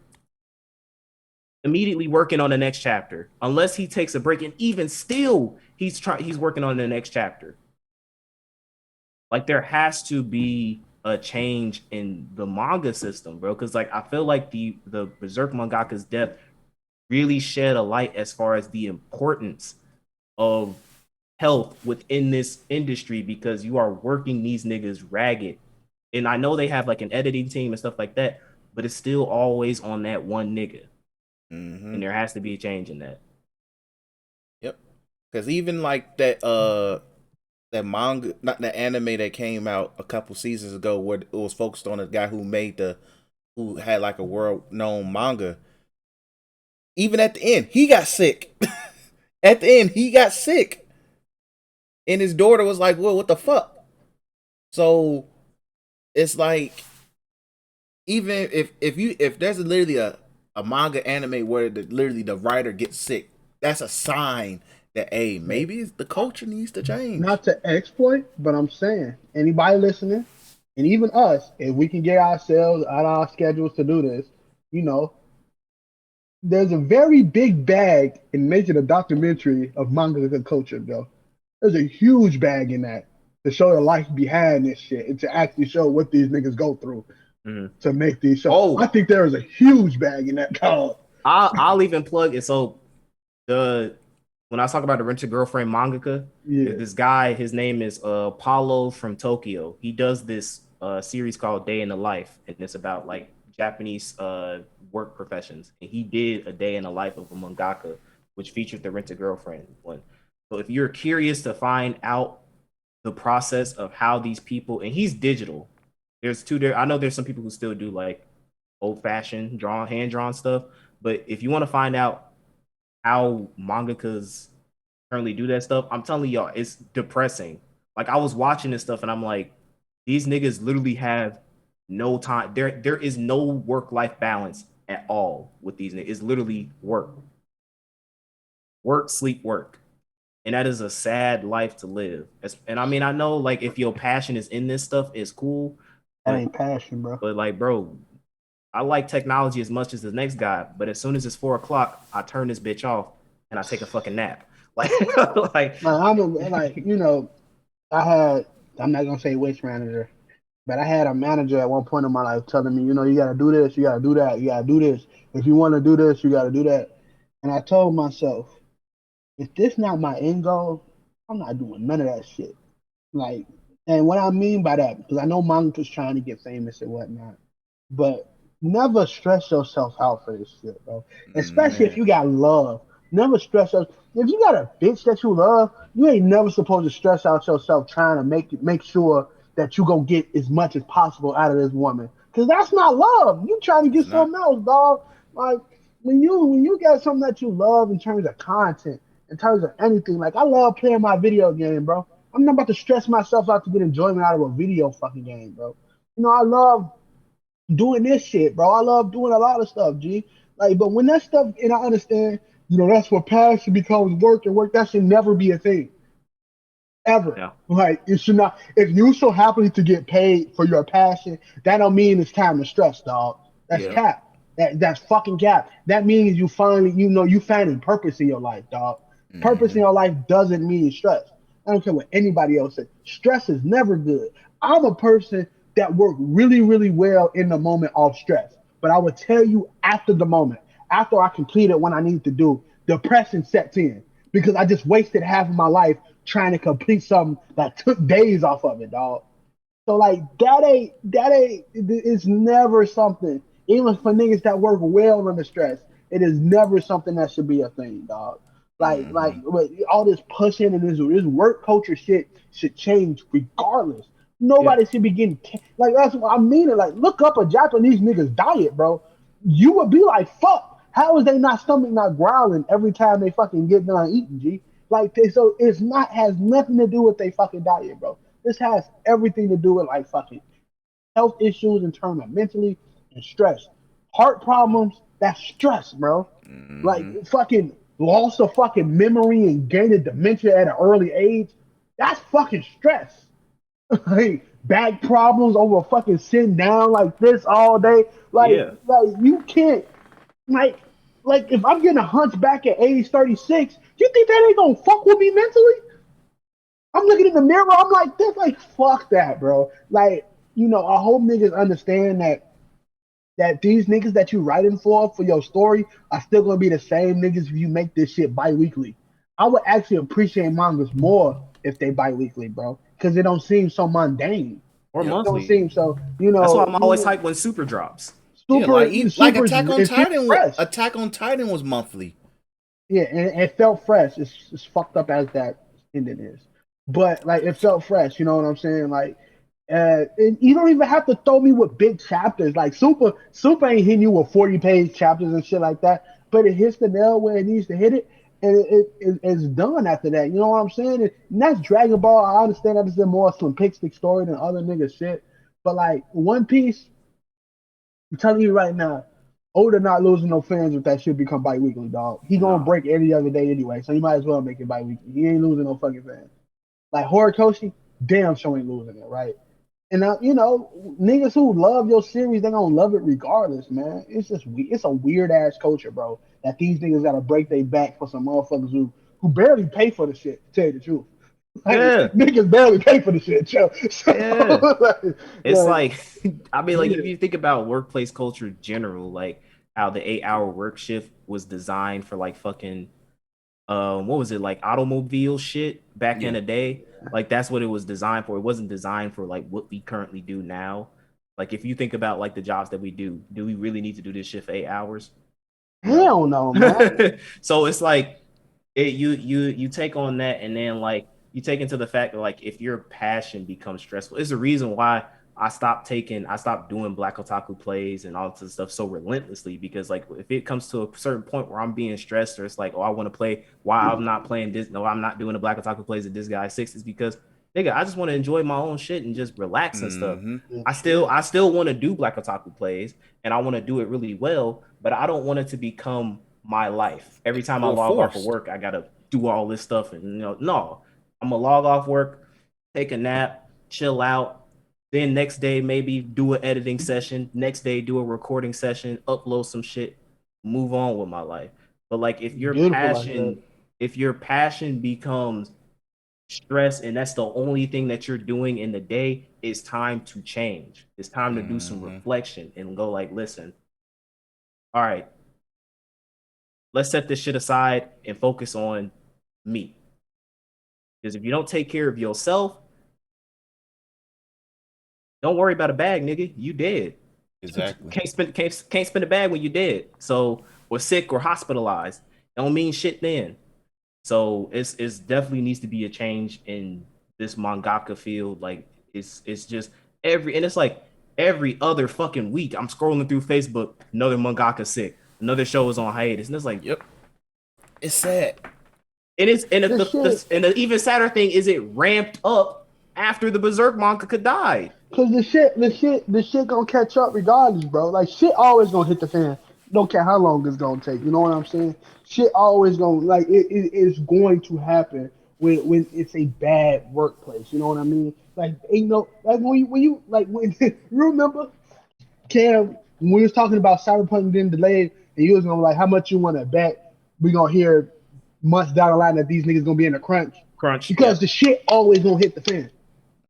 immediately working on the next chapter. Unless he takes a break, and even still, he's working on the next chapter. Like there has to be a change in the manga system, bro. Because like I feel like the Berserk mangaka's death really shed a light as far as the importance of health within this industry because you are working these niggas ragged. And I know they have like an editing team and stuff like that, but it's still always on that one nigga. And there has to be a change in that. Yep. Because even like that that manga, not the anime that came out a couple seasons ago, where it was focused on a guy who had like a world known manga. Even at the end, he got sick. At the end, he got sick, and his daughter was like, "Well, what the fuck?" So it's like, even if there's literally a manga anime where literally the writer gets sick, that's a sign that hey, maybe the culture needs to change. Not to exploit, but I'm saying anybody listening, and even us, if we can get ourselves out of our schedules to do this, you know, there's a very big bag in making a documentary of manga culture, though. There's a huge bag in that to show the life behind this shit and to actually show what these niggas go through to make these shows. Oh. I think there is a huge bag in that call. I'll even plug it. So when I talk about the Rent a Girlfriend mangaka, this guy, his name is Paulo from Tokyo. He does this series called Day in the Life, and it's about like Japanese work professions. And he did a day in the life of a mangaka, which featured the Rent a Girlfriend one. So if you're curious to find out the process of how these people, and he's digital. There's two there. I know there's some people who still do like old-fashioned hand drawn stuff, but if you want to find out how mangakas currently do that stuff, I'm telling y'all, it's depressing. Like I was watching this stuff and I'm like, these niggas literally have no time. There is no work-life balance at all with these niggas. It's literally work, sleep, work. And that is a sad life to live. And I mean, I know like if your passion is in this stuff, it's cool. That ain't passion, bro. But like, bro, I like technology as much as the next guy, but as soon as it's 4 o'clock, I turn this bitch off and I take a fucking nap. Like, you know, I'm not gonna say which manager, but I had a manager at one point in my life telling me, you know, you gotta do this, you gotta do that, you gotta do this. If you want to do this, you gotta do that. And I told myself, if this not my end goal, I'm not doing none of that shit. Like, and what I mean by that, because I know manga's trying to get famous and whatnot, but never stress yourself out for this shit, bro. Especially if you got love. Never stress out. If you got a bitch that you love, you ain't never supposed to stress out yourself trying to make sure that you gonna get as much as possible out of this woman. Cause that's not love. You trying to get something else, dog. Like when you got something that you love in terms of content, in terms of anything, like I love playing my video game, bro. I'm not about to stress myself out to get enjoyment out of a video fucking game, bro. You know, I love doing this shit, bro. I love doing a lot of stuff, G. Like, but when that stuff, and I understand, you know, that's what passion becomes work, and work, that should never be a thing. Ever. Yeah. Like, it should not. If you so happen to get paid for your passion, that don't mean it's time to stress, dog. That's cap. That's fucking cap. That means you finally, you finding purpose in your life, dog. Purpose in your life doesn't mean stress. I don't care what anybody else says. Stress is never good. I'm a person that work really, really well in the moment of stress. But I would tell you after the moment, after I completed what I needed to do, depression sets in because I just wasted half of my life trying to complete something that took days off of it, dog. So like it's never something, even for niggas that work well under stress, it is never something that should be a thing, dog. Like all this pushing and this work culture shit should change regardless. Nobody should be getting like that's what I mean. It like look up a Japanese nigga's diet, bro. You would be like, fuck. How is they not stomach not growling every time they fucking get done eating? G like so it's not has nothing to do with their fucking diet, bro. This has everything to do with like fucking health issues in terms of mentally and stress. Heart problems, that's stress, bro. Like Mm-hmm. fucking loss of fucking memory and gaining dementia at an early age, that's fucking stress. Like back problems over fucking sitting down like this all day. Yeah. Like you can't like like if I'm getting a hunchback at age 36, you think that ain't gonna fuck with me mentally? I'm looking in the mirror, I'm like this, like fuck that, bro. Like, I hope niggas understand that these niggas that you writing for your story are still gonna be the same niggas if you make this shit bi-weekly. I would actually appreciate mangas more if they bi-weekly, bro, because it don't seem so mundane. Or Yep. It don't monthly. seem so, That's why I'm always hyped when Super drops. Yeah, super like super Attack on it feels Titan. fresh. Attack on Titan was monthly. Yeah, and it felt fresh. It's fucked up as that ending is, but like it felt fresh. You know what I'm saying? Like, and you don't even have to throw me with big chapters. Like Super ain't hitting you with 40-page chapters and shit like that. But it hits the nail where it needs to hit it, and it's done after that. You know what I'm saying? And that's Dragon Ball. I understand that it's a more simplistic story than other niggas shit. But like One Piece, I'm telling you right now, Oda not losing no fans if that shit become bi-weekly, dog. He gonna Nah. break every other day anyway, so you might as well make it bi-weekly. He ain't losing no fucking fans. Like Horikoshi, damn sure ain't losing it, right? And niggas who love your series, they gonna love it regardless, man. It's just it's a weird ass culture, bro. That these niggas gotta break their back for some motherfuckers who barely pay for the shit. To tell you the truth, like Yeah. niggas barely pay for the shit, Joe. So, Yeah. like, It's like, I mean, like yeah. if you think about workplace culture in general, like how the 8 hour work shift was designed for like fucking what was it, like automobile shit back in Yeah. the day? Like that's what it was designed for. It wasn't designed for like what we currently do now. Like if you think about like the jobs that we do we really need to do this shit for 8 hours? No. Hell no, man. So it's like you take on that, and then like you take into the fact that like if your passion becomes stressful, it's the reason why I stopped doing Black Otaku plays and all this stuff so relentlessly, because like if it comes to a certain point where I'm being stressed, or it's like, oh, I want to play, why I'm not playing this, no, I'm not doing the Black Otaku plays at this guy six, is because nigga, I just want to enjoy my own shit and just relax and stuff. Mm-hmm. I still want to do Black Otaku plays, and I want to do it really well, but I don't want it to become my life. Every time I Or log off of forced. work, I gotta do all this stuff, and no, I'm gonna log off work, take a nap, chill out. Then next day maybe do an editing session. Next day do a recording session, upload some shit, move on with my life. But like Beautiful like that. if your passion becomes stress and that's the only thing that you're doing in the day, it's time to change. It's time to do some Mm-hmm. reflection and go like, listen, all right, let's set this shit aside and focus on me. Because if you don't take care of yourself, don't worry about a bag, nigga. You dead. Exactly. Can't spend a bag when you dead. So, or sick or hospitalized. Don't mean shit then. So it's definitely needs to be a change in this mangaka field. Like it's just it's like every other fucking week I'm scrolling through Facebook, another mangaka sick, another show is on hiatus, and it's like, Yep. It's sad. and it's and This shit, and the even sadder thing is it ramped up after the Berserk mangaka died. cause the shit gonna catch up regardless, bro. Like shit always gonna hit the fan. Don't care how long it's gonna take. You know what I'm saying? Shit always gonna like it is going to happen when it's a bad workplace. You know what I mean? Like ain't no like when you like when you remember Cam when we was talking about Cyberpunk being delayed and you was gonna like how much you want to bet we gonna hear months down the line that these niggas gonna be in a crunch Crunch, because yep. the shit always gonna hit the fan.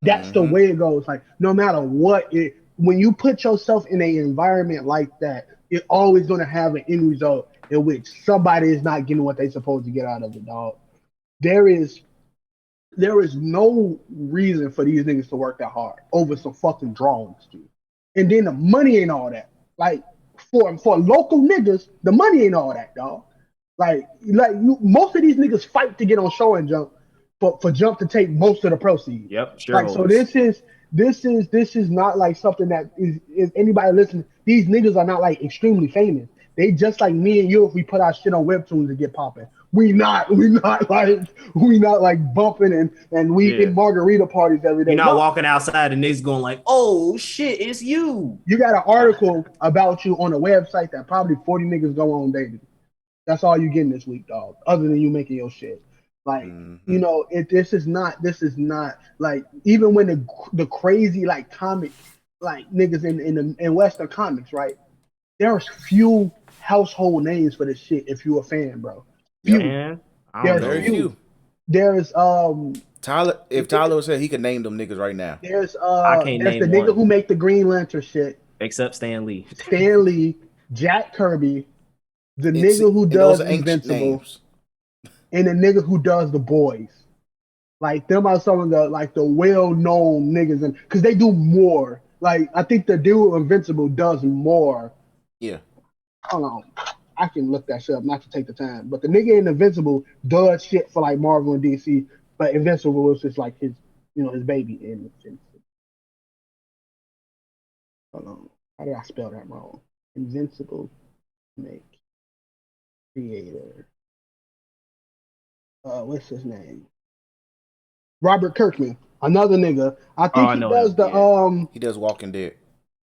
That's the Mm-hmm. way it goes. Like no matter what, when you put yourself in an environment like that, you're always gonna have an end result in which somebody is not getting what they supposed to get out of it, dog. There is there is no reason for these niggas to work that hard over some fucking drawings, dude. And then the money ain't all that. Like for local niggas, the money ain't all that, dog. Most of these niggas fight to get on show and jump for jump to take most of the proceeds. Yep, Like so shareholders. this is not like something that is anybody listening. These niggas are not like extremely famous. They just like me and you if we put our shit on webtoons and get popping. We not like bumping and we Yeah. in margarita parties every You're day. not No, walking outside and niggas going like, oh shit, it's you. you got an article about you on a website that probably 40 niggas go on daily. That's all you getting this week, dog. Other than you making your shit, like Mm-hmm. this is not like even when the crazy like comic like niggas in Western comics, right? There's few household names for this shit. If you a fan, bro, Yep. few. Man, I don't There's Very know. few. few. There's Tyler, if Tyler was here, he could name them niggas right now. I can't there's the name nigga one who make the Green Lantern shit. except Stan Lee. Stan Lee, Jack Kirby, the It's nigga who and those does are ancient Invincible, names. and the nigga who does the boys. Like them are some of the well known niggas, and because they do more. Like I think the dude Invincible does more. Yeah. Hold on, I can look that shit up. Not to take the time, but the nigga in Invincible does shit for like Marvel and DC. But Invincible was just like his baby. And hold on, how did I spell that wrong? Invincible make creator. What's his name? Robert Kirkman, another nigga. I Oh, think I he know does him. the Yeah. He does Walking Dead.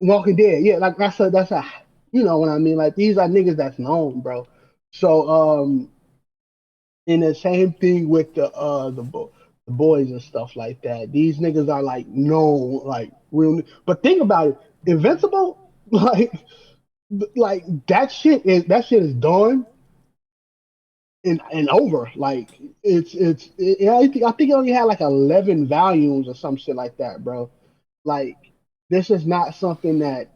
Walking Dead. Yeah, like that's a you know what I mean. Like these are niggas that's known, bro. So and the same thing with the boys and stuff like that. These niggas are like known, like real. But think about it, Invincible, like that shit is done and over. Like I think it only had like 11 volumes or some shit like that, bro. Like this is not something that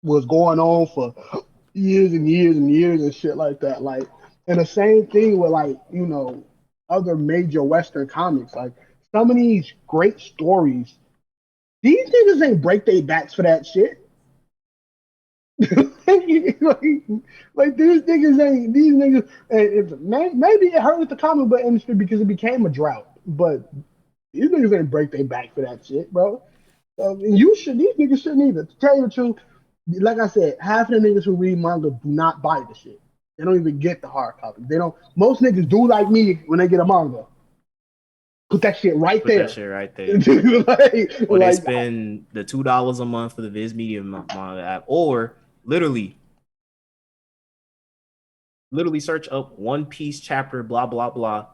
was going on for years and years and years and shit like that. Like, and the same thing with like other major Western comics. Like some of these great stories, these niggas ain't break their backs for that shit. like these niggas. Maybe it hurt the comic book industry because it became a drought, but these niggas ain't break their back for that shit, bro. These niggas shouldn't either. To tell you the truth, like I said, half of the niggas who read manga do not buy the shit. They don't even get the hard copy. They don't. Most niggas do like me when they get a manga. Put that shit right Put that there. shit right there. Or they like spend the $2 a month for the Viz Media manga app, or literally search up One Piece chapter blah blah blah.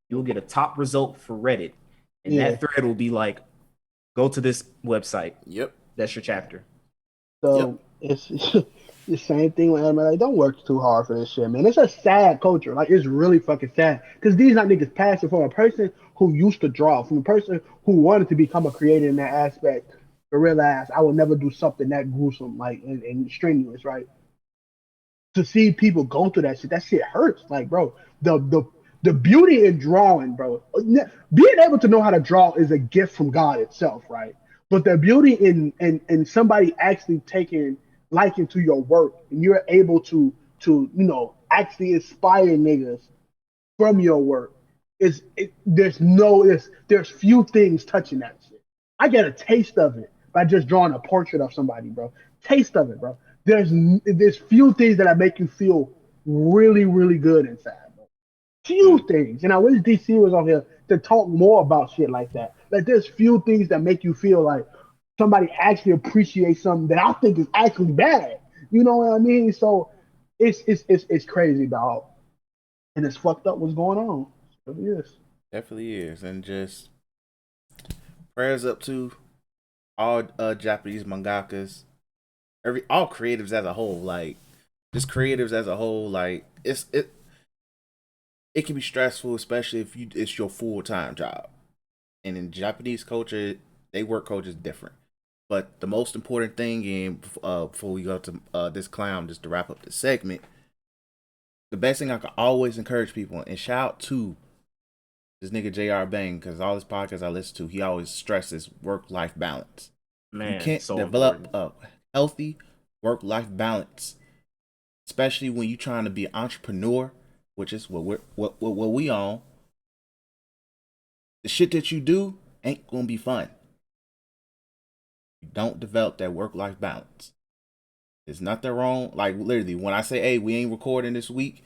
You'll get a top result for Reddit, and yeah. that thread will be like, go to this website. Yep. That's your chapter. So it's the same thing with anime. Like, don't work too hard for this shit, man. It's a sad culture. Like, it's really fucking sad. Because these not niggas passing from a person who used to draw, from a person who wanted to become a creator in that aspect, to realize I will never do something that gruesome, like, and strenuous, right? To see people go through that shit hurts. Like, bro, the beauty in drawing, bro. Being able to know how to draw is a gift from God itself, right? But the beauty in somebody actually taking liking to your work, and you're able to actually inspire niggas from your work there's few things touching that shit. I get a taste of it by just drawing a portrait of somebody, bro. Taste of it, bro. There's few things that make you feel really, really good inside, bro. Few things. And I wish DC was on here to talk more about shit like that. Like there's few things that make you feel like somebody actually appreciates something that I think is actually bad. You know what I mean? So it's crazy, dog. And it's fucked up what's going on. It really is. Definitely is. And just prayers up to all Japanese mangakas, all creatives as a whole. Like just creatives as a whole. Like it can be stressful, especially if it's your full-time job. And in Japanese culture, they work culture is different. But the most important thing, and before we go to this clown, just to wrap up this segment, the best thing I can always encourage people, and shout out to this nigga J.R. Bang, because all his podcasts I listen to, he always stresses work-life balance. Man, you can't so develop important. a healthy work-life balance, especially when you're trying to be an entrepreneur, which is what we on. The shit that you do ain't gonna be fun. You don't develop that work-life balance. There's nothing wrong. Like literally, when I say, "Hey, we ain't recording this week,"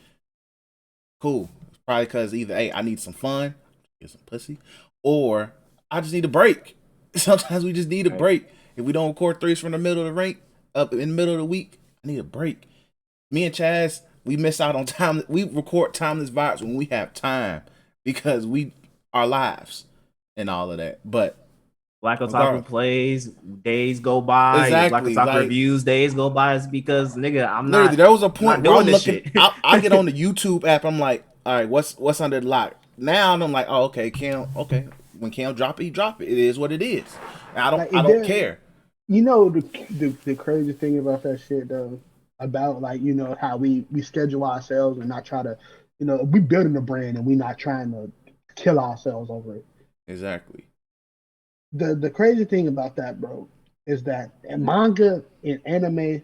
cool. It's probably because either, "Hey, I need some fun, get some pussy," or I just need a break. Sometimes we just need a break. If we don't record threes from the middle of the rank up in the middle of the week, I need a break. Me and Chaz, we miss out on time. We record timeless vibes when we have time because we our lives and all of that. But Black Otaku plays, days go by. Exactly, Black Otaku like, reviews, days go by. Is because nigga, I'm literally, not. there was a point where I'm looking. Shit. I get on the YouTube app. I'm like, all right, what's under the lock? Now I'm like, oh, okay, Cam. Okay, when Cam drop it, he drop it. It is what it is. And I don't care. You know the crazy thing about that shit though, about like how we schedule ourselves and not try to, we building a brand and we not trying to kill ourselves over it. Exactly. The crazy thing about that, bro, is that in manga and anime,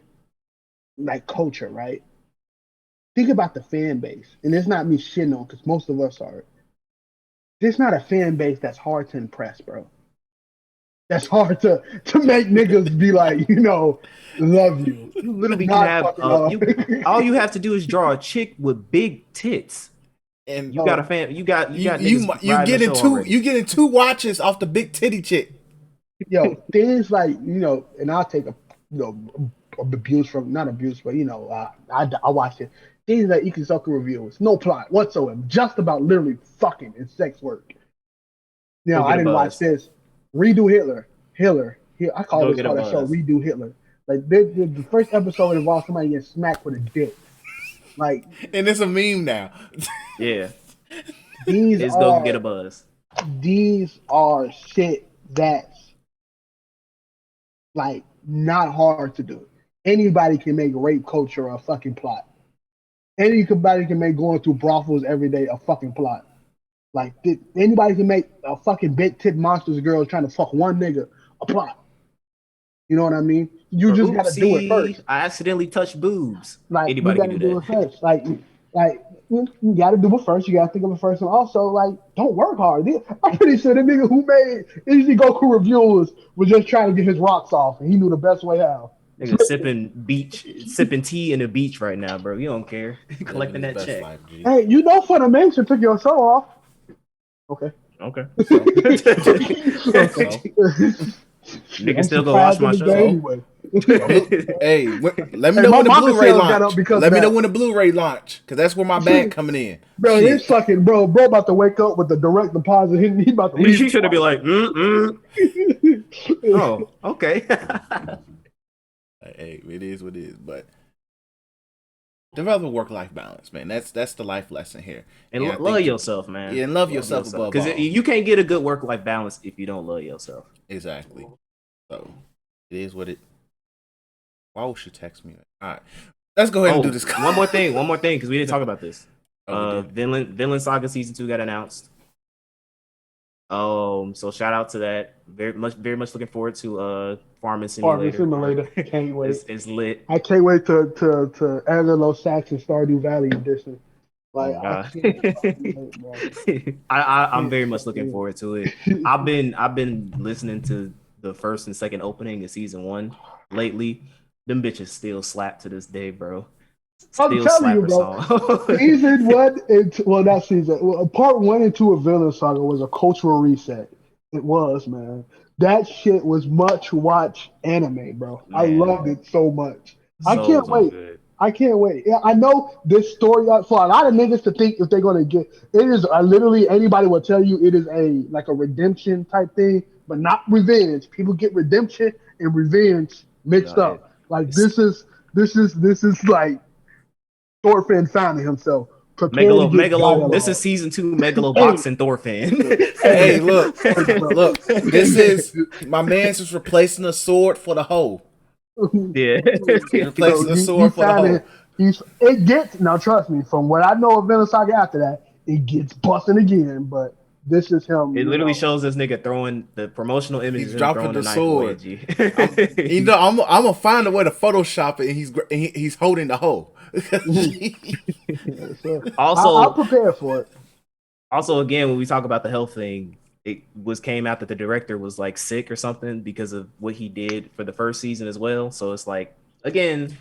like culture, right? Think about the fan base, and it's not me shitting on because most of us are. There's not a fan base that's hard to impress, bro. That's hard to make niggas be like, love you. You literally can have all you have to do is draw a chick with big tits. And you got a fan. You getting two watches off the big titty chick. Yo, things like and I'll take abuse from not abuse, but I watched it. Things like Ikusoku reviews, no plot whatsoever, just about literally fucking and sex work. I didn't watch this. Redo Hitler. I call that show Redo Hitler. Like the first episode involved somebody getting smacked with a dick. Like, and it's a meme now. Yeah. It's gonna get a buzz. These are shit that's like not hard to do. Anybody can make rape culture a fucking plot. Anybody can make going through brothels every day a fucking plot. Like anybody can make a fucking big tit monsters girl trying to fuck one nigga a plot. You know what I mean? You just gotta do it first. I accidentally touched boobs. Like anybody you gotta can do it first. Like you gotta do it first. You gotta think of it first, and also like don't work hard. I'm pretty sure the nigga who made Easy Goku reviews was just trying to get his rocks off, and he knew the best way how. Nigga sipping tea in the beach right now, bro. You don't care. Collecting that check. Life, hey, Funimation took your show off. Okay. Okay. Nigga still go watch my show. Anyway. Hey, let me know when the Blu-ray launch. Let me know when the Blu-ray launch, because that's where my bag coming in. Bro, this fucking bro about to wake up with the direct deposit. He about to leave. He should be like, Oh, okay. Hey, it is what it is, but develop a work-life balance, man. That's the life lesson here. And love yourself, man. Yeah, and love yourself above all. Because you can't get a good work-life balance if you don't love yourself. Exactly. So it is what it. Why would she text me? All right, let's go ahead and do this. One more thing, because we didn't talk about this. Vinland Saga Season 2 got announced. So shout out to that. Very much looking forward to Farming Simulator. Can't wait. It's lit. I can't wait to Anglo-Saxon Stardew Valley edition. Like, I'm very much looking forward to it. I've been listening to the first and second opening of season 1 lately. Them bitches still slap to this day, bro. I'm telling you, bro. Season 1 and not season. Well, part 1 and 2 of Vinland Saga was a cultural reset. It was, man. That shit was much watch anime, bro. Man. I loved it so much. I can't wait. Good. I can't wait. Yeah, I know this story for a lot of niggas to think if they're gonna get it is literally anybody will tell you it is a redemption type thing, but not revenge. People get redemption and revenge mixed up. Like this is like Thorfinn finding himself. This is season 2 Megalobox Thorfinn. Hey, look. This is my man's just replacing a sword for the hoe. Yeah, replacing the sword for the hoe. It gets now. Trust me, from what I know of Vinland Saga after that, it gets busting again. But this is him. It literally shows this nigga throwing the promotional images. He's dropping the sword. I'm gonna find a way to Photoshop it, and he's holding the hoe. Also, I'll prepare for it. Also, again, when we talk about the health thing, it was came out that the director was like sick or something because of what he did for the first season as well. So it's like, again,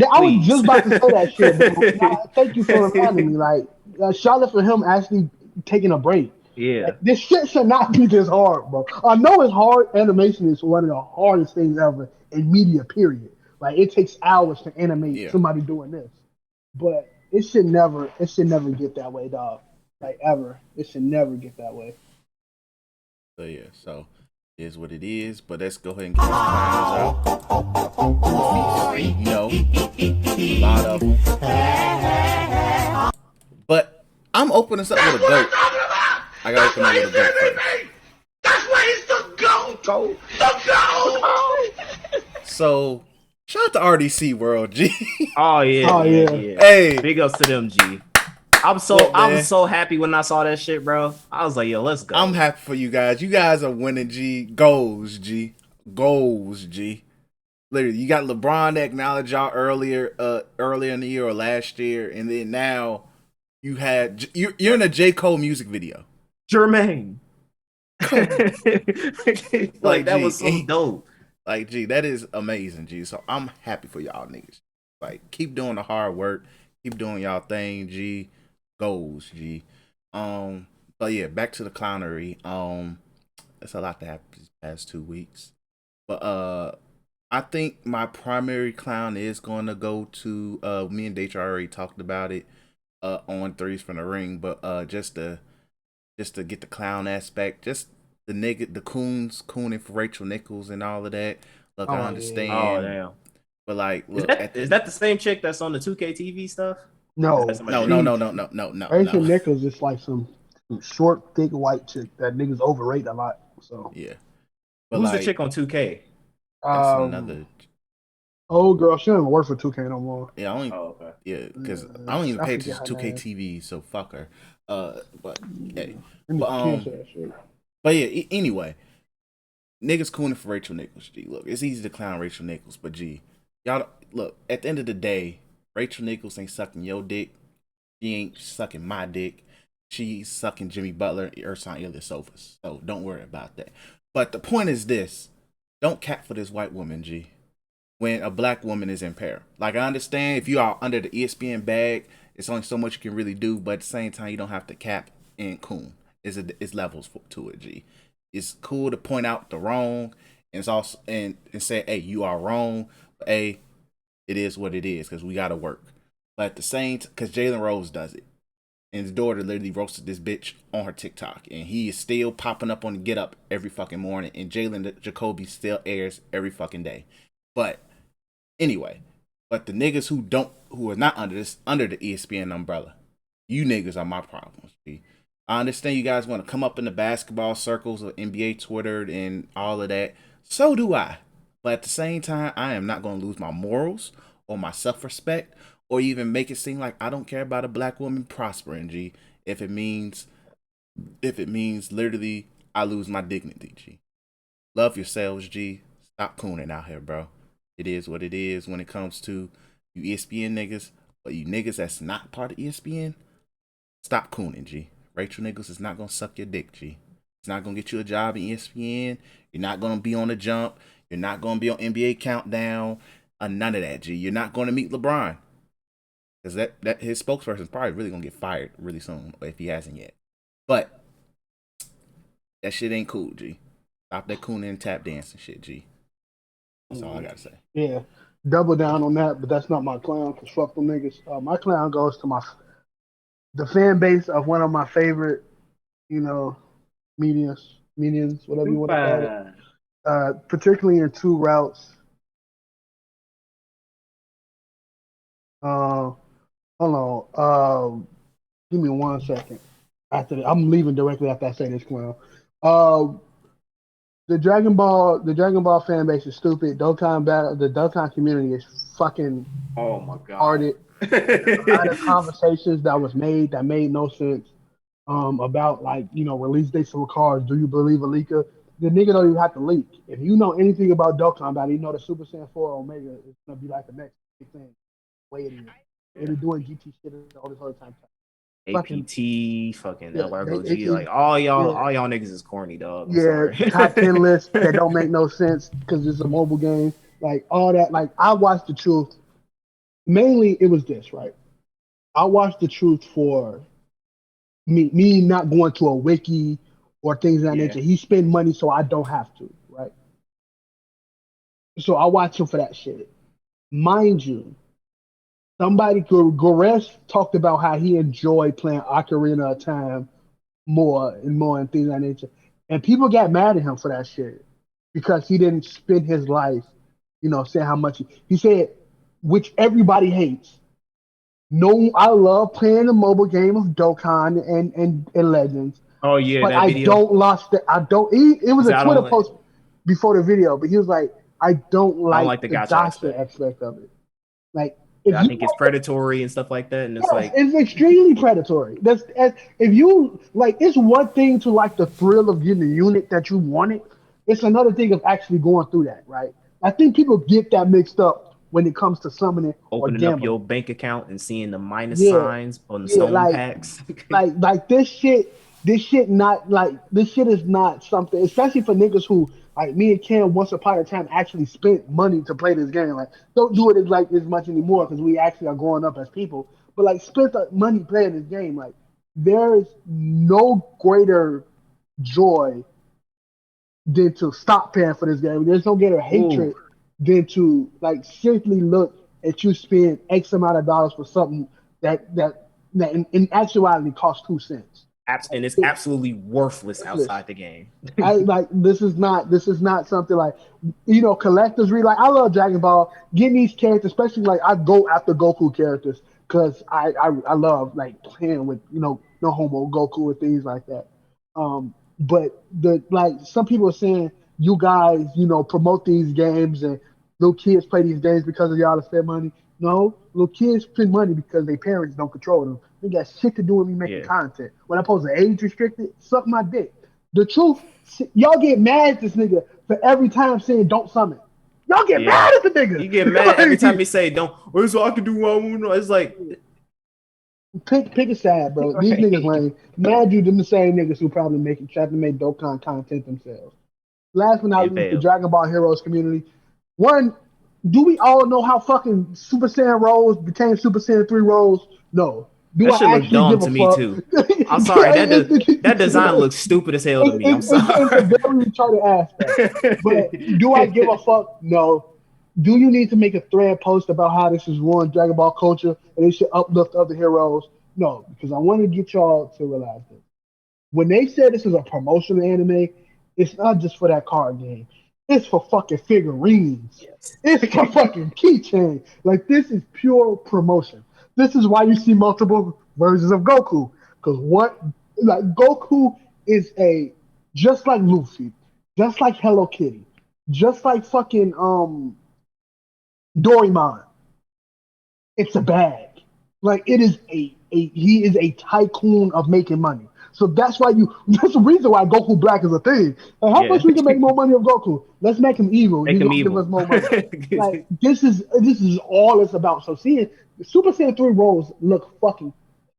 I was please. just about to say that shit, bro. Nah, thank you for reminding me. Like, Charlotte for him actually taking a break. Yeah. Like, this shit should not be this hard, bro. I know it's hard. Animation is one of the hardest things ever in media. Period. Like, it takes hours to animate Yeah. somebody doing this, but it should never get that way, dog. Like ever, it should never get that way. So yeah, so it is what it is. But let's go ahead and get these clowns out. Goofies, you know, a lot of them. But I'm opening this up with a goat. I gotta open up with a goat first. That's why he's the GOAT! The GOAT! So shout out to RDC World G. Oh yeah. Oh, yeah. Hey, Big ups to them, G. I was so happy when I saw that shit, bro. I was like, yo, let's go. I'm happy for you guys. You guys are winning, G. Goals, G. Goals, G. Literally, you got LeBron to acknowledge y'all earlier in the year or last year, and then now you're in a J. Cole music video. Jermaine. Like that G, was so dope. Like, G, that is amazing, G. So I'm happy for y'all niggas. Like, keep doing the hard work. Keep doing y'all thing, G. Goals, G. But yeah, back to the clownery. That's a lot to happen these past 2 weeks. But I think my primary clown is gonna go to me and Deja already talked about it on Threes from the Ring, but just to get the clown aspect, just the cooning for Rachel Nichols and all of that. Look, I understand. Oh damn. But like, look, is that the same chick that's on the 2K TV stuff? No, No. Rachel Nichols is like some short, thick white chick that niggas overrate a lot. So yeah. But who's like, the chick on 2K? That's another. Oh girl, she don't even work for 2K no more. Yeah, okay. Yeah, because I don't even pay attention to 2K TV, so fuck her. But hey, but yeah. Anyway, niggas cooning for Rachel Nichols. G, look, it's easy to clown Rachel Nichols, but G, y'all look. At the end of the day, Rachel Nichols ain't sucking your dick. She ain't sucking my dick. She's sucking Jimmy Butler or Ersan Ilyasovas. So don't worry about that. But the point is this: don't cap for this white woman, G. When a black woman is in peril. Like, I understand if you are under the ESPN bag, it's only so much you can really do, but at the same time, you don't have to cap and coon. It's levels to it, G. It's cool to point out the wrong, and it's also and say, hey, you are wrong, but hey, it is what it is, because we gotta work. But at the same time, because Jalen Rose does it. And his daughter literally roasted this bitch on her TikTok. And he is still popping up on the Get Up every fucking morning. And Jalen Jacoby still airs every fucking day. But anyway, but the niggas who are not under the ESPN umbrella, you niggas are my problems. G. I understand you guys want to come up in the basketball circles of NBA Twitter and all of that. So do I. But at the same time, I am not going to lose my morals or my self-respect or even make it seem like I don't care about a black woman prospering, G. If it means literally I lose my dignity, G. Love yourselves, G. Stop cooning out here, bro. It is what it is when it comes to you ESPN niggas, but you niggas that's not part of ESPN, stop cooning, G. Rachel Nichols is not gonna suck your dick, G. It's not gonna get you a job in ESPN. You're not gonna be on the jump. You're not gonna be on NBA Countdown. None of that, G. You're not gonna meet LeBron. Because that his spokesperson is probably really gonna get fired really soon, if he hasn't yet. But that shit ain't cool, G. Stop that cooning and tap dancing shit, G. That's all I gotta say. Yeah, double down on that, but that's not my clown. Cause fuck them niggas. My clown goes to the fan base of one of my favorite, medians, whatever you want to call it. Particularly in two routes. Hold on. Give me 1 second. I'm leaving directly after I say this, clown. The Dragon Ball fan base is stupid. The Dokkan community is fucking Oh my god. hearted. A lot of conversations that made no sense. About release dates for cars. Do you believe Alika? The nigga don't even have to leak. If you know anything about Dokkan Battle, you know the Super Saiyan 4 Omega is gonna be like the next big thing. Way it is. They be doing GT shit all this other time. Fucking APT, fucking yeah, LRGG, like all yeah, y'all niggas is corny, dog. I'm yeah, sorry. top 10 lists that don't make no sense because it's a mobile game. Like all that. Like I watched The Truth. Mainly, it was this, right? I watched The Truth for me not going to a wiki or things of that Yeah. nature. He spend money so I don't have to, right? So I watch him for that shit. Mind you, somebody Goresh talked about how he enjoyed playing Ocarina of Time more and things of that nature. And people got mad at him for that shit because he didn't spend his life, saying how much he said, which everybody hates. No, I love playing the mobile game of Dokkan and Legends, Oh yeah, but that I video. don't lost the I don't. It He was a said, Twitter post before the video, but he was like, I don't I don't like like the the gotcha gotcha aspect. aspect of it. Like if I you think it's predatory and stuff like that, and it's yes, like, it's extremely predatory. If you like, it's one thing to like the thrill of getting the unit that you wanted. It's another thing of actually going through that, right? I think people get that mixed up when it comes to summoning or opening up gambling. your bank account and seeing the minus Yeah, signs on the yeah, stone packs. like this shit is not something, especially for niggas who like me and Cam once upon a time actually spent money to play this game. Like, don't do it as much anymore because we actually are growing up as people. But like, spent the money playing this game. Like, there is no greater joy than to stop paying for this game. There's no greater Ooh, hatred than to like simply look at you spend X amount of dollars for something that in actuality costs 2 cents. and it's absolutely worthless outside the game. I like this is not something like collectors read, like I love Dragon Ball. Getting these characters, especially like I go after Goku characters because I love like playing with no homo Goku and things like that. But the like some people are saying you guys promote these games and little kids play these games because of y'all to spend money. No, little kids spend money because their parents don't control them. They got shit to do with me making Yeah, content. When I'm supposed to age restricted, suck my dick. The truth, y'all get mad at this nigga for every time saying don't summon. Y'all get yeah. mad at the You get mad every time nigga. he say, "Don't." Well, so I can do what I want. It's like, Pick a side, bro. These niggas right. lame. Mad you them the same niggas who probably try to make Dokkan content themselves. Last but not And least, the fail. Dragon Ball Heroes community. One, do we all know how fucking Super Saiyan Rose became Super Saiyan 3 Rose? No. Do That I shit look actually dumb give a to me fuck? too. I'm sorry. That design looks stupid as hell to me. I'm It's a sorry. very retarded aspect. But do I give a fuck? No. Do you need to make a thread post about how this is ruined Dragon Ball culture and they should uplift other heroes? No, because I want to get y'all to realize this. When they said this is a promotional anime, it's not just for that card game. It's for fucking figurines. Yes. It's for fucking keychain. Like this is pure promotion. This is why you see multiple versions of Goku. Because what like Goku is a just like Luffy, just like Hello Kitty, just like fucking Doraemon. It's a bag. Like it is a he is a tycoon of making money. So that's why that's the reason why Goku Black is a thing. Like how Yeah. much we can make more money of Goku? Let's make him evil. Make You him gonna give us evil. more money. Like this is all it's about. So seeing the Super Saiyan 3 rolls look fucking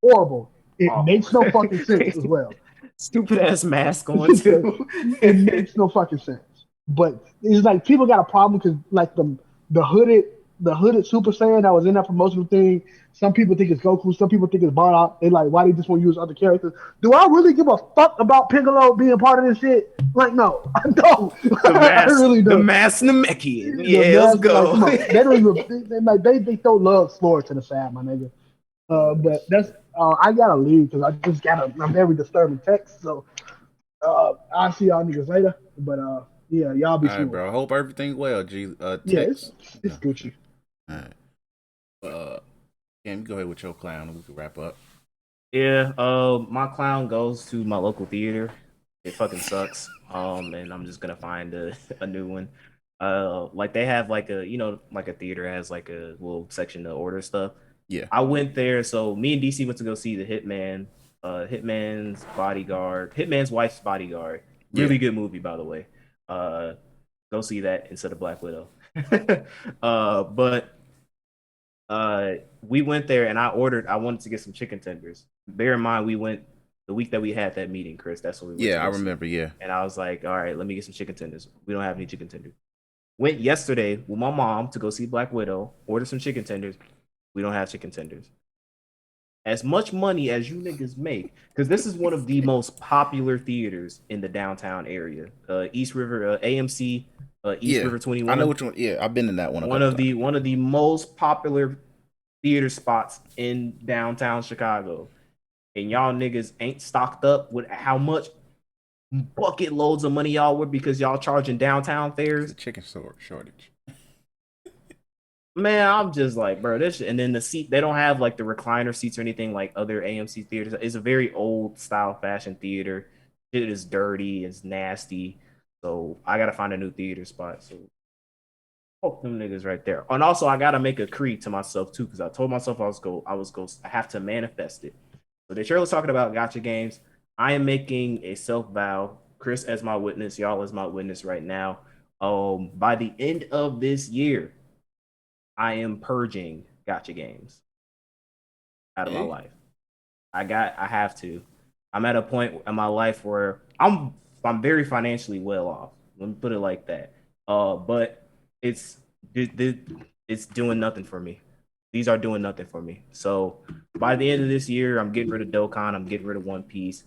horrible. It Awful. makes no fucking sense as well. Stupid ass mask on too. It makes no fucking sense. But it's like people got a problem because like the hooded the hooded Super Saiyan that was in that promotional thing. Some people think it's Goku. Some people think it's Bardock. They like why they just want to use other characters. Do I really give a fuck about Piccolo being part of this shit? Like no, I don't. I really The don't. mass Namekian. The Yeah, let's mask, like, go. come on, they don't even they throw love slore to the side, my nigga. But that's I gotta leave because I just got a very disturbing text. So I'll see y'all niggas later. But yeah, y'all be All right, smooth. bro. I hope everything well. G. Yeah, it's Text. it's Gucci. All right. Cam, you go ahead with your clown. We can wrap up. Yeah, my clown goes to my local theater. It fucking sucks. And I'm just gonna find a new one. Like they have like like a theater has like a little section to order stuff. Yeah. I went there, so me and DC went to go see the Hitman, Hitman's Bodyguard, Hitman's Wife's Bodyguard. Yeah. Really good movie, by the way. Go see that instead of Black Widow. But We went there and I wanted to get some chicken tenders. Bear in mind, we went the week that we had that meeting, Chris. That's what we went Yeah, to I go see. remember. Yeah. And I was like, all right, let me get some chicken tenders. We don't have any chicken tenders. Went yesterday with my mom to go see Black Widow, order some chicken tenders. We don't have chicken tenders. As much money as you niggas make, because this is one of the most popular theaters in the downtown area. East River, AMC, East River I know 21. which one. Yeah, I've been in that one. One of the most popular theater spots in downtown Chicago. And y'all niggas ain't stocked up with how much bucket loads of money y'all with because y'all charging downtown fares. The chicken shortage. Man, I'm just like, bro, this shit. And then the seat, they don't have like the recliner seats or anything like other AMC theaters. It's a very old style fashion theater. It is dirty, it's nasty. So I gotta find a new theater spot. So fuck them niggas right there. And also I gotta make a creed to myself too, because I told myself I have to manifest it. So the trailer's talking about gotcha games. I am making a self vow. Chris as my witness, y'all as my witness right now. By the end of this year, I am purging gotcha games out of my life. I have to. I'm at a point in my life where I'm very financially well off. Let me put it like that. But it's doing nothing for me. These are doing nothing for me. So by the end of this year, I'm getting rid of Dokkan. I'm getting rid of One Piece.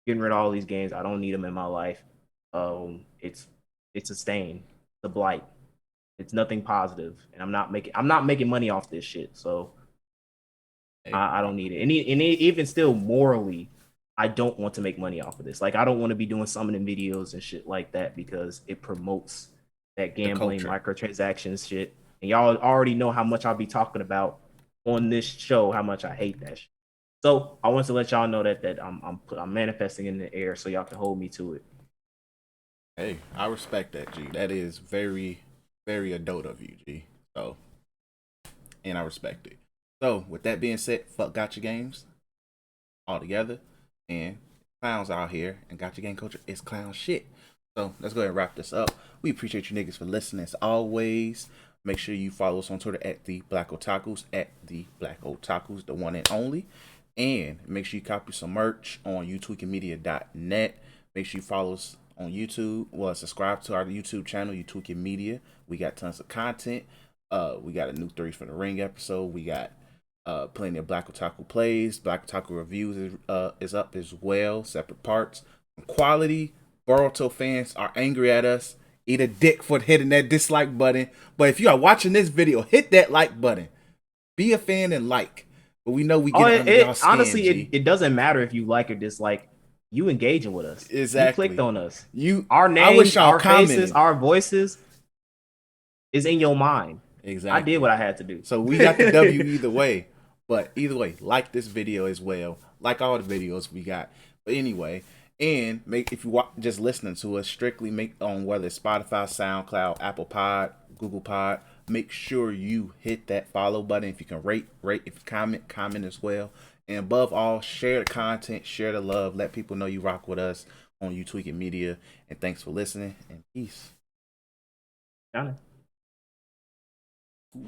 Getting rid of all these games. I don't need them in my life. It's a stain. It's a blight. It's nothing positive, and I'm not making money off this shit. So I don't need it. And even still, morally, I don't want to make money off of this. Like I don't want to be doing summoning videos and shit like that because it promotes that gambling, microtransactions shit. And y'all already know how much I'll be talking about on this show, how much I hate that shit. So I want to let y'all know that I'm manifesting in the air, so y'all can hold me to it. Hey, I respect that, G. That is very, very adult of you, G. So, and I respect it. So, with that being said, fuck gotcha games altogether, and clowns out here, and gotcha game culture is clown shit. So, let's go ahead and wrap this up. We appreciate you niggas for listening as always. Make sure you follow us on Twitter at the Black Otakus, the one and only. And make sure you copy some merch on youtweekingmedia.net. Make sure you follow us on YouTube. Well, subscribe to our YouTube channel, YouTweaking Media. We got tons of content. We got a new Threes from the Ring episode. We got plenty of Black Otaku plays. Black Otaku reviews is up as well, separate parts. Quality. Boruto fans are angry at us. Eat a dick for hitting that dislike button. But if you are watching this video, hit that like button. Be a fan and like. But we know we get under y'all skin, honestly, it doesn't matter if you like or dislike. You engaging with us. Exactly. You clicked on us. Our names, our faces, our voices is in your mind. Exactly. I did what I had to do. So we got the W either way. But either way, like this video as well. Like all the videos we got. But anyway, and if you just listening to us, strictly make on whether it's Spotify, SoundCloud, Apple Pod, Google Pod. Make sure you hit that follow button. If you can rate. If you comment as well. And above all, share the content, share the love. Let people know you rock with us on YouTweaking Media. And thanks for listening. And peace. Got it.